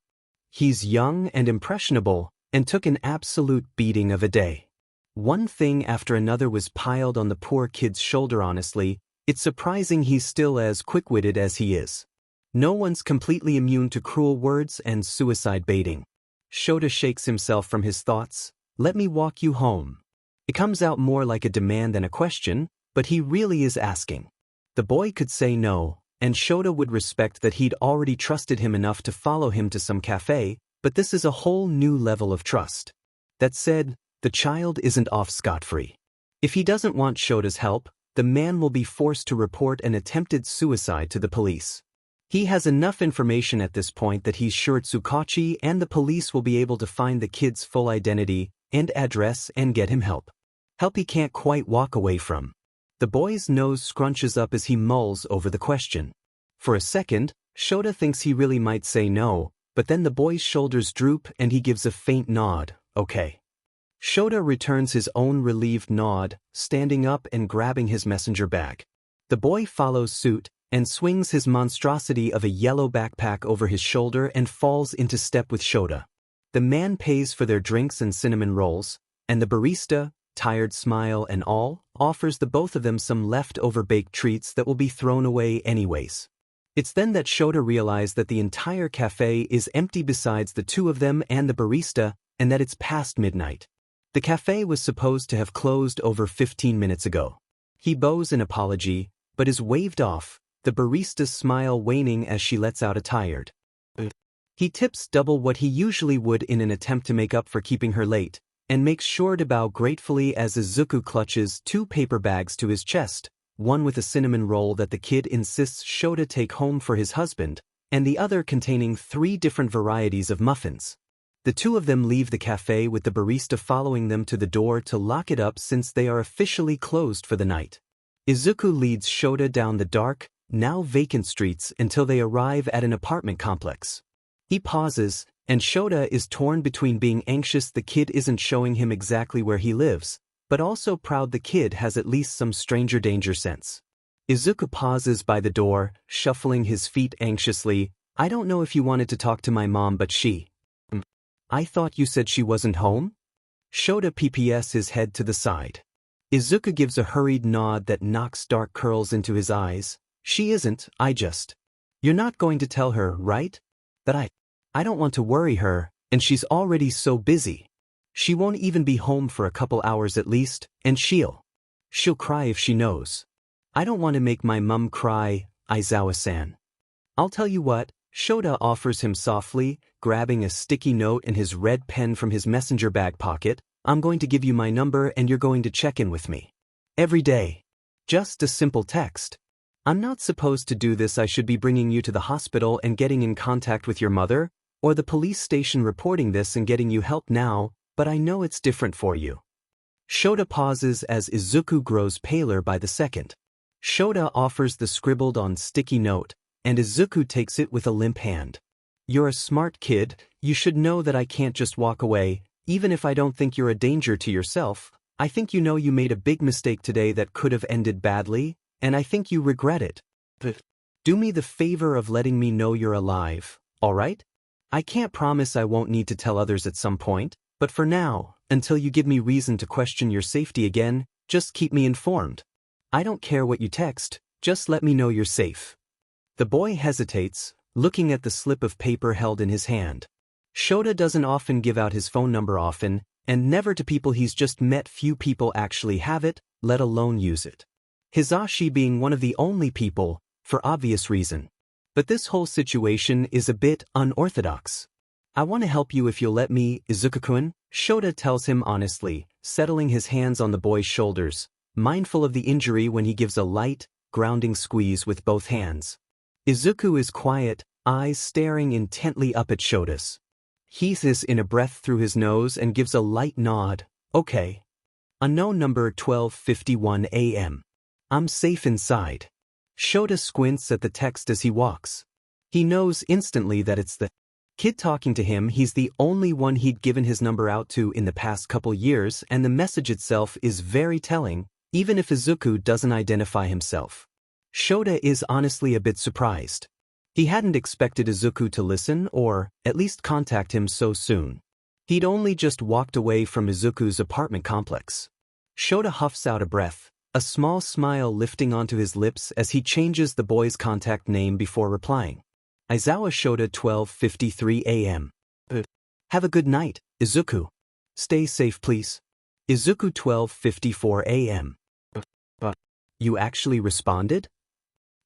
He's young and impressionable, and took an absolute beating of a day. One thing after another was piled on the poor kid's shoulder. Honestly, it's surprising he's still as quick-witted as he is. No one's completely immune to cruel words and suicide baiting. Shota shakes himself from his thoughts. Let me walk you home. It comes out more like a demand than a question, but he really is asking. The boy could say no, and Shota would respect that he'd already trusted him enough to follow him to some cafe, but this is a whole new level of trust. That said, the child isn't off scot-free. If he doesn't want Shota's help, the man will be forced to report an attempted suicide to the police. He has enough information at this point that he's sure Tsukachi and the police will be able to find the kid's full identity and address and get him help. Help he can't quite walk away from. The boy's nose scrunches up as he mulls over the question. For a second, Shota thinks he really might say no, but then the boy's shoulders droop and he gives a faint nod. Okay. Shota returns his own relieved nod, standing up and grabbing his messenger bag. The boy follows suit and swings his monstrosity of a yellow backpack over his shoulder and falls into step with Shota. The man pays for their drinks and cinnamon rolls, and the barista, tired smile and all, offers the both of them some leftover baked treats that will be thrown away anyways. It's then that Shota realizes that the entire cafe is empty besides the two of them and the barista, and that it's past midnight. The cafe was supposed to have closed over 15 minutes ago. He bows an apology, but is waved off, the barista's smile waning as she lets out a tired. He tips double what he usually would in an attempt to make up for keeping her late, and makes sure to bow gratefully as Izuku clutches 2 paper bags to his chest, one with a cinnamon roll that the kid insists Shota take home for his husband, and the other containing 3 different varieties of muffins. The two of them leave the cafe with the barista following them to the door to lock it up since they are officially closed for the night. Izuku leads Shota down the dark, now vacant streets until they arrive at an apartment complex. He pauses, and Shota is torn between being anxious the kid isn't showing him exactly where he lives, but also proud the kid has at least some stranger danger sense. Izuku pauses by the door, shuffling his feet anxiously. I don't know if you wanted to talk to my mom, but she... I thought you said she wasn't home? Shota pps his head to the side. Izuku gives a hurried nod that knocks dark curls into his eyes. She isn't, I just... You're not going to tell her, right? That I don't want to worry her, and she's already so busy. She won't even be home for a couple hours at least, and she'll cry if she knows. I don't want to make my mum cry, Aizawa-san. I'll tell you what, Shota offers him softly, grabbing a sticky note and his red pen from his messenger bag pocket. I'm going to give you my number and you're going to check in with me. Every day. Just a simple text. I'm not supposed to do this. I should be bringing you to the hospital and getting in contact with your mother, or the police station reporting this and getting you help now, but I know it's different for you. Shota pauses as Izuku grows paler by the second. Shota offers the scribbled-on sticky note, and Izuku takes it with a limp hand. You're a smart kid, you should know that I can't just walk away, even if I don't think you're a danger to yourself. I think you know you made a big mistake today that could have ended badly, and I think you regret it. But do me the favor of letting me know you're alive, alright? I can't promise I won't need to tell others at some point, but for now, until you give me reason to question your safety again, just keep me informed. I don't care what you text, just let me know you're safe. The boy hesitates, looking at the slip of paper held in his hand. Shota doesn't often give out his phone number often, and never to people he's just met. Few people actually have it, let alone use it. Hisashi being one of the only people, for obvious reason. But this whole situation is a bit unorthodox. I want to help you if you'll let me, Izuku-kun, Shota tells him honestly, settling his hands on the boy's shoulders, mindful of the injury when he gives a light, grounding squeeze with both hands. Izuku is quiet, eyes staring intently up at Shota's. He says in a breath through his nose and gives a light nod. Okay. Unknown number 12:51 a.m. I'm safe inside. Shota squints at the text as he walks. He knows instantly that it's the kid talking to him. He's the only one he'd given his number out to in the past couple years, and the message itself is very telling, even if Izuku doesn't identify himself. Shota is honestly a bit surprised. He hadn't expected Izuku to listen or, at least contact him so soon. He'd only just walked away from Izuku's apartment complex. Shota huffs out a breath, a small smile lifting onto his lips as he changes the boy's contact name before replying. Aizawa Shota 12:53 a.m. Have a good night, Izuku. Stay safe please. Izuku 12:54 a.m. But you actually responded?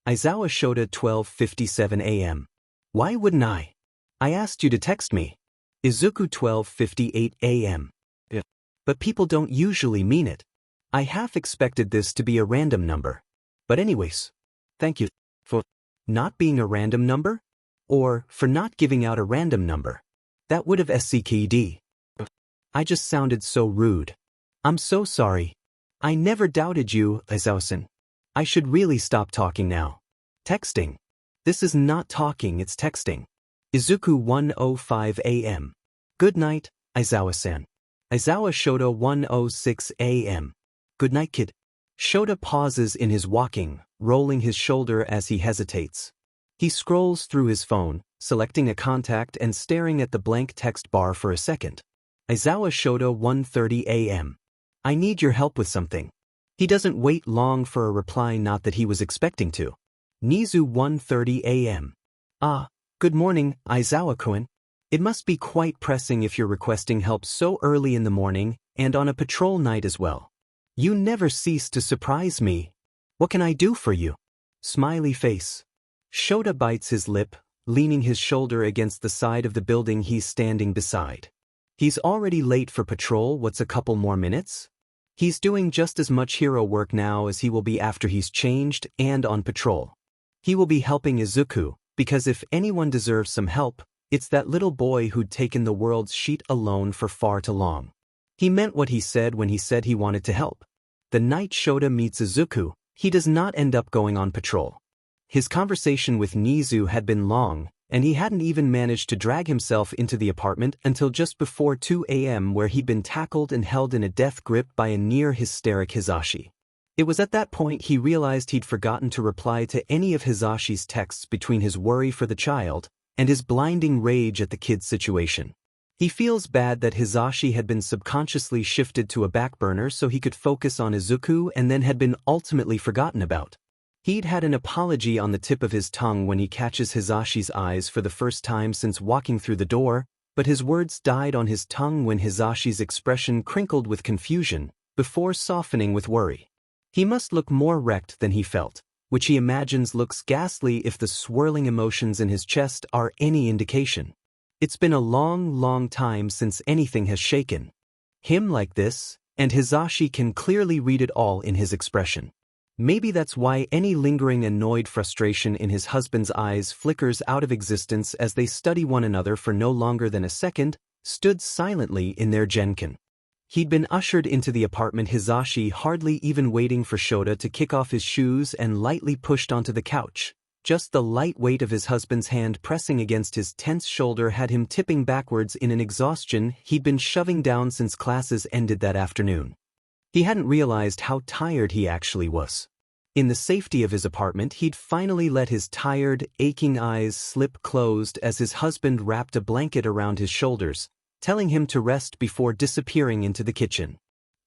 Aizawa Shota 12:57 a.m. Why wouldn't I? I asked you to text me. Izuku 12:58 a.m. But people don't usually mean it. I half expected this to be a random number. But anyways, thank you for not being a random number? Or for not giving out a random number. That would have SCKD. I just sounded so rude. I'm so sorry. I never doubted you, Aizawa-san. I should really stop talking now. Texting. This is not talking, it's texting. Izuku 1:05 a.m. Good night, Aizawa-san. Aizawa Shota 1:06 a.m. Good night, kid. Shota pauses in his walking, rolling his shoulder as he hesitates. He scrolls through his phone, selecting a contact and staring at the blank text bar for a second. Aizawa Shota 1:30 a.m. I need your help with something. He doesn't wait long for a reply, not that he was expecting to. Nizu 1:30 a.m. Ah, good morning, Aizawa-kun. It must be quite pressing if you're requesting help so early in the morning, and on a patrol night as well. You never cease to surprise me. What can I do for you? Smiley face. Shota bites his lip, leaning his shoulder against the side of the building he's standing beside. He's already late for patrol. What's a couple more minutes? He's doing just as much hero work now as he will be after he's changed and on patrol. He will be helping Izuku, because if anyone deserves some help, it's that little boy who'd taken the world's sheet alone for far too long. He meant what he said when he said he wanted to help. The night Shota meets Izuku, he does not end up going on patrol. His conversation with Nizu had been long, and he hadn't even managed to drag himself into the apartment until just before 2 a.m., where he'd been tackled and held in a death grip by a near-hysteric Hisashi. It was at that point he realized he'd forgotten to reply to any of Hisashi's texts between his worry for the child and his blinding rage at the kid's situation. He feels bad that Hisashi had been subconsciously shifted to a back burner so he could focus on Izuku and then had been ultimately forgotten about. He'd had an apology on the tip of his tongue when he catches Hisashi's eyes for the first time since walking through the door, but his words died on his tongue when Hisashi's expression crinkled with confusion, before softening with worry. He must look more wrecked than he felt, which he imagines looks ghastly if the swirling emotions in his chest are any indication. It's been a long time since anything has shaken him like this, and Hisashi can clearly read it all in his expression. Maybe that's why any lingering annoyed frustration in his husband's eyes flickers out of existence as they study one another for no longer than a second, stood silently in their genkan. He'd been ushered into the apartment, Hisashi hardly even waiting for Shota to kick off his shoes and lightly pushed onto the couch. Just the light weight of his husband's hand pressing against his tense shoulder had him tipping backwards in an exhaustion he'd been shoving down since classes ended that afternoon. He hadn't realized how tired he actually was. In the safety of his apartment, he'd finally let his tired, aching eyes slip closed as his husband wrapped a blanket around his shoulders, telling him to rest before disappearing into the kitchen.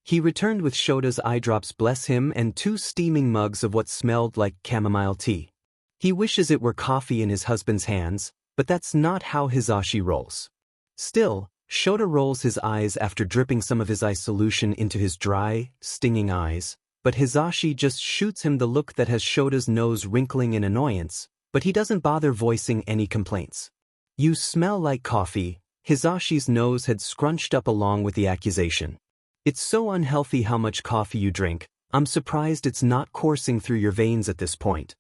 He returned with Shota's eye drops, bless him, and 2 steaming mugs of what smelled like chamomile tea. He wishes it were coffee in his husband's hands, but that's not how Hisashi rolls. Still, Shota rolls his eyes after dripping some of his eye solution into his dry, stinging eyes, but Hisashi just shoots him the look that has Shota's nose wrinkling in annoyance, but he doesn't bother voicing any complaints. You smell like coffee. Hisashi's nose had scrunched up along with the accusation. It's so unhealthy how much coffee you drink. I'm surprised it's not coursing through your veins at this point.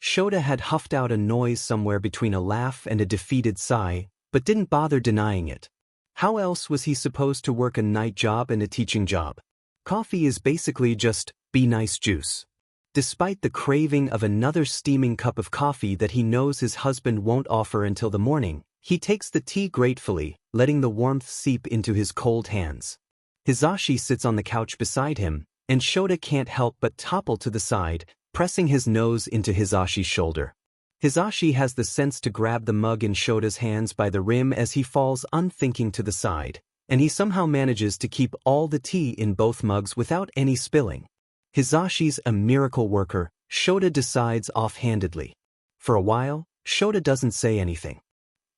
Shota had huffed out a noise somewhere between a laugh and a defeated sigh, but didn't bother denying it. How else was he supposed to work a night job and a teaching job? Coffee is basically just be nice juice. Despite the craving of another steaming cup of coffee that he knows his husband won't offer until the morning, he takes the tea gratefully, letting the warmth seep into his cold hands. Hisashi sits on the couch beside him, and Shota can't help but topple to the side, pressing his nose into Hisashi's shoulder. Hisashi has the sense to grab the mug in Shota's hands by the rim as he falls unthinking to the side, and he somehow manages to keep all the tea in both mugs without any spilling. Hisashi's a miracle worker, Shota decides offhandedly. For a while, Shota doesn't say anything.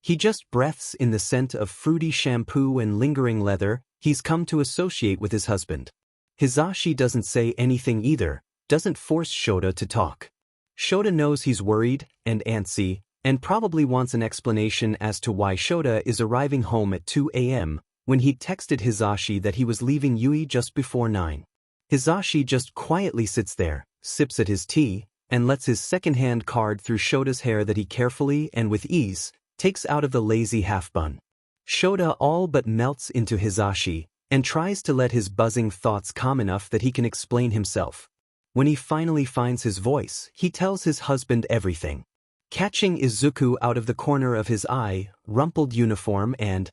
He just breathes in the scent of fruity shampoo and lingering leather he's come to associate with his husband. Hisashi doesn't say anything either, doesn't force Shota to talk. Shota knows he's worried and antsy, and probably wants an explanation as to why Shota is arriving home at 2 a.m. when he'd texted Hisashi that he was leaving Yui just before 9. Hisashi just quietly sits there, sips at his tea, and lets his second-hand card through Shota's hair that he carefully and with ease takes out of the lazy half-bun. Shota all but melts into Hisashi and tries to let his buzzing thoughts calm enough that he can explain himself. When he finally finds his voice, he tells his husband everything. Catching Izuku out of the corner of his eye, rumpled uniform and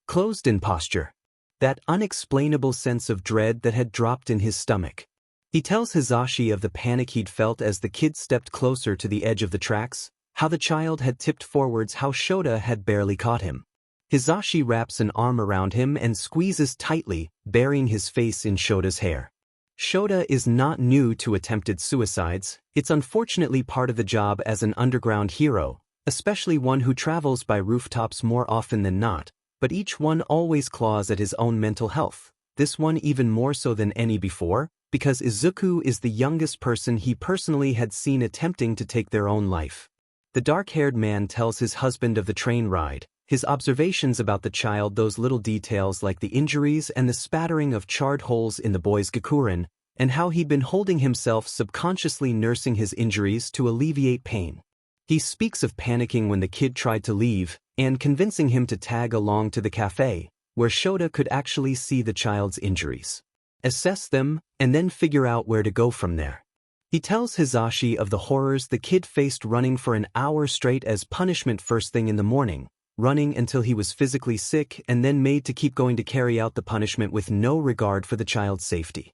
closed-in posture. That unexplainable sense of dread that had dropped in his stomach. He tells Hisashi of the panic he'd felt as the kid stepped closer to the edge of the tracks, how the child had tipped forwards, how Shota had barely caught him. Hisashi wraps an arm around him and squeezes tightly, burying his face in Shota's hair. Shota is not new to attempted suicides. It's unfortunately part of the job as an underground hero, especially one who travels by rooftops more often than not, but each one always claws at his own mental health, this one even more so than any before, because Izuku is the youngest person he personally had seen attempting to take their own life. The dark-haired man tells his husband of the train ride, his observations about the child, those little details like the injuries and the spattering of charred holes in the boy's gakurin, and how he'd been holding himself subconsciously nursing his injuries to alleviate pain. He speaks of panicking when the kid tried to leave, and convincing him to tag along to the cafe, where Shota could actually see the child's injuries, assess them, and then figure out where to go from there. He tells Hisashi of the horrors the kid faced running for an hour straight as punishment first thing in the morning, running until he was physically sick and then made to keep going to carry out the punishment with no regard for the child's safety.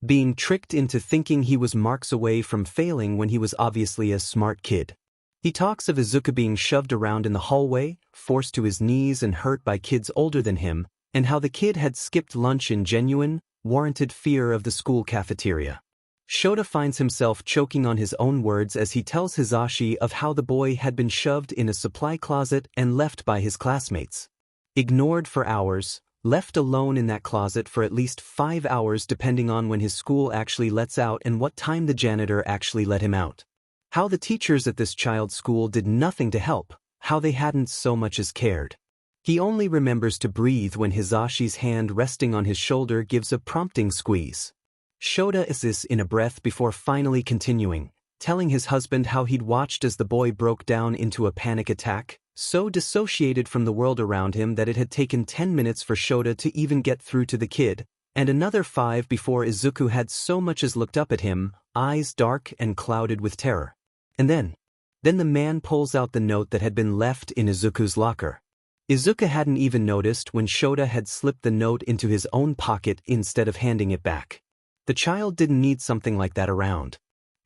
Being tricked into thinking he was marks away from failing when he was obviously a smart kid. He talks of Izuku being shoved around in the hallway, forced to his knees and hurt by kids older than him, and how the kid had skipped lunch in genuine, warranted fear of the school cafeteria. Shota finds himself choking on his own words as he tells Hisashi of how the boy had been shoved in a supply closet and left by his classmates. ignored for hours, left alone in that closet for at least 5 hours depending on when his school actually lets out and what time the janitor actually let him out. How the teachers at this child's school did nothing to help, how they hadn't so much as cared. He only remembers to breathe when Hisashi's hand resting on his shoulder gives a prompting squeeze. Shota is in a breath before finally continuing, telling his husband how he'd watched as the boy broke down into a panic attack, so dissociated from the world around him that it had taken 10 minutes for Shota to even get through to the kid, and another 5 before Izuku had so much as looked up at him, eyes dark and clouded with terror. And then the man pulls out the note that had been left in Izuku's locker. Izuku hadn't even noticed when Shota had slipped the note into his own pocket instead of handing it back. The child didn't need something like that around.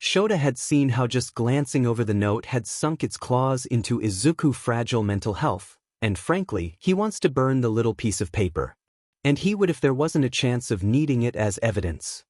Shota had seen how just glancing over the note had sunk its claws into Izuku's fragile mental health, and frankly, he wants to burn the little piece of paper. And he would if there wasn't a chance of needing it as evidence.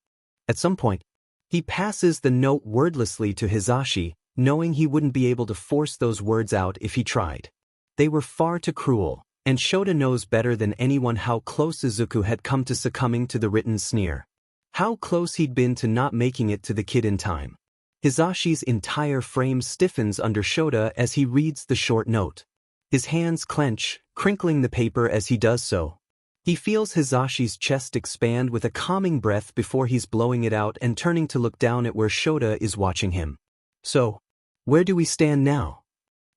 At some point, he passes the note wordlessly to Hisashi, knowing he wouldn't be able to force those words out if he tried. They were far too cruel, and Shota knows better than anyone how close Izuku had come to succumbing to the written sneer. How close he'd been to not making it to the kid in time. Hisashi's entire frame stiffens under Shota as he reads the short note. His hands clench, crinkling the paper as he does so. He feels Hisashi's chest expand with a calming breath before he's blowing it out and turning to look down at where Shota is watching him. So, where do we stand now?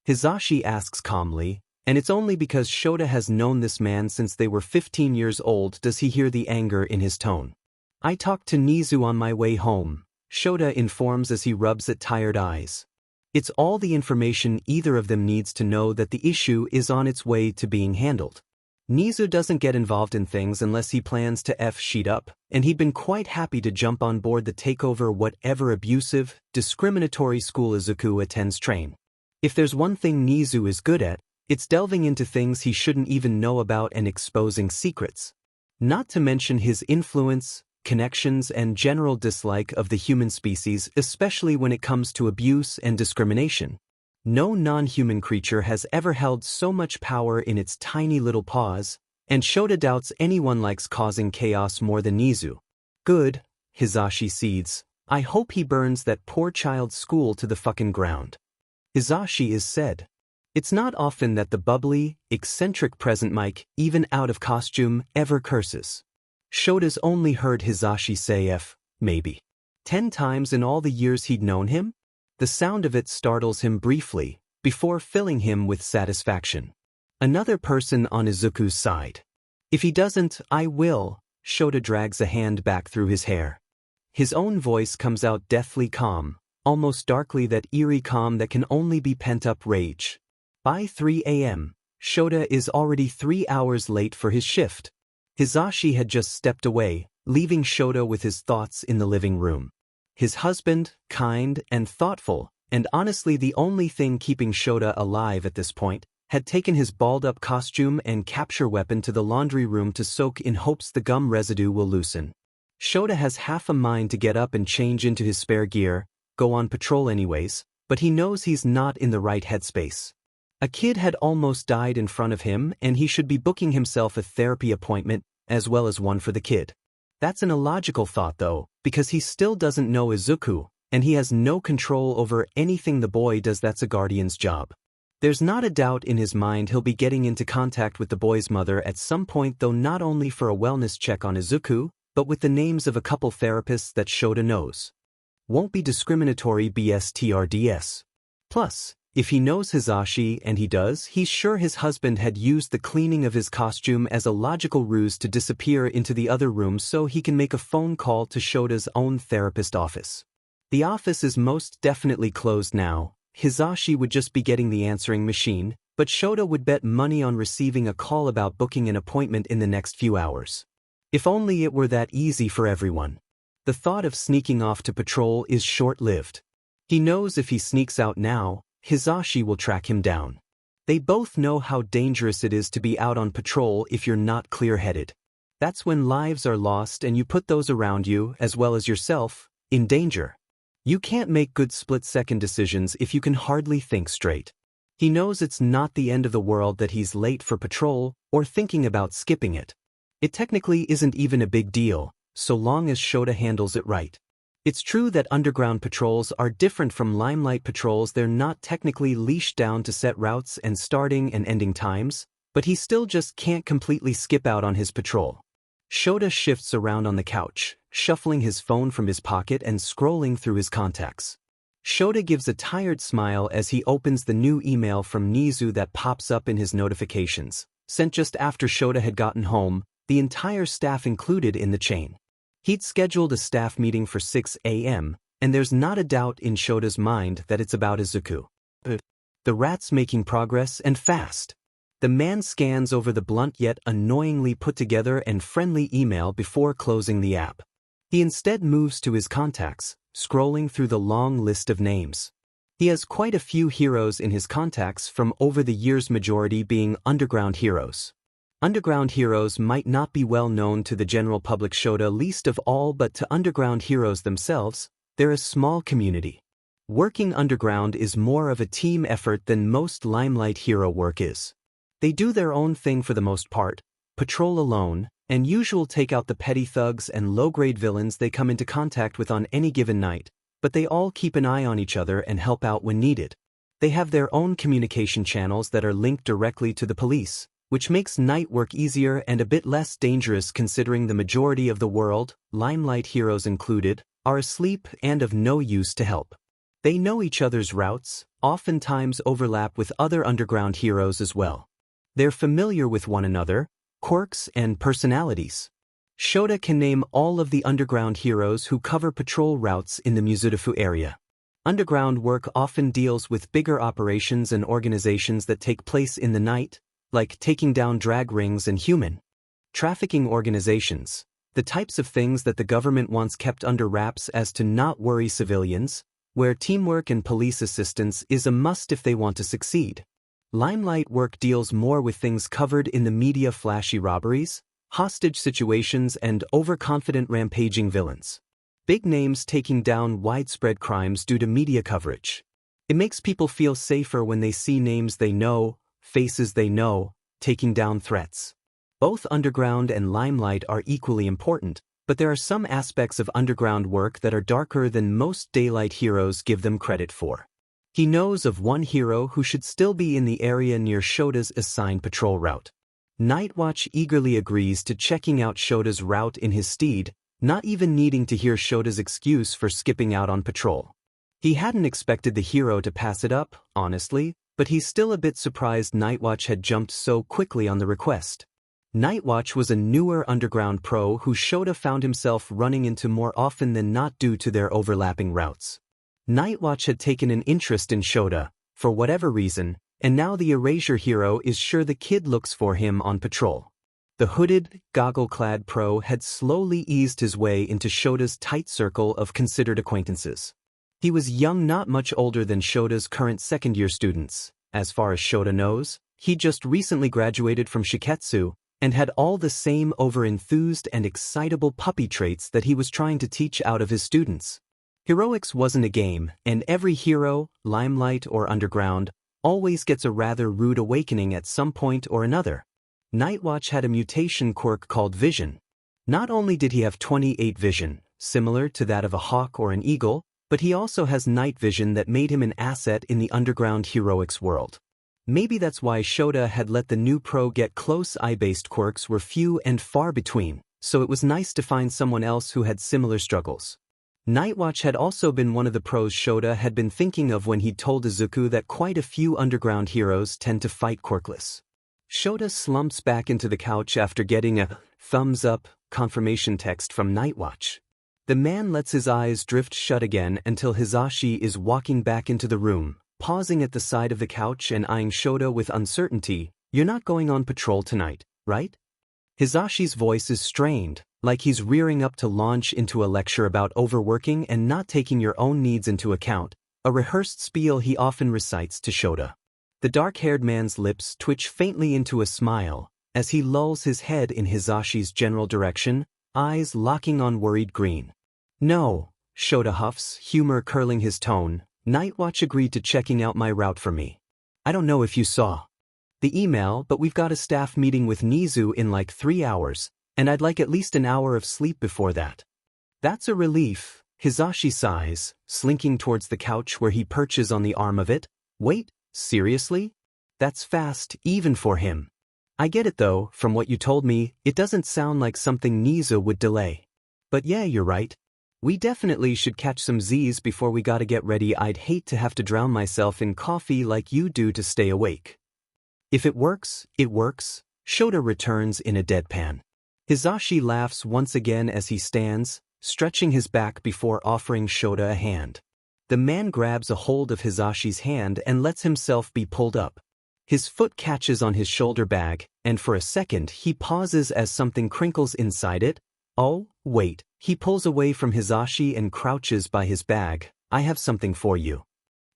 Hisashi asks calmly, and it's only because Shota has known this man since they were 15 years old does he hear the anger in his tone. I talked to Nizu on my way home, Shota informs as he rubs at tired eyes. It's all the information either of them needs to know that the issue is on its way to being handled. Nizu doesn't get involved in things unless he plans to F-sheet up, and he'd been quite happy to jump on board the takeover whatever abusive, discriminatory school Izuku attends train. If there's one thing Nizu is good at, it's delving into things he shouldn't even know about and exposing secrets. Not to mention his influence, connections and general dislike of the human species, especially when it comes to abuse and discrimination. No non-human creature has ever held so much power in its tiny little paws, and Shota doubts anyone likes causing chaos more than Nizu. Good, Hisashi seethes. I hope he burns that poor child's school to the fucking ground. Hisashi is said. It's not often that the bubbly, eccentric present Mike, even out of costume, ever curses. Shota's only heard Hisashi say F, maybe 10 times in all the years he'd known him. The sound of it startles him briefly, before filling him with satisfaction. Another person on Izuku's side. If he doesn't, I will, Shota drags a hand back through his hair. His own voice comes out deathly calm, almost darkly that eerie calm that can only be pent-up rage. By 3 a.m., Shota is already 3 hours late for his shift. Hisashi had just stepped away, leaving Shota with his thoughts in the living room. His husband, kind and thoughtful, and honestly the only thing keeping Shota alive at this point, had taken his balled-up costume and capture weapon to the laundry room to soak in hopes the gum residue will loosen. Shota has half a mind to get up and change into his spare gear, go on patrol anyways, but he knows he's not in the right headspace. A kid had almost died in front of him and he should be booking himself a therapy appointment, as well as one for the kid. That's an illogical thought though, because he still doesn't know Izuku, and he has no control over anything the boy does. That's a guardian's job. There's not a doubt in his mind he'll be getting into contact with the boy's mother at some point though, not only for a wellness check on Izuku, but with the names of a couple therapists that Shota knows. Won't be discriminatory BSTRDS. Plus, if he knows Hisashi, and he does, he's sure his husband had used the cleaning of his costume as a logical ruse to disappear into the other room so he can make a phone call to Shota's own therapist office. The office is most definitely closed now. Hisashi would just be getting the answering machine, but Shota would bet money on receiving a call about booking an appointment in the next few hours. If only it were that easy for everyone. The thought of sneaking off to patrol is short-lived. He knows if he sneaks out now, Hisashi will track him down. They both know how dangerous it is to be out on patrol if you're not clear-headed. That's when lives are lost and you put those around you, as well as yourself, in danger. You can't make good split-second decisions if you can hardly think straight. He knows it's not the end of the world that he's late for patrol or thinking about skipping it. It technically isn't even a big deal, so long as Shota handles it right. It's true that underground patrols are different from limelight patrols. They're not technically leashed down to set routes and starting and ending times, but he still just can't completely skip out on his patrol. Shota shifts around on the couch, shuffling his phone from his pocket and scrolling through his contacts. Shota gives a tired smile as he opens the new email from Nizu that pops up in his notifications, sent just after Shota had gotten home, the entire staff included in the chain. He'd scheduled a staff meeting for 6 a.m., and there's not a doubt in Shota's mind that it's about Izuku. The rat's making progress and fast. The man scans over the blunt yet annoyingly put together and friendly email before closing the app. He instead moves to his contacts, scrolling through the long list of names. He has quite a few heroes in his contacts, from over the years majority being underground heroes. Underground heroes might not be well known to the general public, Shota least of all, but to underground heroes themselves, they're a small community. Working underground is more of a team effort than most limelight hero work is. They do their own thing for the most part, patrol alone, and usually take out the petty thugs and low-grade villains they come into contact with on any given night, but they all keep an eye on each other and help out when needed. They have their own communication channels that are linked directly to the police, which makes night work easier and a bit less dangerous considering the majority of the world, limelight heroes included, are asleep and of no use to help. They know each other's routes, oftentimes overlap with other underground heroes as well. They're familiar with one another, quirks and personalities. Shota can name all of the underground heroes who cover patrol routes in the Mizudafu area. Underground work often deals with bigger operations and organizations that take place in the night, like taking down drag rings and human trafficking organizations, the types of things that the government wants kept under wraps as to not worry civilians, where teamwork and police assistance is a must if they want to succeed. Limelight work deals more with things covered in the media: flashy robberies, hostage situations, and overconfident rampaging villains. Big names taking down widespread crimes due to media coverage. It makes people feel safer when they see names they know, faces they know, taking down threats. Both underground and limelight are equally important, but there are some aspects of underground work that are darker than most daylight heroes give them credit for. He knows of one hero who should still be in the area near Shota's assigned patrol route. Nightwatch eagerly agrees to checking out Shota's route in his steed, not even needing to hear Shota's excuse for skipping out on patrol. He hadn't expected the hero to pass it up, honestly, but he's still a bit surprised Nightwatch had jumped so quickly on the request. Nightwatch was a newer underground pro who Shota found himself running into more often than not due to their overlapping routes. Nightwatch had taken an interest in Shota, for whatever reason, and now the Erasure hero is sure the kid looks for him on patrol. The hooded, goggle-clad pro had slowly eased his way into Shota's tight circle of considered acquaintances. He was young, not much older than Shota's current second-year students. As far as Shota knows, he just recently graduated from Shiketsu and had all the same over-enthused and excitable puppy traits that he was trying to teach out of his students. Heroics wasn't a game, and every hero, limelight or underground, always gets a rather rude awakening at some point or another. Nightwatch had a mutation quirk called Vision. Not only did he have 28 vision, similar to that of a hawk or an eagle, but he also has night vision that made him an asset in the underground heroics world. Maybe that's why Shota had let the new pro get close. Eye-based quirks were few and far between, so it was nice to find someone else who had similar struggles. Nightwatch had also been one of the pros Shota had been thinking of when he'd told Izuku that quite a few underground heroes tend to fight quirkless. Shota slumps back into the couch after getting a thumbs up confirmation text from Nightwatch. The man lets his eyes drift shut again until Hisashi is walking back into the room, pausing at the side of the couch and eyeing Shota with uncertainty. "You're not going on patrol tonight, right?" Hisashi's voice is strained, like he's rearing up to launch into a lecture about overworking and not taking your own needs into account, a rehearsed spiel he often recites to Shota. The dark-haired man's lips twitch faintly into a smile as he lulls his head in Hisashi's general direction, eyes locking on worried green. "No," Shota huffs, humor curling his tone. "Nightwatch agreed to checking out my route for me." I don't know if you saw the email, but we've got a staff meeting with Nizu in like 3 hours, and I'd like at least an hour of sleep before that. That's a relief, Hisashi sighs, slinking towards the couch where he perches on the arm of it. Wait, seriously? That's fast, even for him. I get it though, from what you told me, it doesn't sound like something Nizu would delay. But yeah, you're right. We definitely should catch some Z's before we gotta get ready. I'd hate to have to drown myself in coffee like you do to stay awake. If it works, it works, Shota returns in a deadpan. Hisashi laughs once again as he stands, stretching his back before offering Shota a hand. The man grabs a hold of Hisashi's hand and lets himself be pulled up. His foot catches on his shoulder bag, and for a second he pauses as something crinkles inside it. Oh, wait. He pulls away from Hisashi and crouches by his bag. I have something for you.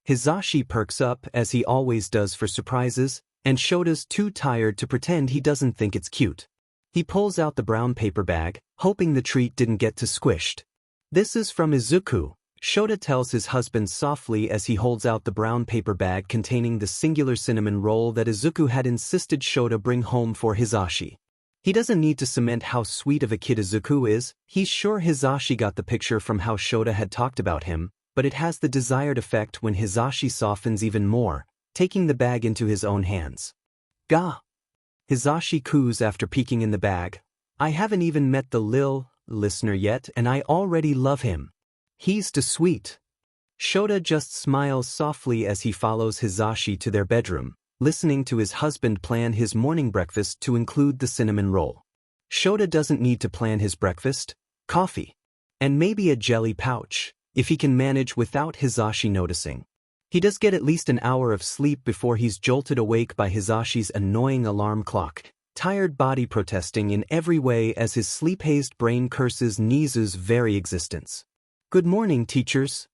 Hisashi perks up as he always does for surprises, and Shota's too tired to pretend he doesn't think it's cute. He pulls out the brown paper bag, hoping the treat didn't get too squished. This is from Izuku, Shota tells his husband softly as he holds out the brown paper bag containing the singular cinnamon roll that Izuku had insisted Shota bring home for Hisashi. He doesn't need to cement how sweet of a kid Izuku is. He's sure Hisashi got the picture from how Shota had talked about him, but it has the desired effect when Hisashi softens even more, taking the bag into his own hands. Gah! Hisashi coos after peeking in the bag. I haven't even met the listener yet and I already love him. He's too sweet. Shota just smiles softly as he follows Hisashi to their bedroom, listening to his husband plan his morning breakfast to include the cinnamon roll. Shota doesn't need to plan his breakfast, coffee, and maybe a jelly pouch, if he can manage without Hisashi noticing. He does get at least an hour of sleep before he's jolted awake by Hisashi's annoying alarm clock, tired body protesting in every way as his sleep-hazed brain curses Nizu's very existence. Good morning, teachers.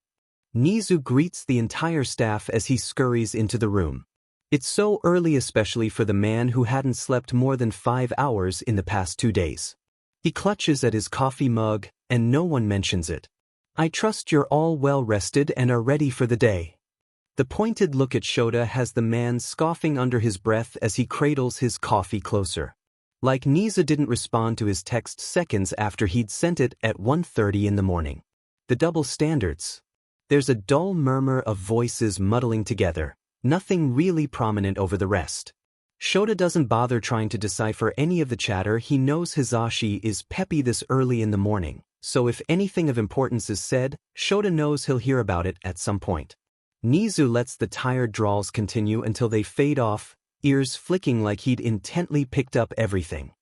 Nizu greets the entire staff as he scurries into the room. It's so early, especially for the man who hadn't slept more than 5 hours in the past 2 days. He clutches at his coffee mug, and no one mentions it. I trust you're all well rested and are ready for the day. The pointed look at Shota has the man scoffing under his breath as he cradles his coffee closer. Like Nizu didn't respond to his text seconds after he'd sent it at 1:30 in the morning. The double standards. There's a dull murmur of voices muddling together, nothing really prominent over the rest. Shota doesn't bother trying to decipher any of the chatter. He knows Hisashi is peppy this early in the morning, so if anything of importance is said, Shota knows he'll hear about it at some point. Nizu lets the tired drawls continue until they fade off, ears flicking like he'd intently picked up everything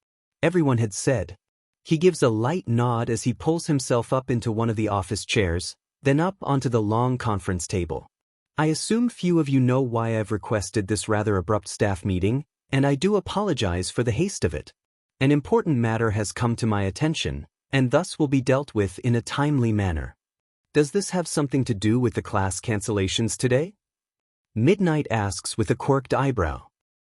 everyone had said. He gives a light nod as he pulls himself up into one of the office chairs, then up onto the long conference table. I assume few of you know why I've requested this rather abrupt staff meeting, and I do apologize for the haste of it. An important matter has come to my attention, and thus will be dealt with in a timely manner. Does this have something to do with the class cancellations today? Midnight asks with a quirked eyebrow.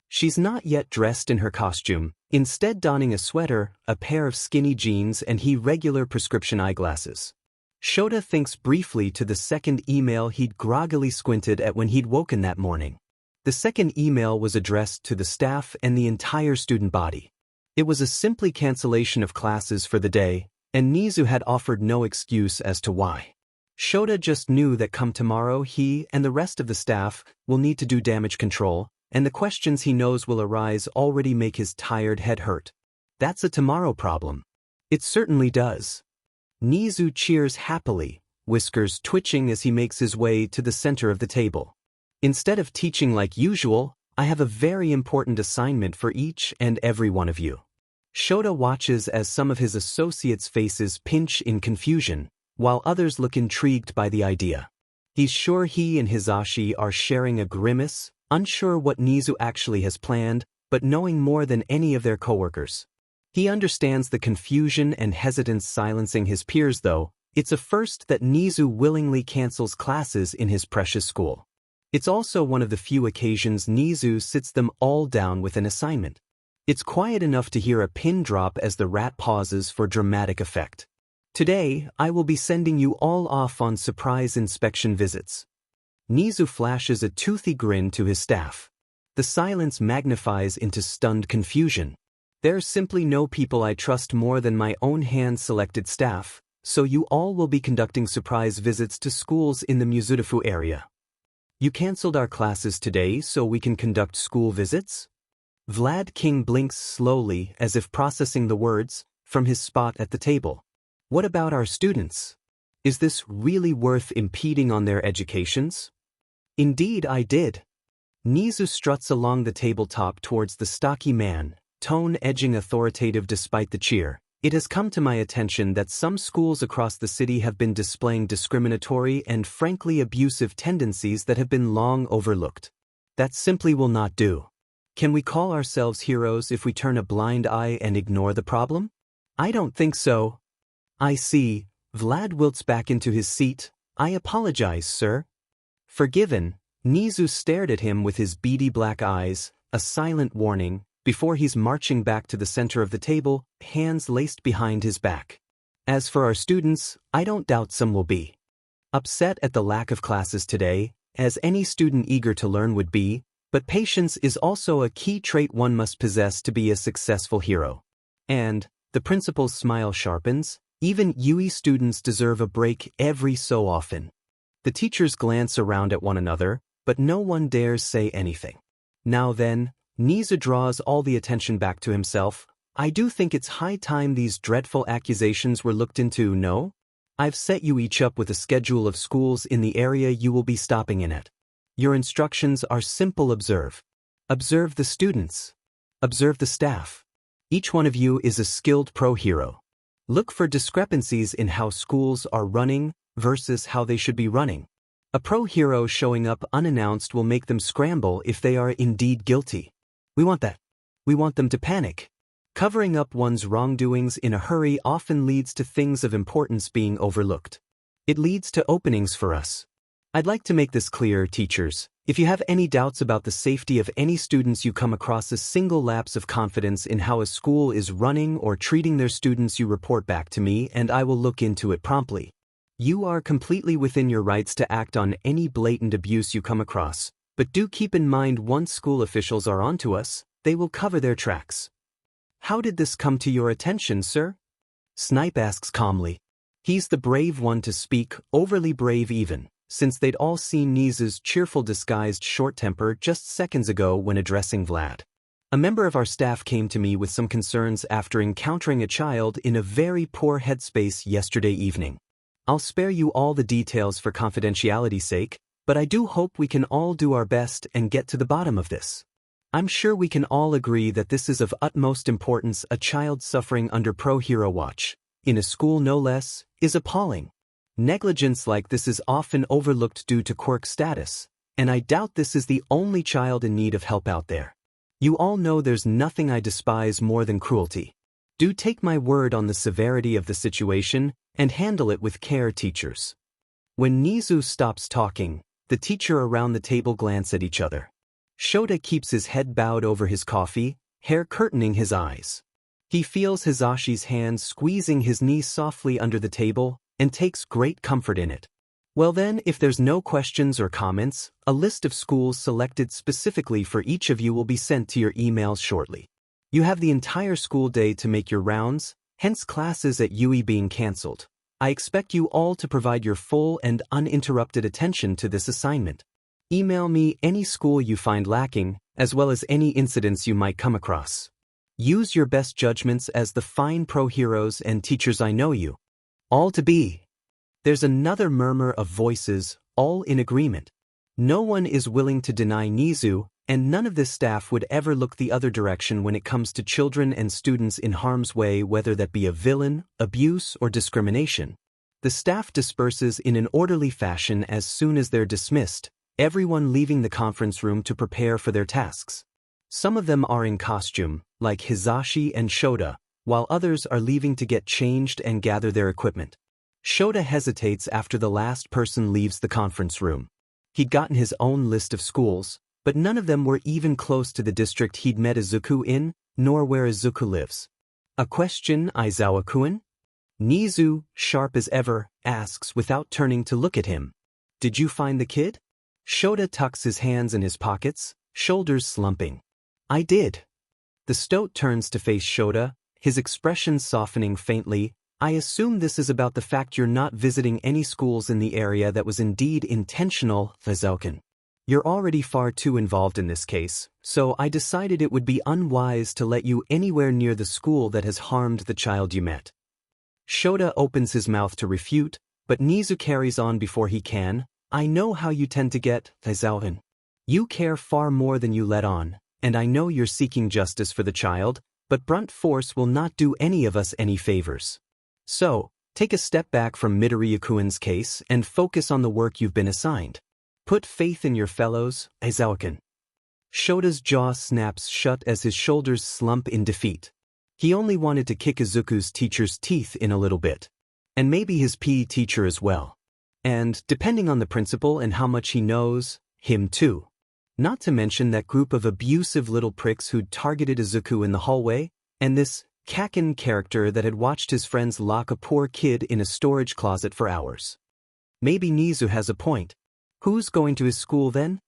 She's not yet dressed in her costume, instead donning a sweater, a pair of skinny jeans and regular prescription eyeglasses. Shota thinks briefly to the second email he'd groggily squinted at when he'd woken that morning. The second email was addressed to the staff and the entire student body. It was a simply cancellation of classes for the day, and Nizu had offered no excuse as to why. Shota just knew that come tomorrow he and the rest of the staff will need to do damage control, and the questions he knows will arise already make his tired head hurt. That's a tomorrow problem. It certainly does. Nizu cheers happily, whiskers twitching as he makes his way to the center of the table. Instead of teaching like usual, I have a very important assignment for each and every one of you. Shota watches as some of his associates' faces pinch in confusion, while others look intrigued by the idea. He's sure he and Hisashi are sharing a grimace, unsure what Nizu actually has planned, but knowing more than any of their coworkers. He understands the confusion and hesitance silencing his peers though. It's a first that Nizu willingly cancels classes in his precious school. It's also one of the few occasions Nizu sits them all down with an assignment. It's quiet enough to hear a pin drop as the rat pauses for dramatic effect. Today, I will be sending you all off on surprise inspection visits. Nizu flashes a toothy grin to his staff. The silence magnifies into stunned confusion. There's simply no people I trust more than my own hand-selected staff, so you all will be conducting surprise visits to schools in the Muzudafu area. You cancelled our classes today so we can conduct school visits? Vlad King blinks slowly as if processing the words from his spot at the table. What about our students? Is this really worth impeding on their educations? Indeed I did. Nizu struts along the tabletop towards the stocky man, tone edging authoritative despite the cheer. It has come to my attention that some schools across the city have been displaying discriminatory and frankly abusive tendencies that have been long overlooked. That simply will not do. Can we call ourselves heroes if we turn a blind eye and ignore the problem? I don't think so. I see. Vlad wilts back into his seat. I apologize, sir. Forgiven, Nizu stared at him with his beady black eyes, a silent warning, before he's marching back to the center of the table, hands laced behind his back. As for our students, I don't doubt some will be upset at the lack of classes today, as any student eager to learn would be, but patience is also a key trait one must possess to be a successful hero. And, the principal's smile sharpens, even UE students deserve a break every so often. The teachers glance around at one another, but no one dares say anything. Now then, Nizu draws all the attention back to himself. I do think it's high time these dreadful accusations were looked into, no? I've set you each up with a schedule of schools in the area you will be stopping in at. Your instructions are simple: observe. Observe the students. Observe the staff. Each one of you is a skilled pro-hero. Look for discrepancies in how schools are running versus how they should be running. A pro-hero showing up unannounced will make them scramble if they are indeed guilty. We want that. We want them to panic. Covering up one's wrongdoings in a hurry often leads to things of importance being overlooked. It leads to openings for us. I'd like to make this clear, teachers. If you have any doubts about the safety of any students you come across a single lapse of confidence in how a school is running or treating their students, you report back to me and I will look into it promptly. You are completely within your rights to act on any blatant abuse you come across, but do keep in mind once school officials are onto us, they will cover their tracks. How did this come to your attention, sir? Snipe asks calmly. He's the brave one to speak, overly brave even, since they'd all seen Nizu's cheerful disguised short temper just seconds ago when addressing Vlad. A member of our staff came to me with some concerns after encountering a child in a very poor headspace yesterday evening. I'll spare you all the details for confidentiality's sake, but I do hope we can all do our best and get to the bottom of this. I'm sure we can all agree that this is of utmost importance. A child suffering under pro-hero watch, in a school no less, is appalling. Negligence like this is often overlooked due to quirk status, and I doubt this is the only child in need of help out there. You all know there's nothing I despise more than cruelty. Do take my word on the severity of the situation and handle it with care, teachers. When Nizu stops talking, the teacher around the table glance at each other. Shota keeps his head bowed over his coffee, hair curtaining his eyes. He feels Hizashi's hand squeezing his knee softly under the table and takes great comfort in it. Well then, if there's no questions or comments, a list of schools selected specifically for each of you will be sent to your emails shortly. You have the entire school day to make your rounds, hence classes at UE being cancelled. I expect you all to provide your full and uninterrupted attention to this assignment. Email me any school you find lacking, as well as any incidents you might come across. Use your best judgments as the fine pro-heroes and teachers I know you. All to be. There's another murmur of voices, all in agreement. No one is willing to deny Nizu, and none of this staff would ever look the other direction when it comes to children and students in harm's way, whether that be a villain, abuse, or discrimination. The staff disperses in an orderly fashion as soon as they're dismissed, everyone leaving the conference room to prepare for their tasks. Some of them are in costume, like Hizashi and Shota, while others are leaving to get changed and gather their equipment. Shota hesitates after the last person leaves the conference room. He'd gotten his own list of schools, but none of them were even close to the district he'd met Izuku in, nor where Izuku lives. A question, Aizawa-kun? Nizu, sharp as ever, asks without turning to look at him. Did you find the kid? Shota tucks his hands in his pockets, shoulders slumping. I did. The stoat turns to face Shota, his expression softening faintly. I assume this is about the fact you're not visiting any schools in the area that was indeed intentional, Fazalkin. You're already far too involved in this case, so I decided it would be unwise to let you anywhere near the school that has harmed the child you met. Shota opens his mouth to refute, but Nizu carries on before he can. I know how you tend to get, Fazalkin. You care far more than you let on, and I know you're seeking justice for the child, but blunt force will not do any of us any favors. So, take a step back from Midoriya-kun's case and focus on the work you've been assigned. Put faith in your fellows, Aizawakan. Shota's jaw snaps shut as his shoulders slump in defeat. He only wanted to kick Izuku's teacher's teeth in a little bit. And maybe his PE teacher as well. And, depending on the principal and how much he knows, him too. Not to mention that group of abusive little pricks who'd targeted Izuku in the hallway, and this Kaken character that had watched his friends lock a poor kid in a storage closet for hours. Maybe Nizu has a point. Who's going to his school then?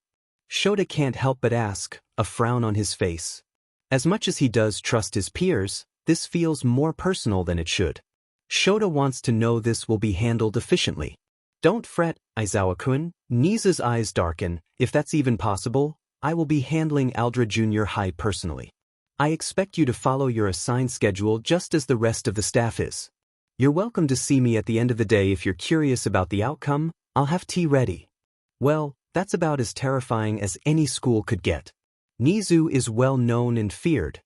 Shota can't help but ask, a frown on his face. As much as he does trust his peers, this feels more personal than it should. Shota wants to know this will be handled efficiently. Don't fret, Aizawa-kun. Nizu's eyes darken. If that's even possible, I will be handling Aldra Junior High personally. I expect you to follow your assigned schedule just as the rest of the staff is. You're welcome to see me at the end of the day if you're curious about the outcome. I'll have tea ready. Well, that's about as terrifying as any school could get. Nizu is well known and feared.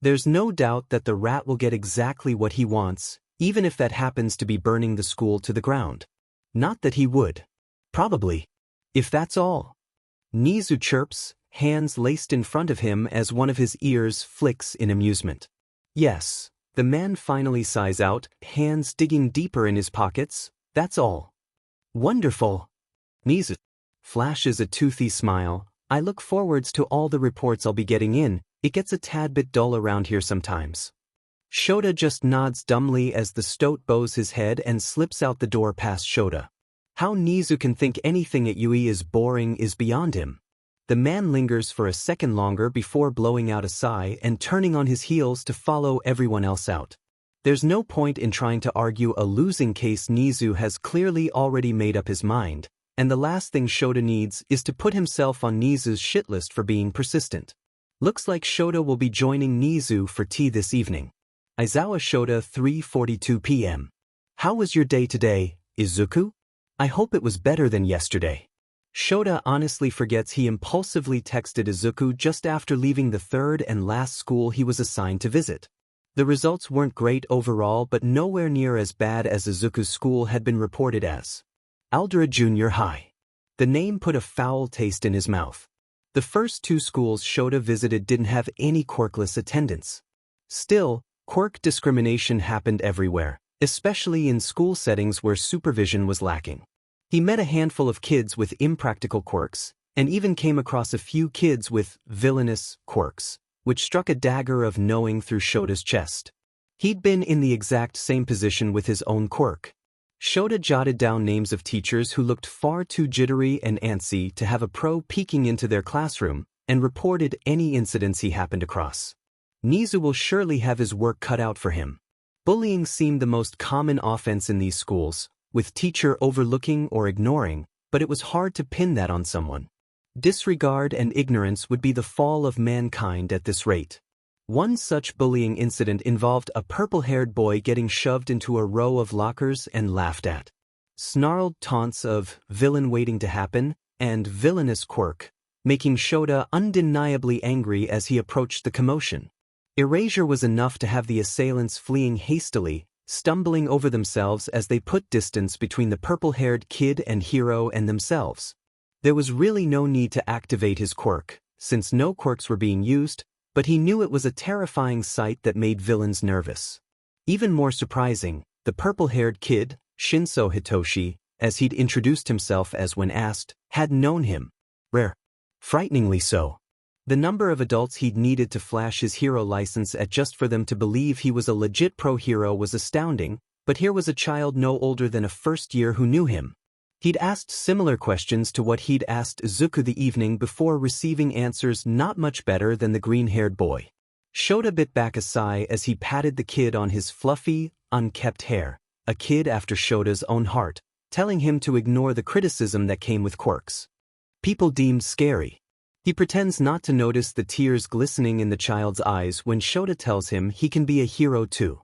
There's no doubt that the rat will get exactly what he wants, even if that happens to be burning the school to the ground. Not that he would. Probably. If that's all. Nizu chirps, hands laced in front of him as one of his ears flicks in amusement. Yes, the man finally sighs out, hands digging deeper in his pockets. That's all. Wonderful. Nizu flashes a toothy smile. I look forwards to all the reports I'll be getting in. It gets a tad bit dull around here sometimes. Shota just nods dumbly as the stoat bows his head and slips out the door past Shota. How Nizu can think anything at Yui is boring is beyond him. The man lingers for a second longer before blowing out a sigh and turning on his heels to follow everyone else out. There's no point in trying to argue a losing case. Nizu has clearly already made up his mind, and the last thing Shota needs is to put himself on Nizu's shit list for being persistent. Looks like Shota will be joining Nizu for tea this evening. Aizawa Shota, 3:42 p.m. How was your day today, Izuku? I hope it was better than yesterday. Shota honestly forgets he impulsively texted Izuku just after leaving the third and last school he was assigned to visit. The results weren't great overall, but nowhere near as bad as Izuku's school had been reported as. Aldra Junior High. The name put a foul taste in his mouth. The first two schools Shota visited didn't have any quirkless attendance. Still, quirk discrimination happened everywhere, especially in school settings where supervision was lacking. He met a handful of kids with impractical quirks, and even came across a few kids with villainous quirks, which struck a dagger of knowing through Shota's chest. He'd been in the exact same position with his own quirk. Shota jotted down names of teachers who looked far too jittery and antsy to have a pro peeking into their classroom, and reported any incidents he happened across. Nizu will surely have his work cut out for him. Bullying seemed the most common offense in these schools, with teacher overlooking or ignoring, but it was hard to pin that on someone. Disregard and ignorance would be the fall of mankind at this rate. One such bullying incident involved a purple-haired boy getting shoved into a row of lockers and laughed at. Snarled taunts of villain waiting to happen and villainous quirk, making Shota undeniably angry as he approached the commotion. Erasure was enough to have the assailants fleeing hastily, stumbling over themselves as they put distance between the purple-haired kid and hero and themselves. There was really no need to activate his quirk, since no quirks were being used, but he knew it was a terrifying sight that made villains nervous. Even more surprising, the purple-haired kid, Shinso Hitoshi, as he'd introduced himself as when asked, had known him. Rare. Frighteningly so. The number of adults he'd needed to flash his hero license at just for them to believe he was a legit pro hero was astounding, but here was a child no older than a first year who knew him. He'd asked similar questions to what he'd asked Izuku the evening before, receiving answers not much better than the green-haired boy. Shota bit back a sigh as he patted the kid on his fluffy, unkempt hair, a kid after Shota's own heart, telling him to ignore the criticism that came with quirks. People deemed scary. He pretends not to notice the tears glistening in the child's eyes when Shota tells him he can be a hero too.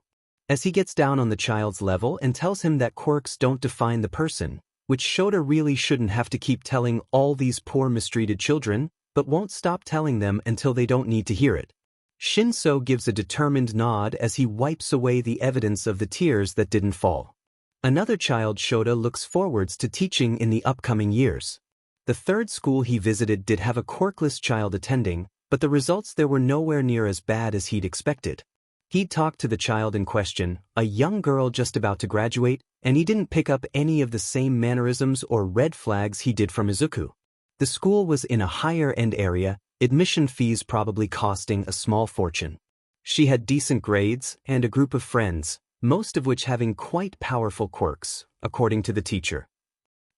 As he gets down on the child's level and tells him that quirks don't define the person, which Shota really shouldn't have to keep telling all these poor mistreated children, but won't stop telling them until they don't need to hear it. Shinso gives a determined nod as he wipes away the evidence of the tears that didn't fall. Another child Shota looks forwards to teaching in the upcoming years. The third school he visited did have a quirkless child attending, but the results there were nowhere near as bad as he'd expected. He'd talked to the child in question, a young girl just about to graduate, and he didn't pick up any of the same mannerisms or red flags he did from Izuku. The school was in a higher-end area, admission fees probably costing a small fortune. She had decent grades and a group of friends, most of which having quite powerful quirks, according to the teacher.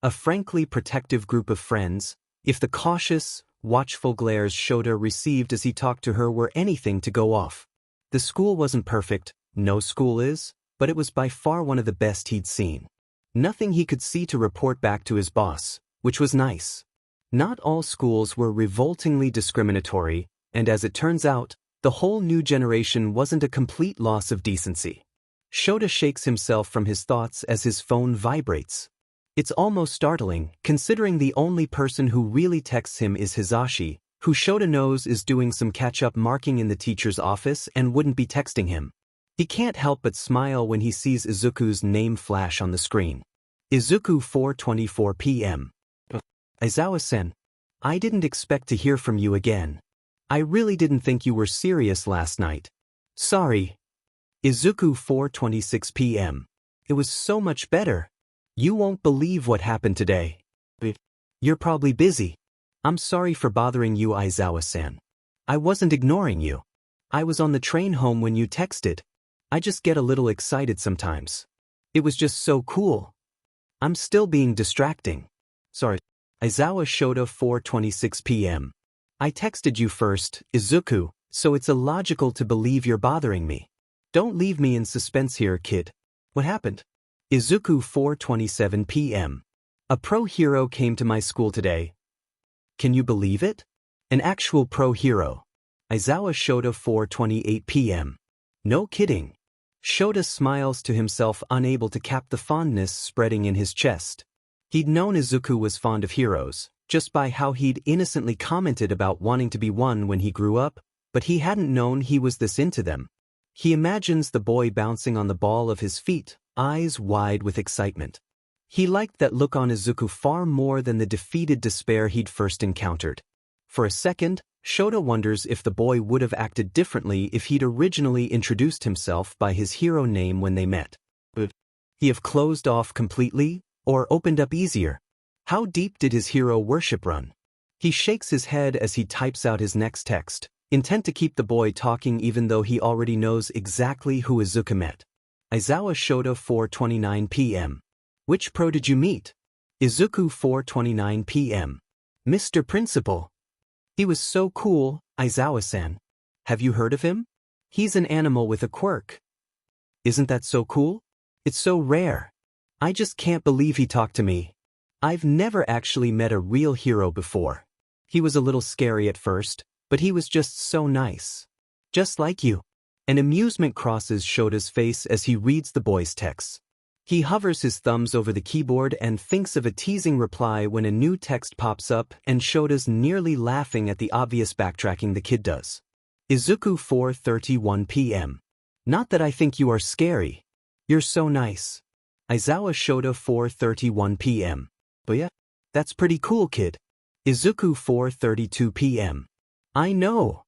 A frankly protective group of friends, if the cautious, watchful glares Shota received as he talked to her were anything to go off. The school wasn't perfect, no school is, but it was by far one of the best he'd seen. Nothing he could see to report back to his boss, which was nice. Not all schools were revoltingly discriminatory, and as it turns out, the whole new generation wasn't a complete loss of decency. Shota shakes himself from his thoughts as his phone vibrates. It's almost startling, considering the only person who really texts him is Hisashi, who Shota knows is doing some catch-up marking in the teacher's office and wouldn't be texting him. He can't help but smile when he sees Izuku's name flash on the screen. Izuku 4:24 p.m. Aizawa-sen, I didn't expect to hear from you again. I really didn't think you were serious last night. Sorry. Izuku 4:26 p.m. It was so much better. You won't believe what happened today. You're probably busy. I'm sorry for bothering you, Aizawa-san. I wasn't ignoring you. I was on the train home when you texted. I just get a little excited sometimes. It was just so cool. I'm still being distracting. Sorry. Aizawa Shota 4:26 p.m. I texted you first, Izuku, so it's illogical to believe you're bothering me. Don't leave me in suspense here, kid. What happened? Izuku 4:27 p.m. A pro hero came to my school today. Can you believe it? An actual pro hero. Aizawa Shota 4:28 p.m. No kidding. Shota smiles to himself, unable to cap the fondness spreading in his chest. He'd known Izuku was fond of heroes, just by how he'd innocently commented about wanting to be one when he grew up, but he hadn't known he was this into them. He imagines the boy bouncing on the ball of his feet, eyes wide with excitement. He liked that look on Izuku far more than the defeated despair he'd first encountered. For a second, Shota wonders if the boy would have acted differently if he'd originally introduced himself by his hero name when they met. Would he have closed off completely, or opened up easier? How deep did his hero worship run? He shakes his head as he types out his next text, intent to keep the boy talking even though he already knows exactly who Izuku met. Aizawa Shota 4:29 p.m. Which pro did you meet? Izuku 4:29 p.m. Mr. Principal. He was so cool, Aizawa-san. Have you heard of him? He's an animal with a quirk. Isn't that so cool? It's so rare. I just can't believe he talked to me. I've never actually met a real hero before. He was a little scary at first, but he was just so nice. Just like you. An amusement crosses Shota's face as he reads the boy's texts. He hovers his thumbs over the keyboard and thinks of a teasing reply when a new text pops up and Shota's nearly laughing at the obvious backtracking the kid does. Izuku 4:31 p.m. Not that I think you are scary. You're so nice. Aizawa Shota 4:31 p.m. But yeah, that's pretty cool, kid. Izuku 4:32 p.m. I know.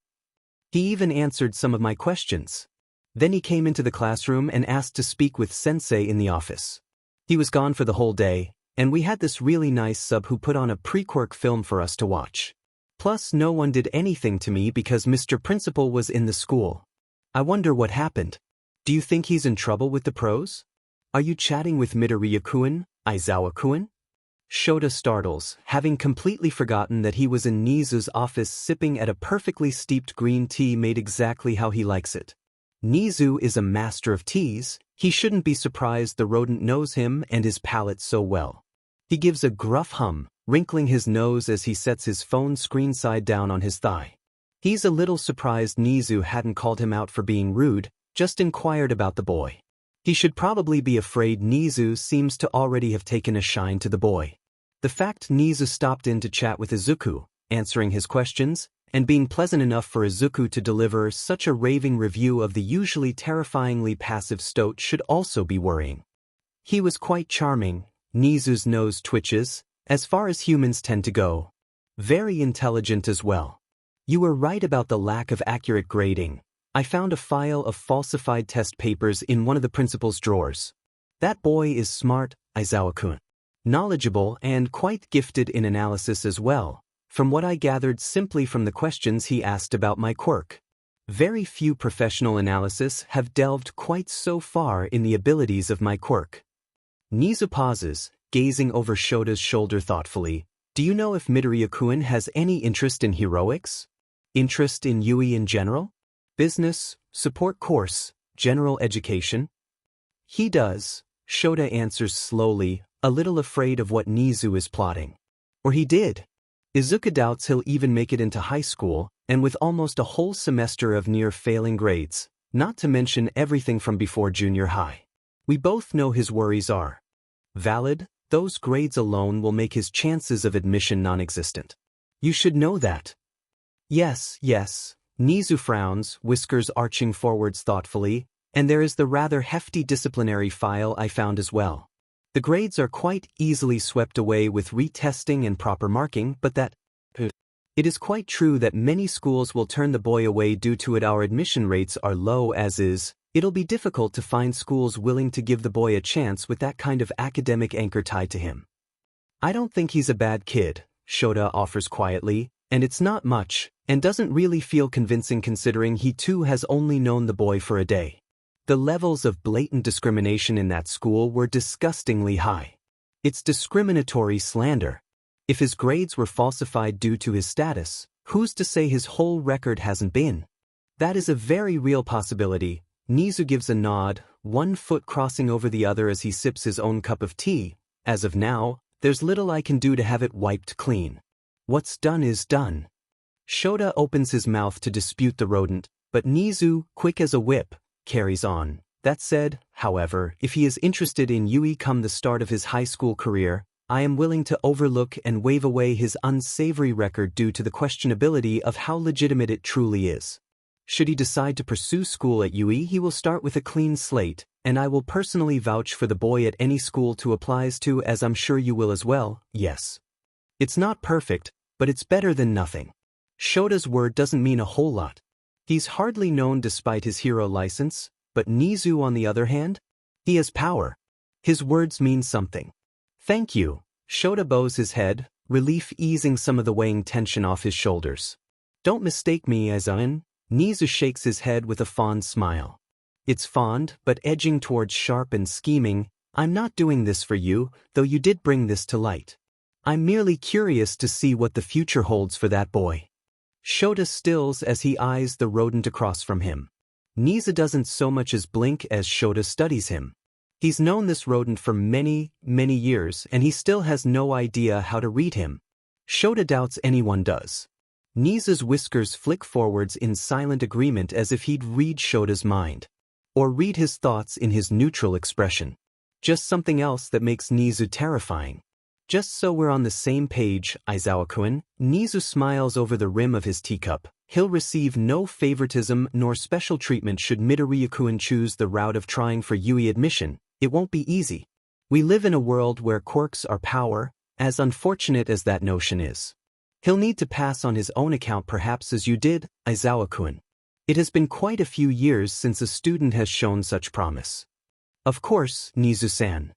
He even answered some of my questions. Then he came into the classroom and asked to speak with Sensei in the office. He was gone for the whole day, and we had this really nice sub who put on a pre-quirk film for us to watch. Plus, no one did anything to me because Mr. Principal was in the school. I wonder what happened. Do you think he's in trouble with the pros? Are you chatting with Midoriya-kun, Aizawa-kun? Shota startles, having completely forgotten that he was in Nizu's office sipping at a perfectly steeped green tea made exactly how he likes it. Nizu is a master of teas. He shouldn't be surprised the rodent knows him and his palate so well. He gives a gruff hum, wrinkling his nose as he sets his phone screen side down on his thigh. He's a little surprised Nizu hadn't called him out for being rude, just inquired about the boy. He should probably be afraid Nizu seems to already have taken a shine to the boy. The fact Nizu stopped in to chat with Izuku, answering his questions, and being pleasant enough for Izuku to deliver such a raving review of the usually terrifyingly passive stoat should also be worrying. He was quite charming. Nizu's nose twitches, as far as humans tend to go. Very intelligent as well. You were right about the lack of accurate grading. I found a file of falsified test papers in one of the principal's drawers. That boy is smart, Aizawa-kun. Knowledgeable and quite gifted in analysis as well, from what I gathered simply from the questions he asked about my quirk. Very few professional analysis have delved quite so far in the abilities of my quirk. Nizu pauses, gazing over Shota's shoulder thoughtfully. Do you know if Midoriya-kun has any interest in heroics? Interest in Yui in general? Business, support course, general education? He does, Shota answers slowly, a little afraid of what Nizu is plotting. Or he did. Izuku doubts he'll even make it into high school, and with almost a whole semester of near-failing grades, not to mention everything from before junior high. We both know his worries are valid. Those grades alone will make his chances of admission non-existent. You should know that. Yes. Nizu frowns, whiskers arching forwards thoughtfully, and there is the rather hefty disciplinary file I found as well. The grades are quite easily swept away with retesting and proper marking, but that it is quite true that many schools will turn the boy away due to it. Our admission rates are low as is. It'll be difficult to find schools willing to give the boy a chance with that kind of academic anchor tied to him. I don't think he's a bad kid, Shota offers quietly, and it's not much, and doesn't really feel convincing considering he too has only known the boy for a day. The levels of blatant discrimination in that school were disgustingly high. It's discriminatory slander. If his grades were falsified due to his status, who's to say his whole record hasn't been? That is a very real possibility. Nizu gives a nod, one foot crossing over the other as he sips his own cup of tea. As of now, there's little I can do to have it wiped clean. What's done is done. Shota opens his mouth to dispute the rodent, but Nizu, quick as a whip, carries on. That said, however, if he is interested in Yui come the start of his high school career, I am willing to overlook and wave away his unsavory record due to the questionability of how legitimate it truly is. Should he decide to pursue school at Yui, he will start with a clean slate, and I will personally vouch for the boy at any school to applies to, as I'm sure you will as well. Yes. It's not perfect, but it's better than nothing. Shota's word doesn't mean a whole lot. He's hardly known despite his hero license, but Nizu on the other hand? He has power. His words mean something. Thank you. Shota bows his head, relief easing some of the weighing tension off his shoulders. Don't mistake me as un. Nizu shakes his head with a fond smile. It's fond, but edging towards sharp and scheming. I'm not doing this for you, though you did bring this to light. I'm merely curious to see what the future holds for that boy. Shota stills as he eyes the rodent across from him. Nizu doesn't so much as blink as Shota studies him. He's known this rodent for many years, and he still has no idea how to read him. Shota doubts anyone does. Nizu's whiskers flick forwards in silent agreement as if he'd read Shota's mind. Or read his thoughts in his neutral expression. Just something else that makes Nizu terrifying. Just so we're on the same page, Aizawa-kun, Nizu smiles over the rim of his teacup. He'll receive no favoritism nor special treatment should Midoriya-kun choose the route of trying for Yui admission. It won't be easy. We live in a world where quirks are power, as unfortunate as that notion is. He'll need to pass on his own account perhaps as you did, Aizawa-kun. It has been quite a few years since a student has shown such promise. Of course, Nizu-san.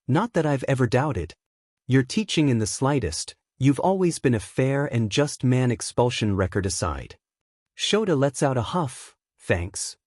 Not that I've ever doubted. Your teaching in the slightest, you've always been a fair and just man. Expulsion record aside. Shota lets out a huff, thanks.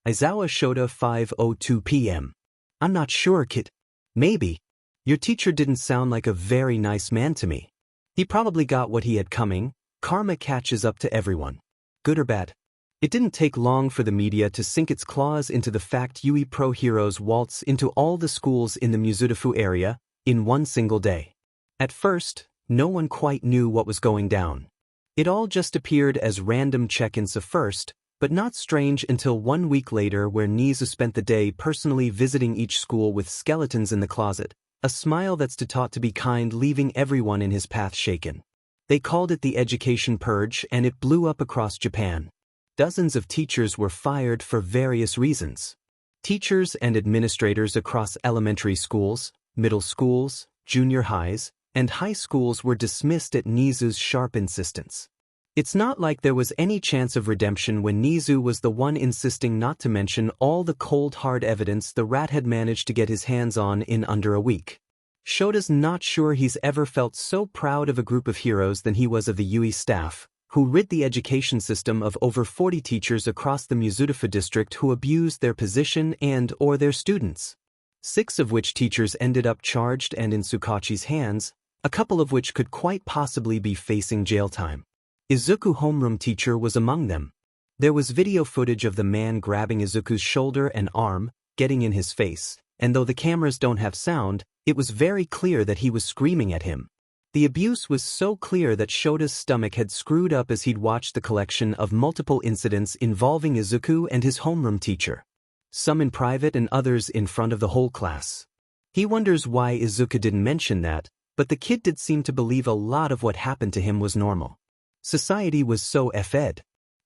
Aizawa Shota 5:02 p.m. I'm not sure, kid. Maybe. Your teacher didn't sound like a very nice man to me. He probably got what he had coming. Karma catches up to everyone. Good or bad? It didn't take long for the media to sink its claws into the fact Yui Pro heroes waltz into all the schools in the Muzutafu area in one single day. At first, no one quite knew what was going down. It all just appeared as random check-ins at first, but not strange until 1 week later where Nizu spent the day personally visiting each school with skeletons in the closet, a smile that's taught to be kind leaving everyone in his path shaken. They called it the education purge and it blew up across Japan. Dozens of teachers were fired for various reasons. Teachers and administrators across elementary schools, middle schools, junior highs, and high schools were dismissed at Nizu's sharp insistence. It's not like there was any chance of redemption when Nizu was the one insisting not to mention all the cold hard evidence the rat had managed to get his hands on in under a week. Shota's not sure he's ever felt so proud of a group of heroes than he was of the Yui staff, who rid the education system of over 40 teachers across the Muzutafu district who abused their position and/or their students. 6 of which teachers ended up charged and in Tsukachi's hands, a couple of which could quite possibly be facing jail time. Izuku homeroom teacher was among them. There was video footage of the man grabbing Izuku's shoulder and arm, getting in his face, and though the cameras don't have sound, it was very clear that he was screaming at him. The abuse was so clear that Shota's stomach had screwed up as he'd watched the collection of multiple incidents involving Izuku and his homeroom teacher. Some in private and others in front of the whole class. He wonders why Izuku didn't mention that, but the kid did seem to believe a lot of what happened to him was normal. Society was so effed.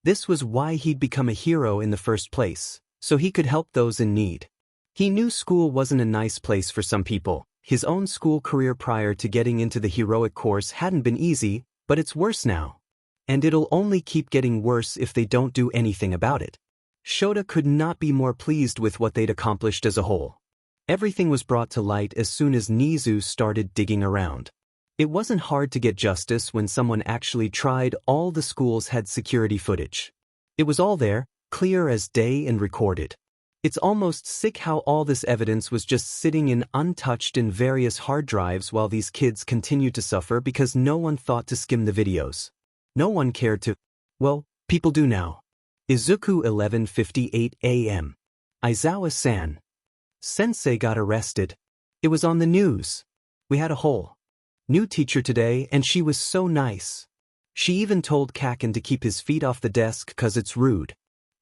This was why he'd become a hero in the first place, so he could help those in need. He knew school wasn't a nice place for some people. His own school career prior to getting into the heroic course hadn't been easy, but it's worse now. And it'll only keep getting worse if they don't do anything about it. Shota could not be more pleased with what they'd accomplished as a whole. Everything was brought to light as soon as Nizu started digging around. It wasn't hard to get justice when someone actually tried. All the schools had security footage. It was all there, clear as day and recorded. It's almost sick how all this evidence was just sitting in untouched in various hard drives while these kids continued to suffer because no one thought to skim the videos. No one cared to. Well, people do now. Izuku 11:58 a.m. Aizawa-san. Sensei got arrested. It was on the news. We had a whole new teacher today and she was so nice. She even told Kaken to keep his feet off the desk cause it's rude.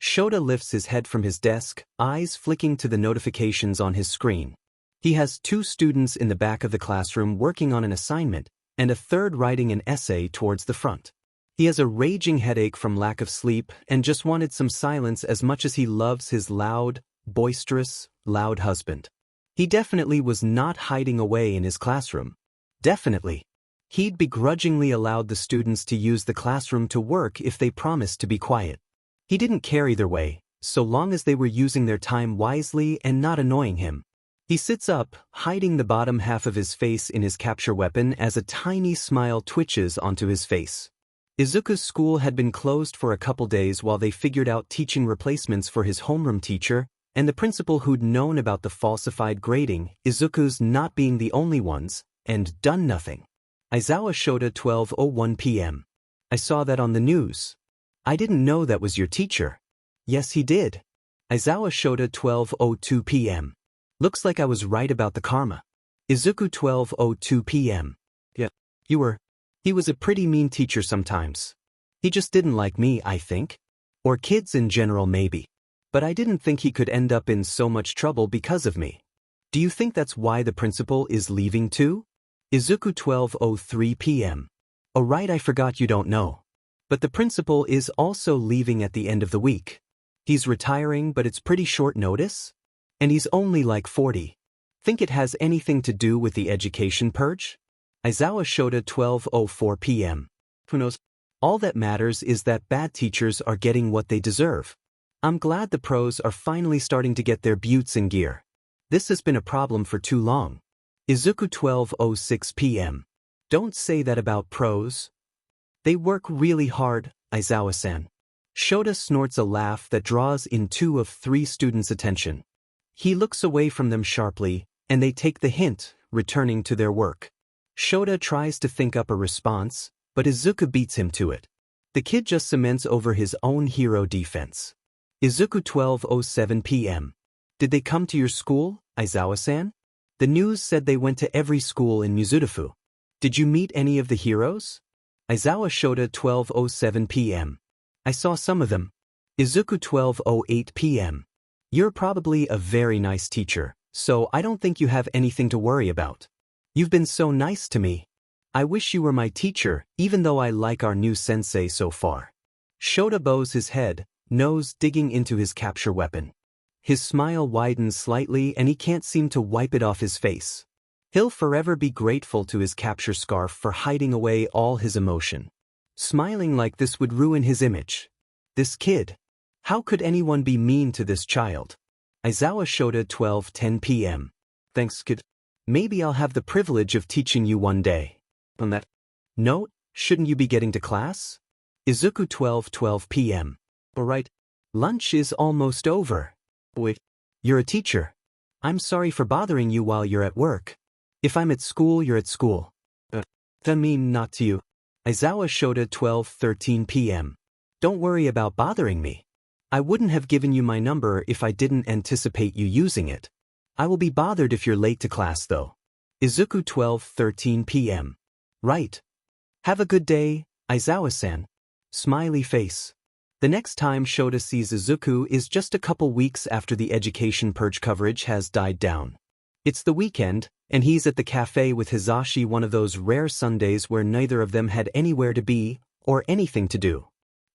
Shota lifts his head from his desk, eyes flicking to the notifications on his screen. He has 2 students in the back of the classroom working on an assignment, and a third writing an essay towards the front. He has a raging headache from lack of sleep and just wanted some silence as much as he loves his loud, boisterous, loud husband. He definitely was not hiding away in his classroom. Definitely. He'd begrudgingly allowed the students to use the classroom to work if they promised to be quiet. He didn't care either way, so long as they were using their time wisely and not annoying him. He sits up, hiding the bottom half of his face in his capture weapon as a tiny smile twitches onto his face. Izuku's school had been closed for a couple days while they figured out teaching replacements for his homeroom teacher, and the principal who'd known about the falsified grading, Izuku's not being the only ones, and done nothing. Aizawa Shota 12:01 p.m. I saw that on the news. I didn't know that was your teacher. Yes, he did. Aizawa Shota 12:02 p.m. Looks like I was right about the karma. Izuku 12:02 p.m. Yeah, you were. He was a pretty mean teacher sometimes. He just didn't like me, I think. Or kids in general maybe. But I didn't think he could end up in so much trouble because of me. Do you think that's why the principal is leaving too? Izuku 12:03 p.m. Oh right, I forgot you don't know. But the principal is also leaving at the end of the week. He's retiring, but it's pretty short notice? And he's only like 40. Think it has anything to do with the education purge? Aizawa Shota 12:04 p.m. Who knows? All that matters is that bad teachers are getting what they deserve. I'm glad the pros are finally starting to get their buttes in gear. This has been a problem for too long. Izuku 12:06 p.m. Don't say that about pros. They work really hard, Aizawa-san. Shota snorts a laugh that draws in 2 of 3 students' attention. He looks away from them sharply, and they take the hint, returning to their work. Shota tries to think up a response, but Izuku beats him to it. The kid just cements over his own hero defense. Izuku 12:07 p.m. Did they come to your school, Aizawa-san? The news said they went to every school in Mizudafu. Did you meet any of the heroes? Aizawa Shota 12:07 p.m. I saw some of them. Izuku 12:08 p.m. You're probably a very nice teacher, so I don't think you have anything to worry about. You've been so nice to me. I wish you were my teacher, even though I like our new sensei so far. Shota bows his head, nose digging into his capture weapon. His smile widens slightly and he can't seem to wipe it off his face. He'll forever be grateful to his capture scarf for hiding away all his emotion. Smiling like this would ruin his image. This kid. How could anyone be mean to this child? Aizawa Shota 12:10 p.m. Thanks, kid. Maybe I'll have the privilege of teaching you one day. On that note, shouldn't you be getting to class? Izuku 12:12 p.m. Alright. Lunch is almost over. Wait. You're a teacher. I'm sorry for bothering you while you're at work. If I'm at school, you're at school. That mean not to you. Aizawa Shota 12:13 p.m. Don't worry about bothering me. I wouldn't have given you my number if I didn't anticipate you using it. I will be bothered if you're late to class though. Izuku 12:13 p.m. Right. Have a good day, Aizawa-san. Smiley face. The next time Shota sees Izuku is just a couple weeks after the education purge coverage has died down. It's the weekend, and he's at the cafe with Hizashi, one of those rare Sundays where neither of them had anywhere to be or anything to do.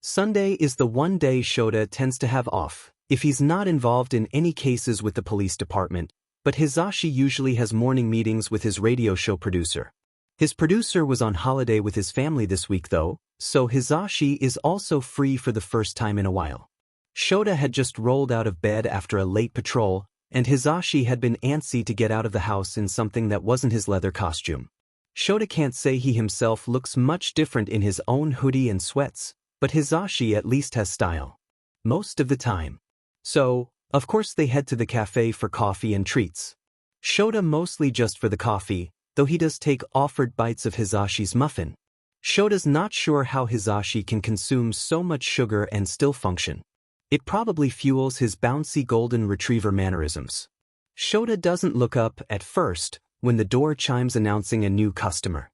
Sunday is the one day Shota tends to have off, if he's not involved in any cases with the police department, but Hizashi usually has morning meetings with his radio show producer. His producer was on holiday with his family this week though, so Hizashi is also free for the first time in a while. Shota had just rolled out of bed after a late patrol, and Hizashi had been antsy to get out of the house in something that wasn't his leather costume. Shota can't say he himself looks much different in his own hoodie and sweats, but Hizashi at least has style. Most of the time. So, of course they head to the cafe for coffee and treats. Shota mostly just for the coffee, though he does take offered bites of Hizashi's muffin. Shota's not sure how Hizashi can consume so much sugar and still function. It probably fuels his bouncy golden retriever mannerisms. Shota doesn't look up at first when the door chimes announcing a new customer.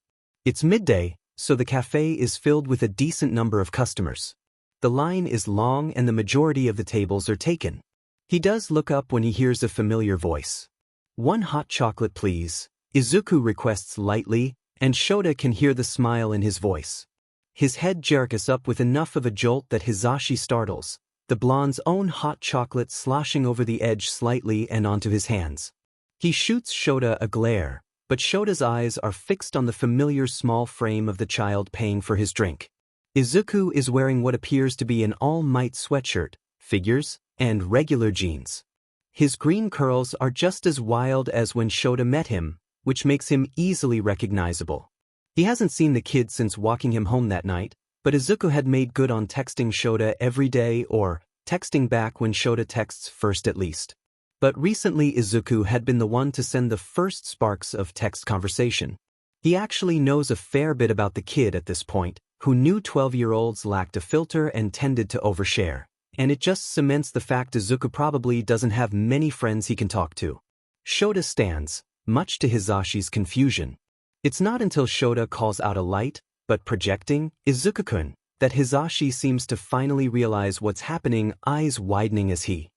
It's midday, so the cafe is filled with a decent number of customers. The line is long and the majority of the tables are taken. He does look up when he hears a familiar voice. "One hot chocolate please," Izuku requests lightly, and Shota can hear the smile in his voice. His head jerks up with enough of a jolt that Hizashi startles, the blonde's own hot chocolate sloshing over the edge slightly and onto his hands. He shoots Shota a glare, but Shota's eyes are fixed on the familiar small frame of the child paying for his drink. Izuku is wearing what appears to be an all-might sweatshirt, figures, and regular jeans. His green curls are just as wild as when Shota met him, which makes him easily recognizable. He hasn't seen the kid since walking him home that night, but Izuku had made good on texting Shota every day or texting back when Shota texts first at least. But recently Izuku had been the one to send the first sparks of text conversation. He actually knows a fair bit about the kid at this point, who knew 12-year-olds lacked a filter and tended to overshare. And it just cements the fact Izuku probably doesn't have many friends he can talk to. Shota stands, much to Hizashi's confusion. It's not until Shota calls out a light, but projecting, Izuku-kun, that Hizashi seems to finally realize what's happening, eyes widening as he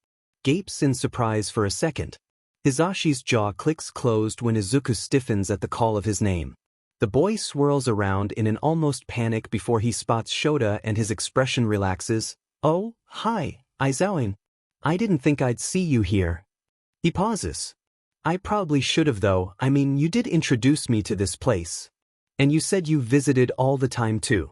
gapes in surprise for a second. Hizashi's jaw clicks closed when Izuku stiffens at the call of his name. The boy swirls around in an almost panic before he spots Shota and his expression relaxes. "Oh, hi, Aizawa. I didn't think I'd see you here." He pauses. "I probably should have though, I mean you did introduce me to this place. And you said you visited all the time too."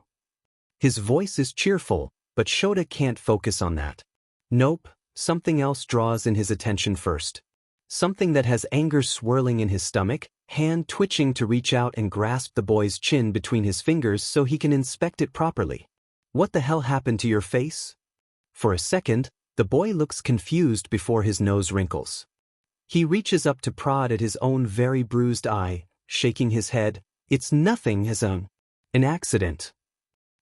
His voice is cheerful, but Shota can't focus on that. Nope, something else draws in his attention first. Something that has anger swirling in his stomach, hand twitching to reach out and grasp the boy's chin between his fingers so he can inspect it properly. "What the hell happened to your face?" For a second, the boy looks confused before his nose wrinkles. He reaches up to prod at his own very bruised eye, shaking his head. It's nothing as an accident.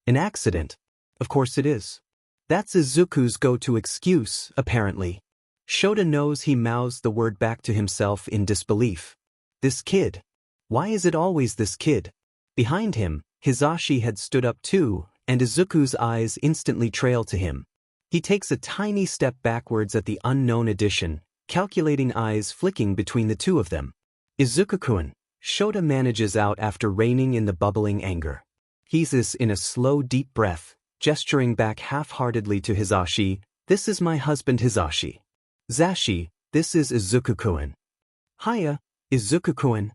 An accident? Of course it is. That's Izuku's go-to excuse, apparently. Shota knows he mouths the word back to himself in disbelief. This kid. Why is it always this kid? Behind him, Hizashi had stood up too, and Izuku's eyes instantly trail to him. He takes a tiny step backwards at the unknown addition, calculating eyes flicking between the two of them. Izuku-kun, Shota manages out after reining in the bubbling anger. He's in a slow deep breath, gesturing back half-heartedly to Hizashi. This is my husband Hizashi. Zashi, this is Izuku-kun. Hiya, Izuku-kun.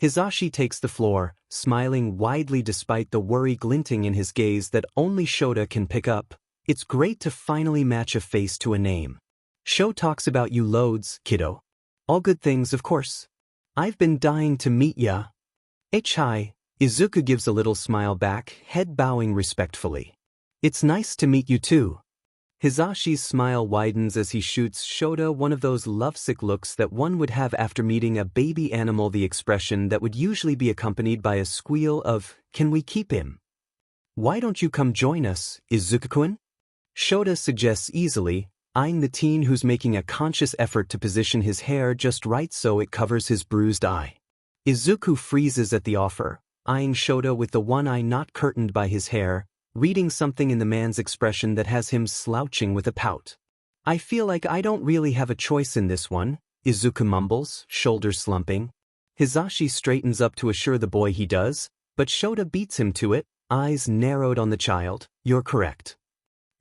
Hizashi takes the floor, smiling widely despite the worry glinting in his gaze that only Shota can pick up. It's great to finally match a face to a name. Sho talks about you loads, kiddo. All good things, of course. I've been dying to meet ya. Hi. Izuku gives a little smile back, head bowing respectfully. It's nice to meet you too. Hizashi's smile widens as he shoots Shota one of those lovesick looks that one would have after meeting a baby animal, the expression that would usually be accompanied by a squeal of, "Can we keep him?" Why don't you come join us, Izuku-kun? Shota suggests easily, eyeing the teen who's making a conscious effort to position his hair just right so it covers his bruised eye. Izuku freezes at the offer, eyeing Shota with the one eye not curtained by his hair, reading something in the man's expression that has him slouching with a pout. I feel like I don't really have a choice in this one, Izuku mumbles, shoulders slumping. Hizashi straightens up to assure the boy he does, but Shota beats him to it, eyes narrowed on the child. You're correct.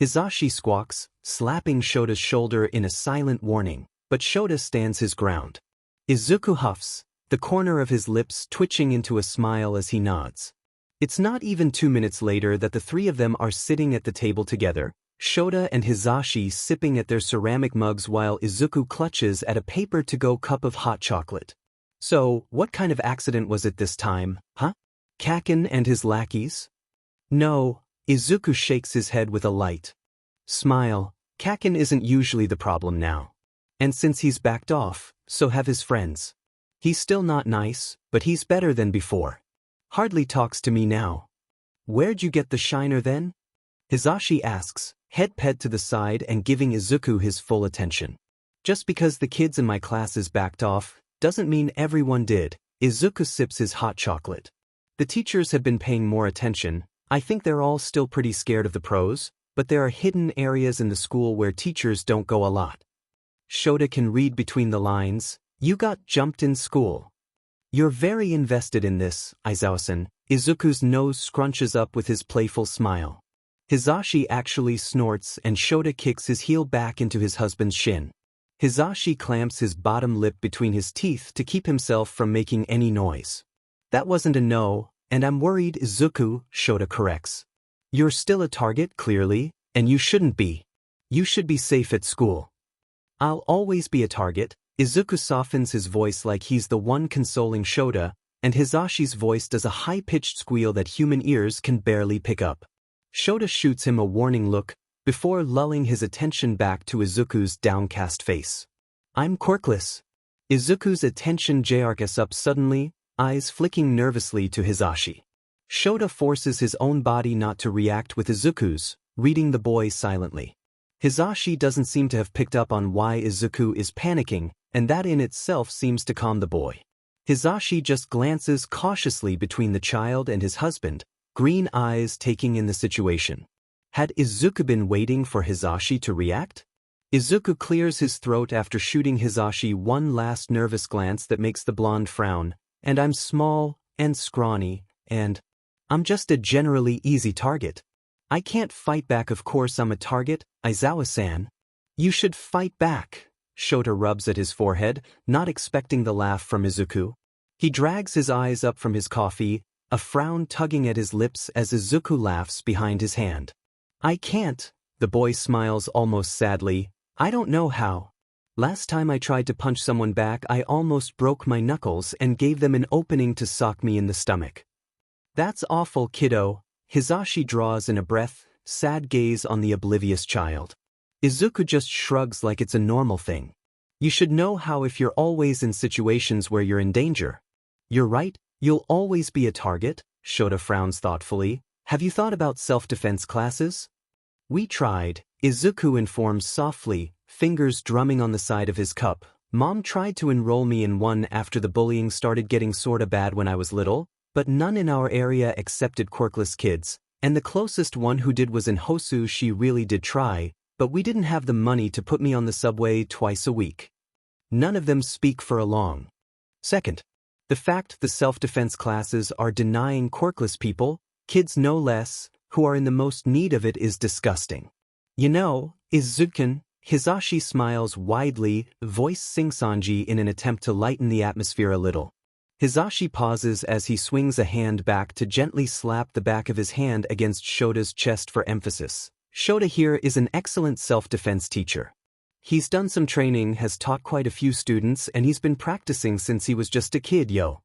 Hizashi squawks, slapping Shota's shoulder in a silent warning, but Shota stands his ground. Izuku huffs, the corner of his lips twitching into a smile as he nods. It's not even 2 minutes later that the three of them are sitting at the table together, Shota and Hizashi sipping at their ceramic mugs while Izuku clutches at a paper-to-go cup of hot chocolate. So, what kind of accident was it this time, huh? Kaken and his lackeys? No, Izuku shakes his head with a light smile. Kaken isn't usually the problem now. And since he's backed off, so have his friends. He's still not nice, but he's better than before. Hardly talks to me now. Where'd you get the shiner then? Hizashi asks, head pet to the side and giving Izuku his full attention. Just because the kids in my classes backed off, doesn't mean everyone did. Izuku sips his hot chocolate. The teachers have been paying more attention. I think they're all still pretty scared of the pros, but there are hidden areas in the school where teachers don't go a lot. Shota can read between the lines. You got jumped in school. You're very invested in this, Aizawa-san. Izuku's nose scrunches up with his playful smile. Hizashi actually snorts and Shota kicks his heel back into his husband's shin. Hizashi clamps his bottom lip between his teeth to keep himself from making any noise. That wasn't a no, and I'm worried, Izuku, Shota corrects. You're still a target, clearly, and you shouldn't be. You should be safe at school. I'll always be a target. Izuku softens his voice like he's the one consoling Shota, and Hizashi's voice does a high-pitched squeal that human ears can barely pick up. Shota shoots him a warning look, before lulling his attention back to Izuku's downcast face. I'm quirkless. Izuku's attention jerks up suddenly, eyes flicking nervously to Hizashi. Shota forces his own body not to react with Izuku's, reading the boy silently. Hizashi doesn't seem to have picked up on why Izuku is panicking, and that in itself seems to calm the boy. Hizashi just glances cautiously between the child and his husband, green eyes taking in the situation. Had Izuku been waiting for Hizashi to react? Izuku clears his throat after shooting Hizashi one last nervous glance that makes the blonde frown, and I'm small and scrawny, and I'm just a generally easy target. I can't fight back, of course I'm a target, Aizawa-san. You should fight back. Shota rubs at his forehead, not expecting the laugh from Izuku. He drags his eyes up from his coffee, a frown tugging at his lips as Izuku laughs behind his hand. I can't, the boy smiles almost sadly. I don't know how. Last time I tried to punch someone back I almost broke my knuckles and gave them an opening to sock me in the stomach. That's awful, kiddo. Hizashi draws in a breath, sad gaze on the oblivious child. Izuku just shrugs like it's a normal thing. You should know how if you're always in situations where you're in danger. You're right, you'll always be a target, Shota frowns thoughtfully. Have you thought about self-defense classes? We tried, Izuku informs softly, fingers drumming on the side of his cup. Mom tried to enroll me in one after the bullying started getting sorta bad when I was little, but none in our area accepted quirkless kids, and the closest one who did was in Hosu. She really did try, but we didn't have the money to put me on the subway twice a week. None of them speak for a long second. The fact the self-defense classes are denying quirkless people, kids no less, who are in the most need of it is disgusting. You know, Izuku, Hisashi smiles widely, voice Singsanji in an attempt to lighten the atmosphere a little. Hisashi pauses as he swings a hand back to gently slap the back of his hand against Shota's chest for emphasis. Shota here is an excellent self-defense teacher. He's done some training, has taught quite a few students, and he's been practicing since he was just a kid, yo.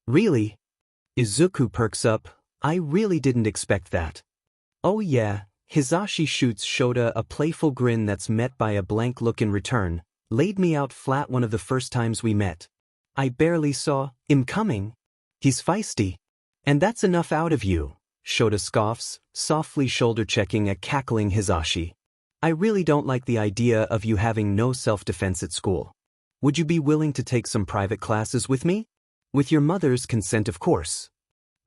Really? Izuku perks up. I really didn't expect that. Oh yeah, Hisashi shoots Shota a playful grin that's met by a blank look in return. Laid me out flat one of the first times we met. I barely saw him coming. He's feisty. And that's enough out of you, Shota scoffs, softly shoulder-checking a cackling Hisashi. I really don't like the idea of you having no self-defense at school. Would you be willing to take some private classes with me? With your mother's consent, of course.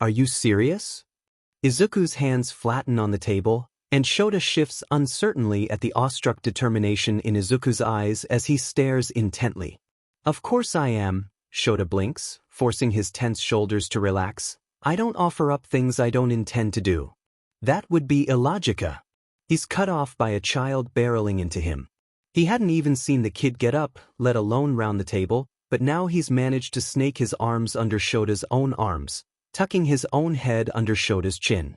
Are you serious? Izuku's hands flatten on the table, and Shota shifts uncertainly at the awestruck determination in Izuku's eyes as he stares intently. Of course I am, Shota blinks, forcing his tense shoulders to relax. I don't offer up things I don't intend to do. That would be illogica. He's cut off by a child barreling into him. He hadn't even seen the kid get up, let alone round the table, but now he's managed to snake his arms under Shota's own arms, tucking his own head under Shota's chin.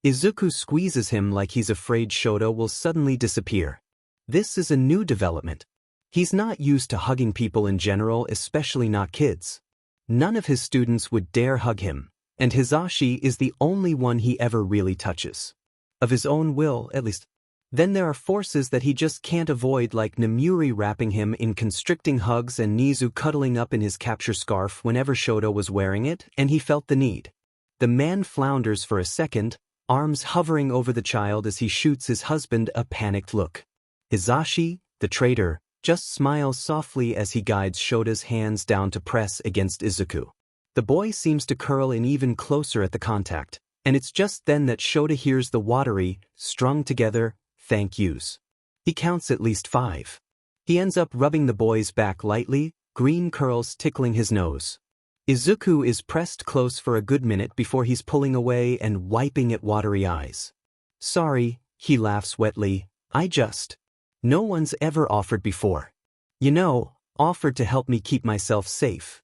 Izuku squeezes him like he's afraid Shota will suddenly disappear. This is a new development. He's not used to hugging people in general, especially not kids. None of his students would dare hug him, and Hisashi is the only one he ever really touches. Of his own will, at least. Then there are forces that he just can't avoid, like Namuri wrapping him in constricting hugs and Nizu cuddling up in his capture scarf whenever Shota was wearing it, and he felt the need. The man flounders for a second, arms hovering over the child as he shoots his husband a panicked look. Hisashi, the traitor, just smiles softly as he guides Shota's hands down to press against Izuku. The boy seems to curl in even closer at the contact, and it's just then that Shota hears the watery, strung together, thank yous. He counts at least 5. He ends up rubbing the boy's back lightly, green curls tickling his nose. Izuku is pressed close for a good minute before he's pulling away and wiping at watery eyes. Sorry, he laughs wetly, No one's ever offered before. You know, offered to help me keep myself safe.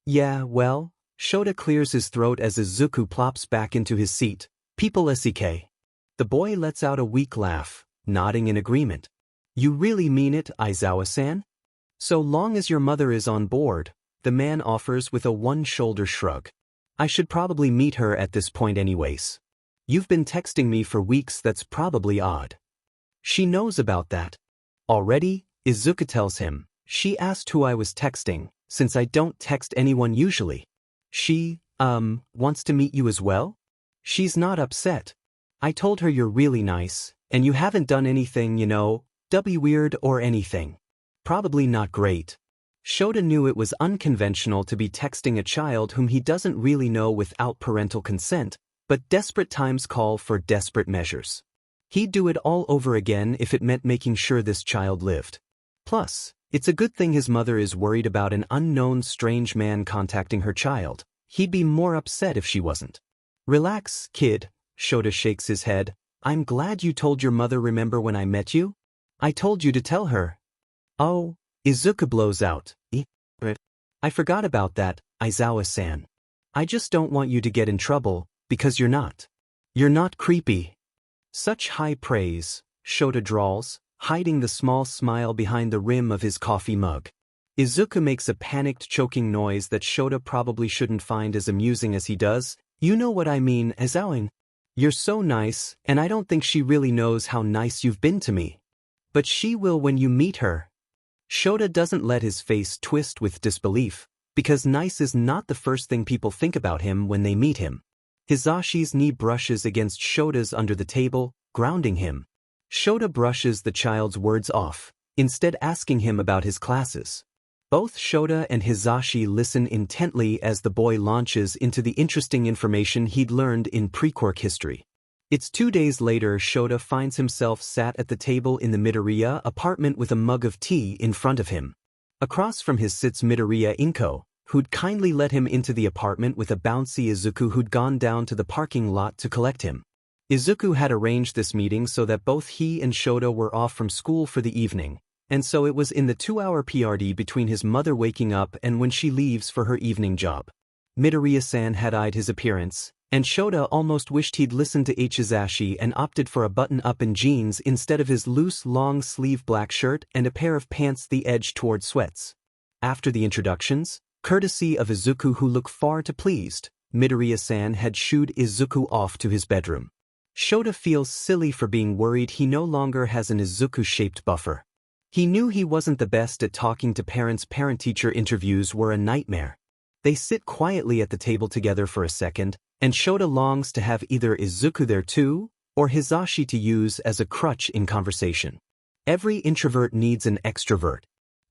Yeah, well, Shota clears his throat as Izuku plops back into his seat. People SEK. The boy lets out a weak laugh, nodding in agreement. You really mean it, Aizawa-san? So long as your mother is on board, the man offers with a one-shoulder shrug. I should probably meet her at this point anyways. You've been texting me for weeks, that's probably odd. She knows about that. Already, Izuku tells him. She asked who I was texting, since I don't text anyone usually. She, wants to meet you as well? She's not upset. I told her you're really nice, and you haven't done anything, weird or anything. Probably not great. Shota knew it was unconventional to be texting a child whom he doesn't really know without parental consent, but desperate times call for desperate measures. He'd do it all over again if it meant making sure this child lived. Plus, it's a good thing his mother is worried about an unknown strange man contacting her child. He'd be more upset if she wasn't. Relax, kid, Shota shakes his head. I'm glad you told your mother. Remember when I met you? I told you to tell her. Oh, Izuku blows out. I forgot about that, Aizawa-san. I just don't want you to get in trouble, because you're not. You're not creepy. Such high praise, Shota drawls, hiding the small smile behind the rim of his coffee mug. Izuku makes a panicked choking noise that Shota probably shouldn't find as amusing as he does. You know what I mean, Aizawa. You're so nice, and I don't think she really knows how nice you've been to me. But she will when you meet her. Shota doesn't let his face twist with disbelief, because nice is not the first thing people think about him when they meet him. Hizashi's knee brushes against Shota's under the table, grounding him. Shota brushes the child's words off, instead asking him about his classes. Both Shota and Hizashi listen intently as the boy launches into the interesting information he'd learned in pre-quirk history. It's 2 days later. Shota finds himself sat at the table in the Midoriya apartment with a mug of tea in front of him. Across from his sits Midoriya Inko, who'd kindly let him into the apartment with a bouncy Izuku who'd gone down to the parking lot to collect him. Izuku had arranged this meeting so that both he and Shota were off from school for the evening, and so it was in the 2-hour PRD between his mother waking up and when she leaves for her evening job. Midoriya-san had eyed his appearance, and Shota almost wished he'd listened to Hizashi and opted for a button-up and jeans instead of his loose long-sleeve black shirt and a pair of pants the edge toward sweats. After the introductions, courtesy of Izuku who looked far too pleased, Midoriya-san had shooed Izuku off to his bedroom. Shota feels silly for being worried he no longer has an Izuku-shaped buffer. He knew he wasn't the best at talking to parents. Parent-teacher interviews were a nightmare. They sit quietly at the table together for a second, and Shota longs to have either Izuku there too, or Hizashi to use as a crutch in conversation. Every introvert needs an extrovert.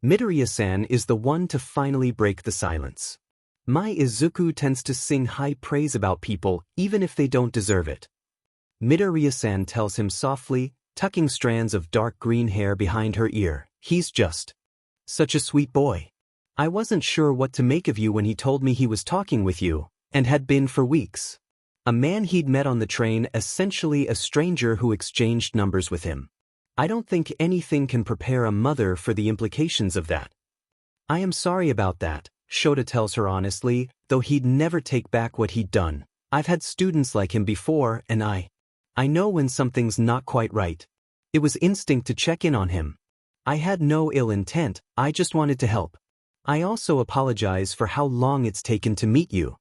Midoriya-san is the one to finally break the silence. My Izuku tends to sing high praise about people even if they don't deserve it. Midoriya-san tells him softly, tucking strands of dark green hair behind her ear. He's just such a sweet boy. I wasn't sure what to make of you when he told me he was talking with you, and had been for weeks. A man he'd met on the train, essentially a stranger who exchanged numbers with him. I don't think anything can prepare a mother for the implications of that. I am sorry about that, Shota tells her honestly, though he'd never take back what he'd done. I've had students like him before, and I know when something's not quite right. It was instinct to check in on him. I had no ill intent, I just wanted to help. I also apologize for how long it's taken to meet you.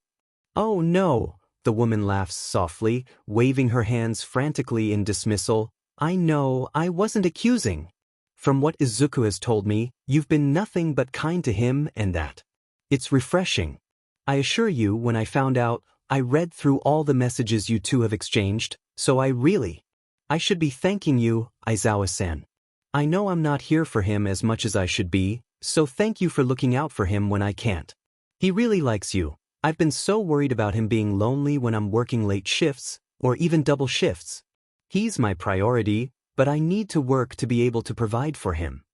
Oh no, the woman laughs softly, waving her hands frantically in dismissal. I know, I wasn't accusing. From what Izuku has told me, you've been nothing but kind to him and that. It's refreshing. I assure you, when I found out, I read through all the messages you two have exchanged, so I should be thanking you, Aizawa-san. I know I'm not here for him as much as I should be, so thank you for looking out for him when I can't. He really likes you. I've been so worried about him being lonely when I'm working late shifts, or even double shifts. He's my priority, but I need to work to be able to provide for him.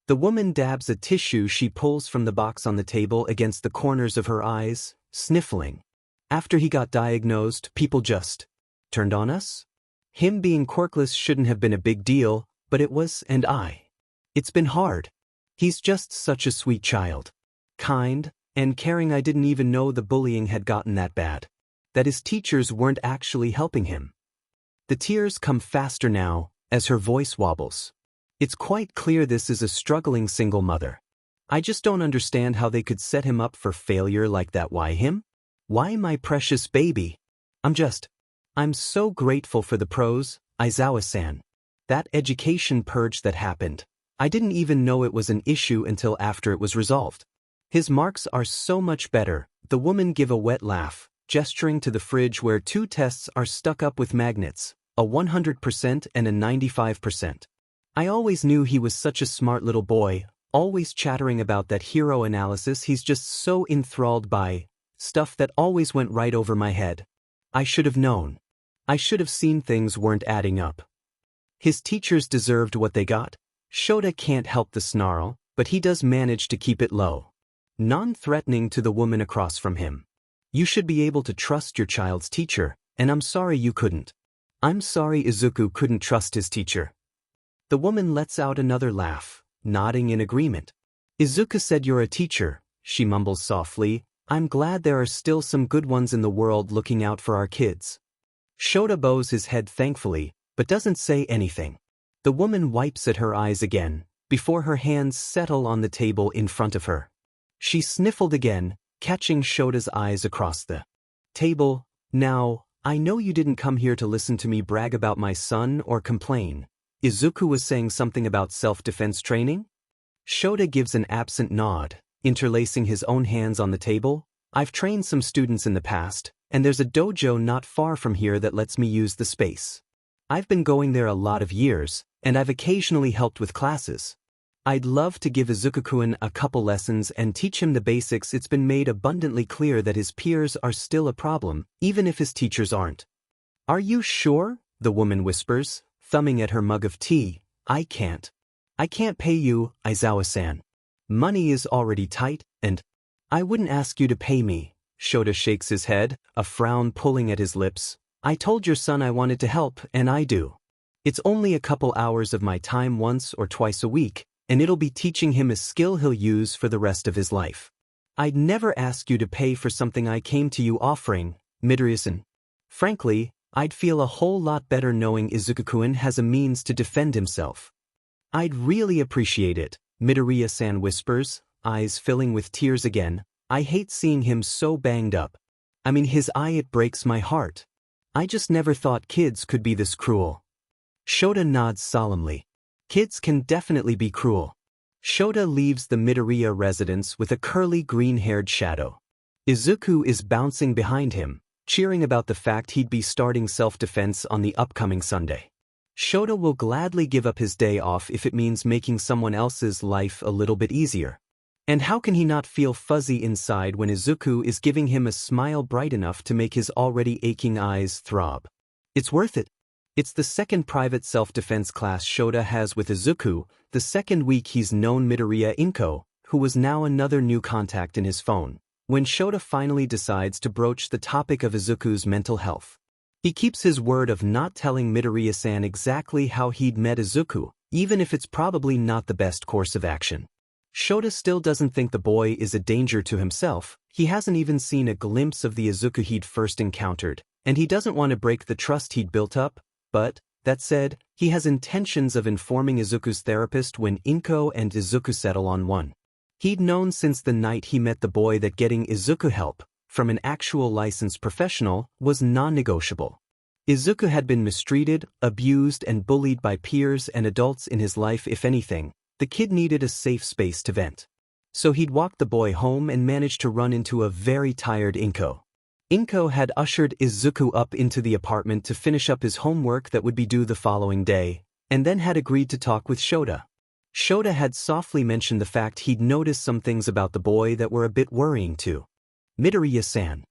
The woman dabs a tissue she pulls from the box on the table against the corners of her eyes, sniffling. After he got diagnosed, people just turned on us? Him being quirkless shouldn't have been a big deal, but it was, and it's been hard. He's just such a sweet child. Kind and caring. I didn't even know the bullying had gotten that bad. That his teachers weren't actually helping him. The tears come faster now, as her voice wobbles. It's quite clear this is a struggling single mother. I just don't understand how they could set him up for failure like that. Why him? Why my precious baby? I'm so grateful for the pros, Aizawa-san. That education purge that happened. I didn't even know it was an issue until after it was resolved. His marks are so much better. The woman give a wet laugh, gesturing to the fridge where 2 tests are stuck up with magnets, a 100% and a 95%. I always knew he was such a smart little boy, always chattering about that hero analysis. He's just so enthralled by stuff that always went right over my head. I should have known. I should have seen things weren't adding up. His teachers deserved what they got. Shota can't help the snarl, but he does manage to keep it low. Non-threatening to the woman across from him. You should be able to trust your child's teacher, and I'm sorry you couldn't. I'm sorry Izuku couldn't trust his teacher. The woman lets out another laugh, nodding in agreement. Izuku said you're a teacher, she mumbles softly. I'm glad there are still some good ones in the world looking out for our kids. Shota bows his head thankfully, but doesn't say anything. The woman wipes at her eyes again, before her hands settle on the table in front of her. She sniffled again, catching Shota's eyes across the table. Now, I know you didn't come here to listen to me brag about my son or complain. Izuku was saying something about self-defense training? Shota gives an absent nod, interlacing his own hands on the table. I've trained some students in the past, and there's a dojo not far from here that lets me use the space. I've been going there a lot of years, and I've occasionally helped with classes. I'd love to give Izuku-kun a couple lessons and teach him the basics. It's been made abundantly clear that his peers are still a problem, even if his teachers aren't. Are you sure? The woman whispers, thumbing at her mug of tea. I can't pay you, Aizawa-san. Money is already tight, and I wouldn't ask you to pay me. Shota shakes his head, a frown pulling at his lips. I told your son I wanted to help, and I do. It's only a couple hours of my time once or twice a week, and it'll be teaching him a skill he'll use for the rest of his life. I'd never ask you to pay for something I came to you offering, Midoriya-san. Frankly, I'd feel a whole lot better knowing Izuku-kun has a means to defend himself. I'd really appreciate it, Midoriya-san whispers, eyes filling with tears again. I hate seeing him so banged up. I mean his eye, it breaks my heart. I just never thought kids could be this cruel. Shota nods solemnly. Kids can definitely be cruel. Shota leaves the Midoriya residence with a curly green-haired shadow. Izuku is bouncing behind him, cheering about the fact he'd be starting self-defense on the upcoming Sunday. Shota will gladly give up his day off if it means making someone else's life a little bit easier. And how can he not feel fuzzy inside when Izuku is giving him a smile bright enough to make his already aching eyes throb? It's worth it. It's the second private self-defense class Shota has with Izuku, the second week he's known Midoriya Inko, who was now another new contact in his phone, when Shota finally decides to broach the topic of Izuku's mental health. He keeps his word of not telling Midoriya-san exactly how he'd met Izuku, even if it's probably not the best course of action. Shota still doesn't think the boy is a danger to himself. He hasn't even seen a glimpse of the Izuku he'd first encountered, and he doesn't want to break the trust he'd built up. But, that said, he has intentions of informing Izuku's therapist when Inko and Izuku settle on one. He'd known since the night he met the boy that getting Izuku help from an actual licensed professional was non-negotiable. Izuku had been mistreated, abused, and bullied by peers and adults in his life. If anything, the kid needed a safe space to vent. So he'd walked the boy home and managed to run into a very tired Inko. Inko had ushered Izuku up into the apartment to finish up his homework that would be due the following day, and then had agreed to talk with Shota. Shota had softly mentioned the fact he'd noticed some things about the boy that were a bit worrying to Midoriya-san.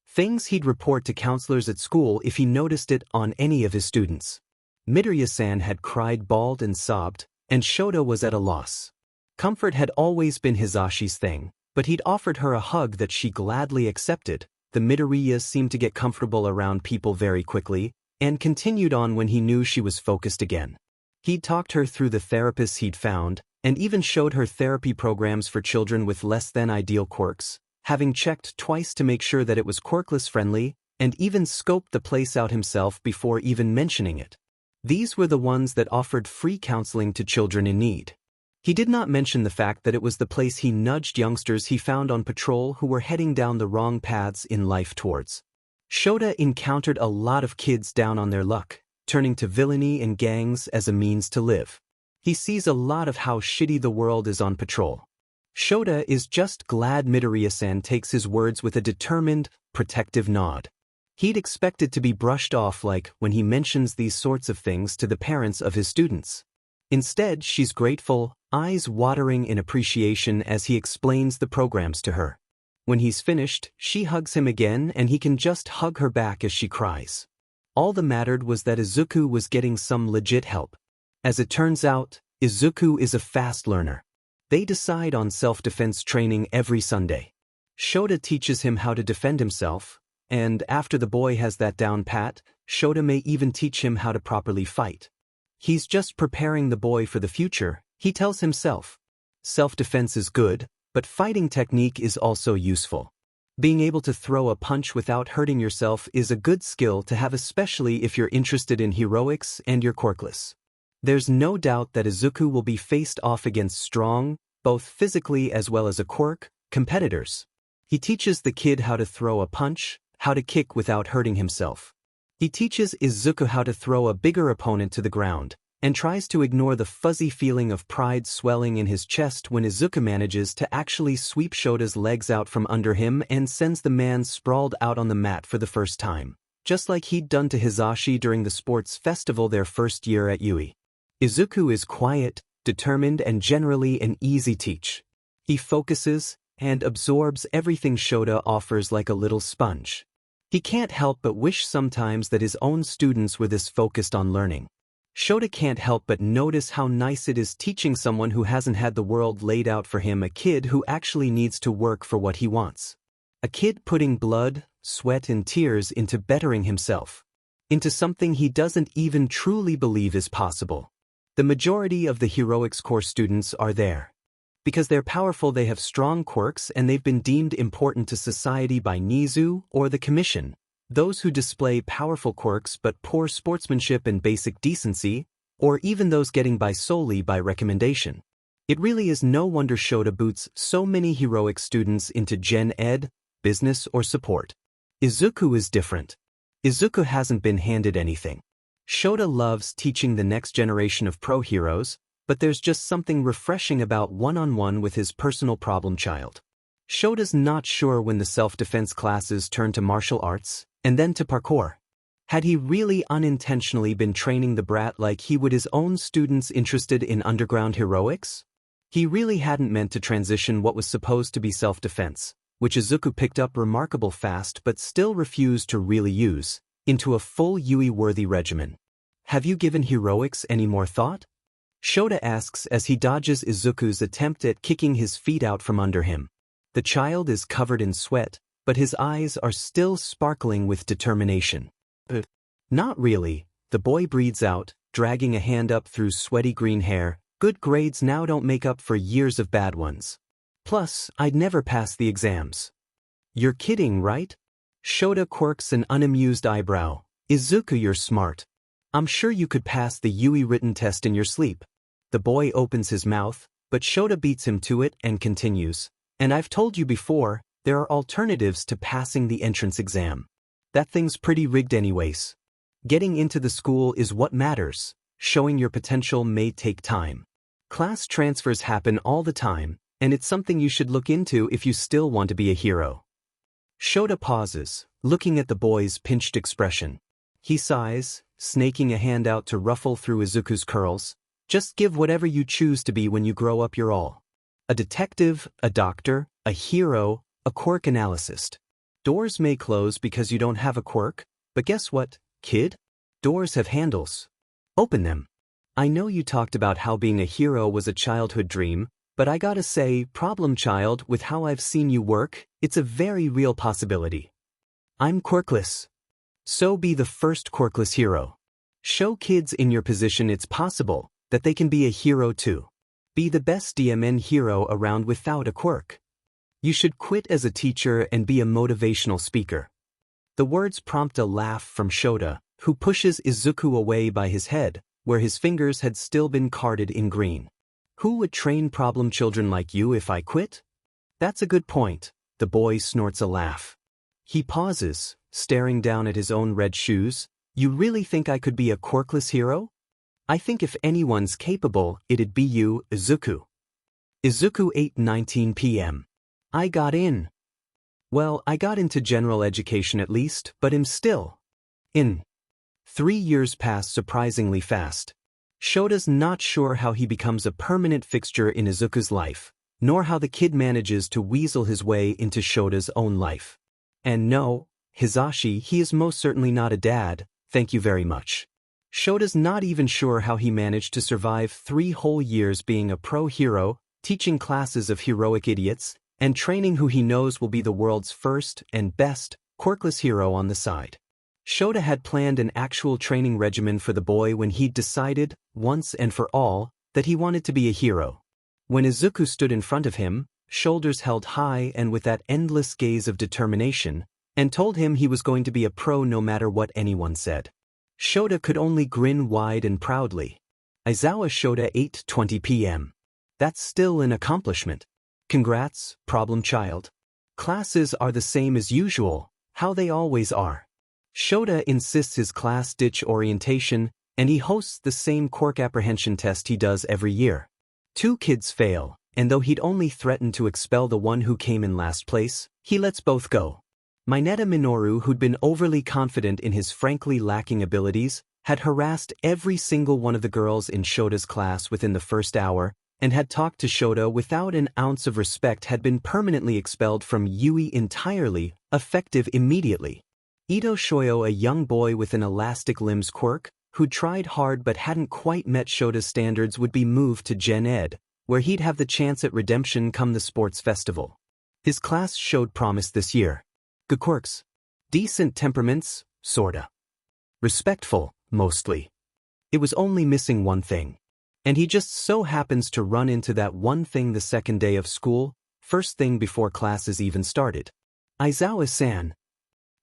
Things he'd report to counselors at school if he noticed it on any of his students. Midoriya-san had cried, bawled, and sobbed, and Shota was at a loss. Comfort had always been Hisashi's thing, but he'd offered her a hug that she gladly accepted. The Midoriya seemed to get comfortable around people very quickly, and continued on when he knew she was focused again. He'd talked her through the therapists he'd found, and even showed her therapy programs for children with less than ideal quirks, having checked twice to make sure that it was quirkless friendly, and even scoped the place out himself before even mentioning it. These were the ones that offered free counseling to children in need. He did not mention the fact that it was the place he nudged youngsters he found on patrol who were heading down the wrong paths in life towards. Shota encountered a lot of kids down on their luck, turning to villainy and gangs as a means to live. He sees a lot of how shitty the world is on patrol. Shota is just glad Midoriya-san takes his words with a determined, protective nod. He'd expected to be brushed off like when he mentions these sorts of things to the parents of his students. Instead, she's grateful, eyes watering in appreciation as he explains the programs to her. When he's finished, she hugs him again and he can just hug her back as she cries. All that mattered was that Izuku was getting some legit help. As it turns out, Izuku is a fast learner. They decide on self-defense training every Sunday. Shota teaches him how to defend himself, and after the boy has that down pat, Shota may even teach him how to properly fight. He's just preparing the boy for the future, he tells himself. Self-defense is good, but fighting technique is also useful. Being able to throw a punch without hurting yourself is a good skill to have, especially if you're interested in heroics and you're quirkless. There's no doubt that Izuku will be faced off against strong, both physically as well as a quirk, competitors. He teaches the kid how to throw a punch, how to kick without hurting himself. He teaches Izuku how to throw a bigger opponent to the ground, and tries to ignore the fuzzy feeling of pride swelling in his chest when Izuku manages to actually sweep Shota's legs out from under him and sends the man sprawled out on the mat for the first time, just like he'd done to Hisashi during the sports festival their first year at Yui. Izuku is quiet, determined, and generally an easy teach. He focuses and absorbs everything Shota offers like a little sponge. He can't help but wish sometimes that his own students were this focused on learning. Shota can't help but notice how nice it is teaching someone who hasn't had the world laid out for him, a kid who actually needs to work for what he wants. A kid putting blood, sweat, and tears into bettering himself, into something he doesn't even truly believe is possible. The majority of the heroics course students are there. Because they're powerful, they have strong quirks, and they've been deemed important to society by Nizu or the Commission. Those who display powerful quirks but poor sportsmanship and basic decency, or even those getting by solely by recommendation. It really is no wonder Shota boots so many heroic students into Gen Ed, business, or support. Izuku is different. Izuku hasn't been handed anything. Shota loves teaching the next generation of pro heroes, but there's just something refreshing about one-on-one with his personal problem child. Shota's not sure when the self-defense classes turn to martial arts, and then to parkour. Had he really unintentionally been training the brat like he would his own students interested in underground heroics? He really hadn't meant to transition what was supposed to be self-defense, which Izuku picked up remarkable fast but still refused to really use, into a full Yui-worthy regimen. Have you given heroics any more thought? Shota asks as he dodges Izuku's attempt at kicking his feet out from under him. The child is covered in sweat, but his eyes are still sparkling with determination. Not really, the boy breathes out, dragging a hand up through sweaty green hair. Good grades now don't make up for years of bad ones. Plus, I'd never pass the exams. You're kidding, right? Shota quirks an unamused eyebrow. Izuku, you're smart. I'm sure you could pass the Yui written test in your sleep. The boy opens his mouth, but Shota beats him to it and continues. And I've told you before, there are alternatives to passing the entrance exam. That thing's pretty rigged anyways. Getting into the school is what matters. Showing your potential may take time. Class transfers happen all the time, and it's something you should look into if you still want to be a hero. Shota pauses, looking at the boy's pinched expression. He sighs, snaking a hand out to ruffle through Izuku's curls. Just give whatever you choose to be when you grow up, you're all. A detective, a doctor, a hero, a quirk analyst. Doors may close because you don't have a quirk, but guess what, kid? Doors have handles. Open them. I know you talked about how being a hero was a childhood dream, but I gotta say, problem child, with how I've seen you work, it's a very real possibility. I'm quirkless. So be the first quirkless hero. Show kids in your position it's possible, that they can be a hero too. Be the best DMN hero around without a quirk. You should quit as a teacher and be a motivational speaker. The words prompt a laugh from Shota, who pushes Izuku away by his head, where his fingers had still been carded in green. Who would train problem children like you if I quit? That's a good point. The boy snorts a laugh. He pauses, staring down at his own red shoes. You really think I could be a quirkless hero? I think if anyone's capable, it'd be you, Izuku. Izuku 8:19 p.m. I got in. Well, I got into general education at least, but am still in. 3 years pass surprisingly fast. Shota's not sure how he becomes a permanent fixture in Izuku's life, nor how the kid manages to weasel his way into Shota's own life. And no, Hisashi, he is most certainly not a dad, thank you very much. Shota's not even sure how he managed to survive 3 whole years being a pro hero, teaching classes of heroic idiots, and training who he knows will be the world's first and best quirkless hero on the side. Shota had planned an actual training regimen for the boy when he'd decided, once and for all, that he wanted to be a hero. When Izuku stood in front of him, shoulders held high and with that endless gaze of determination, and told him he was going to be a pro no matter what anyone said. Shota could only grin wide and proudly. Aizawa Shota 8:20 p.m. That's still an accomplishment. Congrats, problem child. Classes are the same as usual, how they always are. Shota insists his class ditch orientation and he hosts the same quirk apprehension test he does every year. 2 kids fail, and though he'd only threatened to expel the one who came in last place, he lets both go. Mineta Minoru, who'd been overly confident in his frankly lacking abilities, had harassed every single one of the girls in Shota's class within the first hour, and had talked to Shota without an ounce of respect, had been permanently expelled from Yui entirely, effective immediately. Ito Shoyo, a young boy with an elastic limbs quirk, who'd tried hard but hadn't quite met Shota's standards, would be moved to Gen Ed, where he'd have the chance at redemption come the sports festival. His class showed promise this year. Good quirks. Decent temperaments, sorta. Respectful, mostly. It was only missing one thing. And he just so happens to run into that one thing the second day of school, first thing before classes even started. Aizawa-san.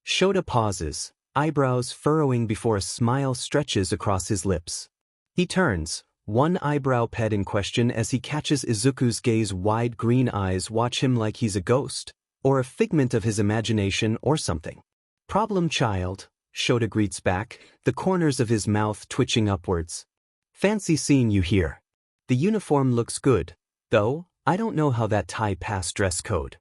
Shota pauses, eyebrows furrowing before a smile stretches across his lips. He turns, one eyebrow pet in question, as he catches Izuku's gaze. Wide green eyes watch him like he's a ghost, or a figment of his imagination or something. Problem child, Shota greets back, the corners of his mouth twitching upwards. Fancy seeing you here. The uniform looks good, though I don't know how that tie passed dress code.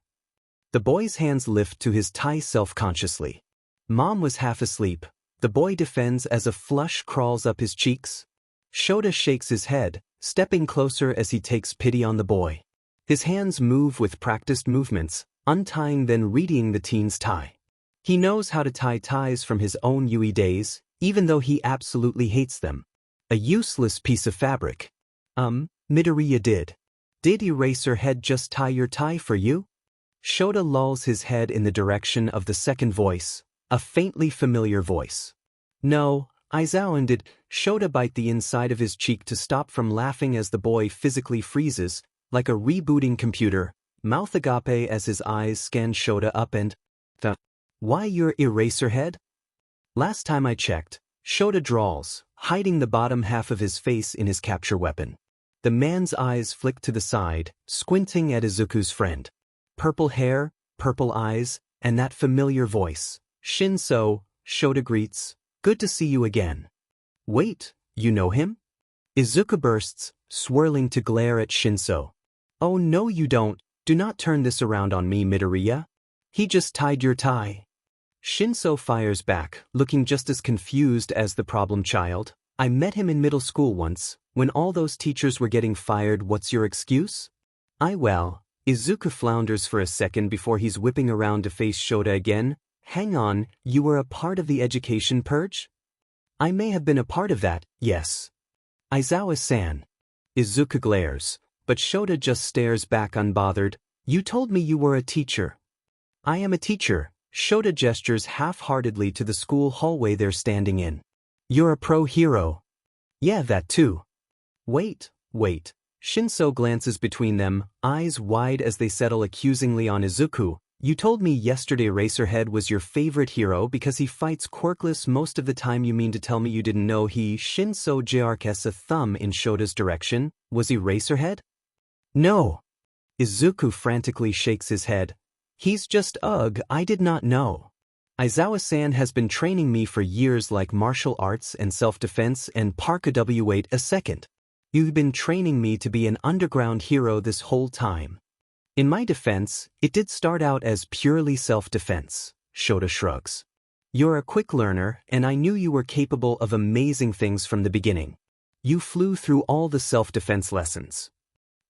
The boy's hands lift to his tie self-consciously. Mom was half asleep, the boy defends as a flush crawls up his cheeks. Shota shakes his head, stepping closer as he takes pity on the boy. His hands move with practiced movements, untying then readying the teen's tie. He knows how to tie ties from his own Yui days, even though he absolutely hates them. A useless piece of fabric. Midoriya did. Did Eraserhead just tie your tie for you? Shota lolls his head in the direction of the second voice, a faintly familiar voice. No, Aizawa did. Shota bite the inside of his cheek to stop from laughing as the boy physically freezes, like a rebooting computer, mouth agape as his eyes scan Shota up and... Why your Eraserhead? Last time I checked, Shota drawls, hiding the bottom half of his face in his capture weapon. The man's eyes flick to the side, squinting at Izuku's friend. Purple hair, purple eyes, and that familiar voice. Shinso, Shota greets, good to see you again. Wait, you know him? Izuku bursts, swirling to glare at Shinso. Oh no you don't, do not turn this around on me, Midoriya. He just tied your tie. Shinso fires back, looking just as confused as the problem child. I met him in middle school once, when all those teachers were getting fired. What's your excuse? Well, Izuku flounders for a second before he's whipping around to face Shota again. Hang on, you were a part of the education purge? I may have been a part of that, yes. Aizawa-san. Izuku glares, but Shota just stares back unbothered. You told me you were a teacher. I am a teacher. Shota gestures half-heartedly to the school hallway they're standing in. You're a pro hero. Yeah, that too. Wait. Shinso glances between them, eyes wide as they settle accusingly on Izuku. You told me yesterday Eraserhead was your favorite hero because he fights quirkless most of the time. You mean to tell me you didn't know he... Shinso jerks a thumb in Shota's direction. Was he Eraserhead? No. Izuku frantically shakes his head. He's just I did not know. Aizawa-san has been training me for years, like martial arts and self-defense and parkour. Wait a second. You've been training me to be an underground hero this whole time. In my defense, it did start out as purely self-defense, Shota shrugs. You're a quick learner, and I knew you were capable of amazing things from the beginning. You flew through all the self-defense lessons.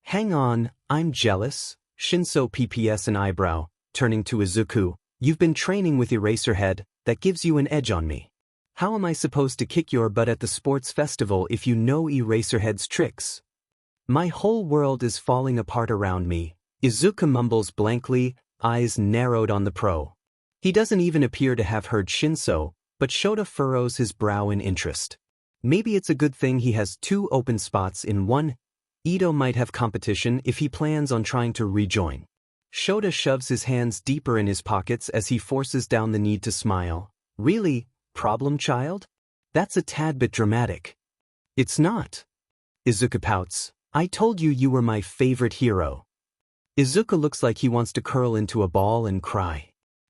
Hang on, I'm jealous. Shinso pps an eyebrow, turning to Izuku. You've been training with Eraserhead, that gives you an edge on me. How am I supposed to kick your butt at the sports festival if you know Eraserhead's tricks? My whole world is falling apart around me. Izuku mumbles blankly, eyes narrowed on the pro. He doesn't even appear to have heard Shinso, but Shota furrows his brow in interest. Maybe it's a good thing he has 2 open spots in one. Ito might have competition if he plans on trying to rejoin. Shota shoves his hands deeper in his pockets as he forces down the need to smile. Really, problem child? That's a tad bit dramatic. It's not. Izuku pouts. I told you you were my favorite hero. Izuku looks like he wants to curl into a ball and cry.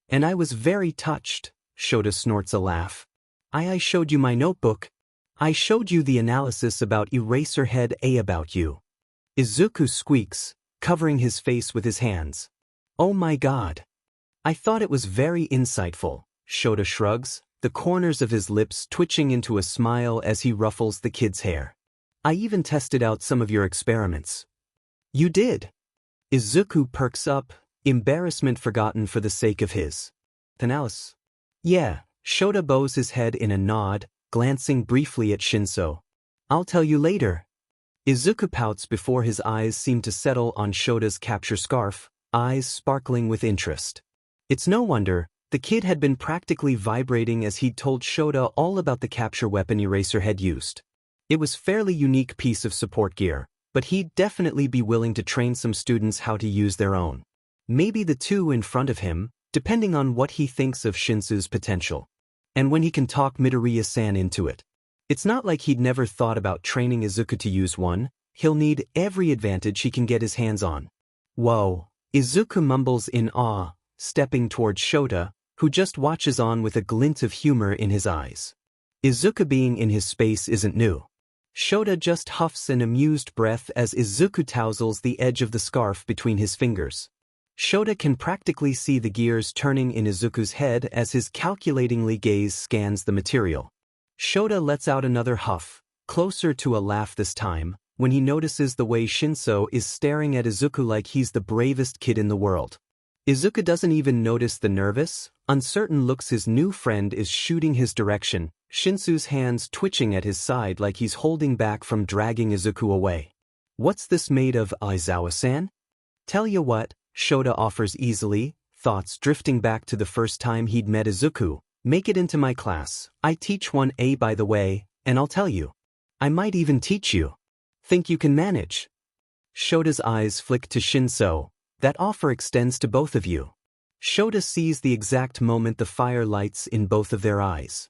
And I was very touched. Shota snorts a laugh. I showed you my notebook. I showed you the analysis about Eraserhead A about you. Izuku squeaks, covering his face with his hands. Oh my god. I thought it was very insightful, Shota shrugs, the corners of his lips twitching into a smile as he ruffles the kid's hair. I even tested out some of your experiments. You did? Izuku perks up, embarrassment forgotten for the sake of his analysis. Yeah, Shota bows his head in a nod, glancing briefly at Shinso. I'll tell you later. Izuku pouts before his eyes seem to settle on Shota's capture scarf, eyes sparkling with interest. It's no wonder, the kid had been practically vibrating as he'd told Shota all about the capture weapon Eraserhead used. It was a fairly unique piece of support gear, but he'd definitely be willing to train some students how to use their own. Maybe the two in front of him, depending on what he thinks of Shinsu's potential. And when he can talk Midoriya-san into it. It's not like he'd never thought about training Izuku to use one, he'll need every advantage he can get his hands on. Whoa, Izuku mumbles in awe, stepping towards Shota, who just watches on with a glint of humor in his eyes. Izuku being in his space isn't new. Shota just huffs an amused breath as Izuku tousles the edge of the scarf between his fingers. Shota can practically see the gears turning in Izuku's head as his calculatingly gaze scans the material. Shota lets out another huff, closer to a laugh this time, when he notices the way Shinso is staring at Izuku like he's the bravest kid in the world. Izuku doesn't even notice the nervous, uncertain looks his new friend is shooting his direction, Shinsu's hands twitching at his side like he's holding back from dragging Izuku away. What's this made of, Aizawa-san? Tell you what, Shota offers easily, thoughts drifting back to the first time he'd met Izuku. Make it into my class. I teach 1A by the way, and I'll tell you. I might even teach you. Think you can manage? Shota's eyes flick to Shinso. That offer extends to both of you. Shota sees the exact moment the fire lights in both of their eyes.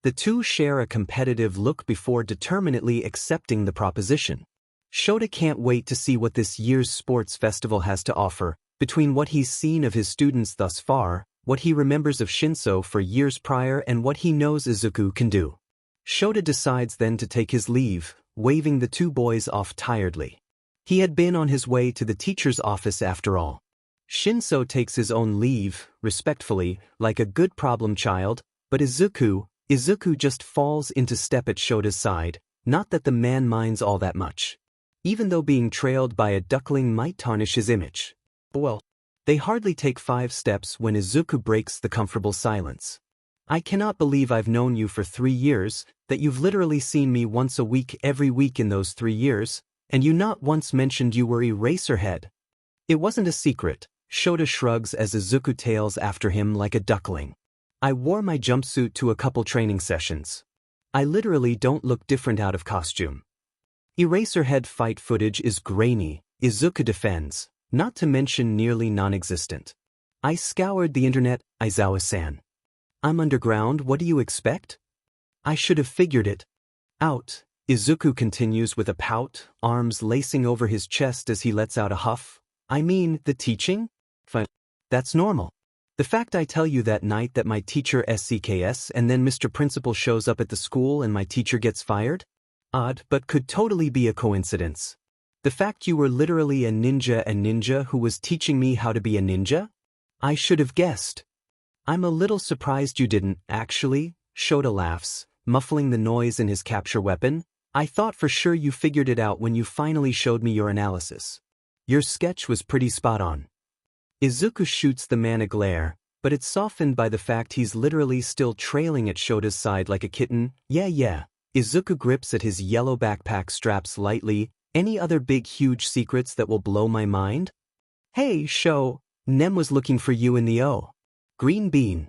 The two share a competitive look before determinedly accepting the proposition. Shota can't wait to see what this year's sports festival has to offer, between what he's seen of his students thus far, what he remembers of Shinso for years prior and what he knows Izuku can do. Shota decides then to take his leave, waving the two boys off tiredly. He had been on his way to the teacher's office after all. Shinso takes his own leave, respectfully, like a good problem child, but Izuku just falls into step at Shota's side, not that the man minds all that much. Even though being trailed by a duckling might tarnish his image. Well, they hardly take 5 steps when Izuku breaks the comfortable silence. I cannot believe I've known you for 3 years, that you've literally seen me once a week every week in those 3 years, and you not once mentioned you were Eraserhead. It wasn't a secret, Shota shrugs as Izuku tails after him like a duckling. I wore my jumpsuit to a couple training sessions. I literally don't look different out of costume. Eraserhead fight footage is grainy, Izuku defends, not to mention nearly non-existent. I scoured the internet, Aizawa-san. I'm underground, what do you expect? I should have figured it out. Izuku continues with a pout, arms lacing over his chest as he lets out a huff. I mean, the teaching? Fine. That's normal. The fact I tell you that night that my teacher SCKS and then Mr. Principal shows up at the school and my teacher gets fired? Odd, but could totally be a coincidence. The fact you were literally a ninja who was teaching me how to be a ninja? I should have guessed. I'm a little surprised you didn't, actually, Shota laughs, muffling the noise in his capture weapon. I thought for sure you figured it out when you finally showed me your analysis. Your sketch was pretty spot on. Izuku shoots the man a glare, but it's softened by the fact he's literally still trailing at Shota's side like a kitten. Yeah. Izuku grips at his yellow backpack straps lightly. Any other big huge secrets that will blow my mind? Hey, Sho, Nem was looking for you in the O. Green bean.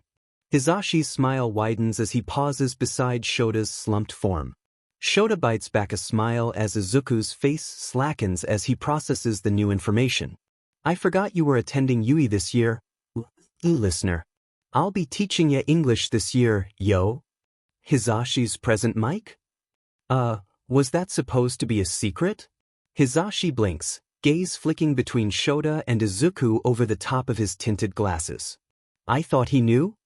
Hizashi's smile widens as he pauses beside Shota's slumped form. Shota bites back a smile as Izuku's face slackens as he processes the new information. I forgot you were attending UE this year. Listener. I'll be teaching ya English this year, yo. Hizashi's present mic? Was that supposed to be a secret? Hizashi blinks, gaze flicking between Shota and Izuku over the top of his tinted glasses. I thought he knew?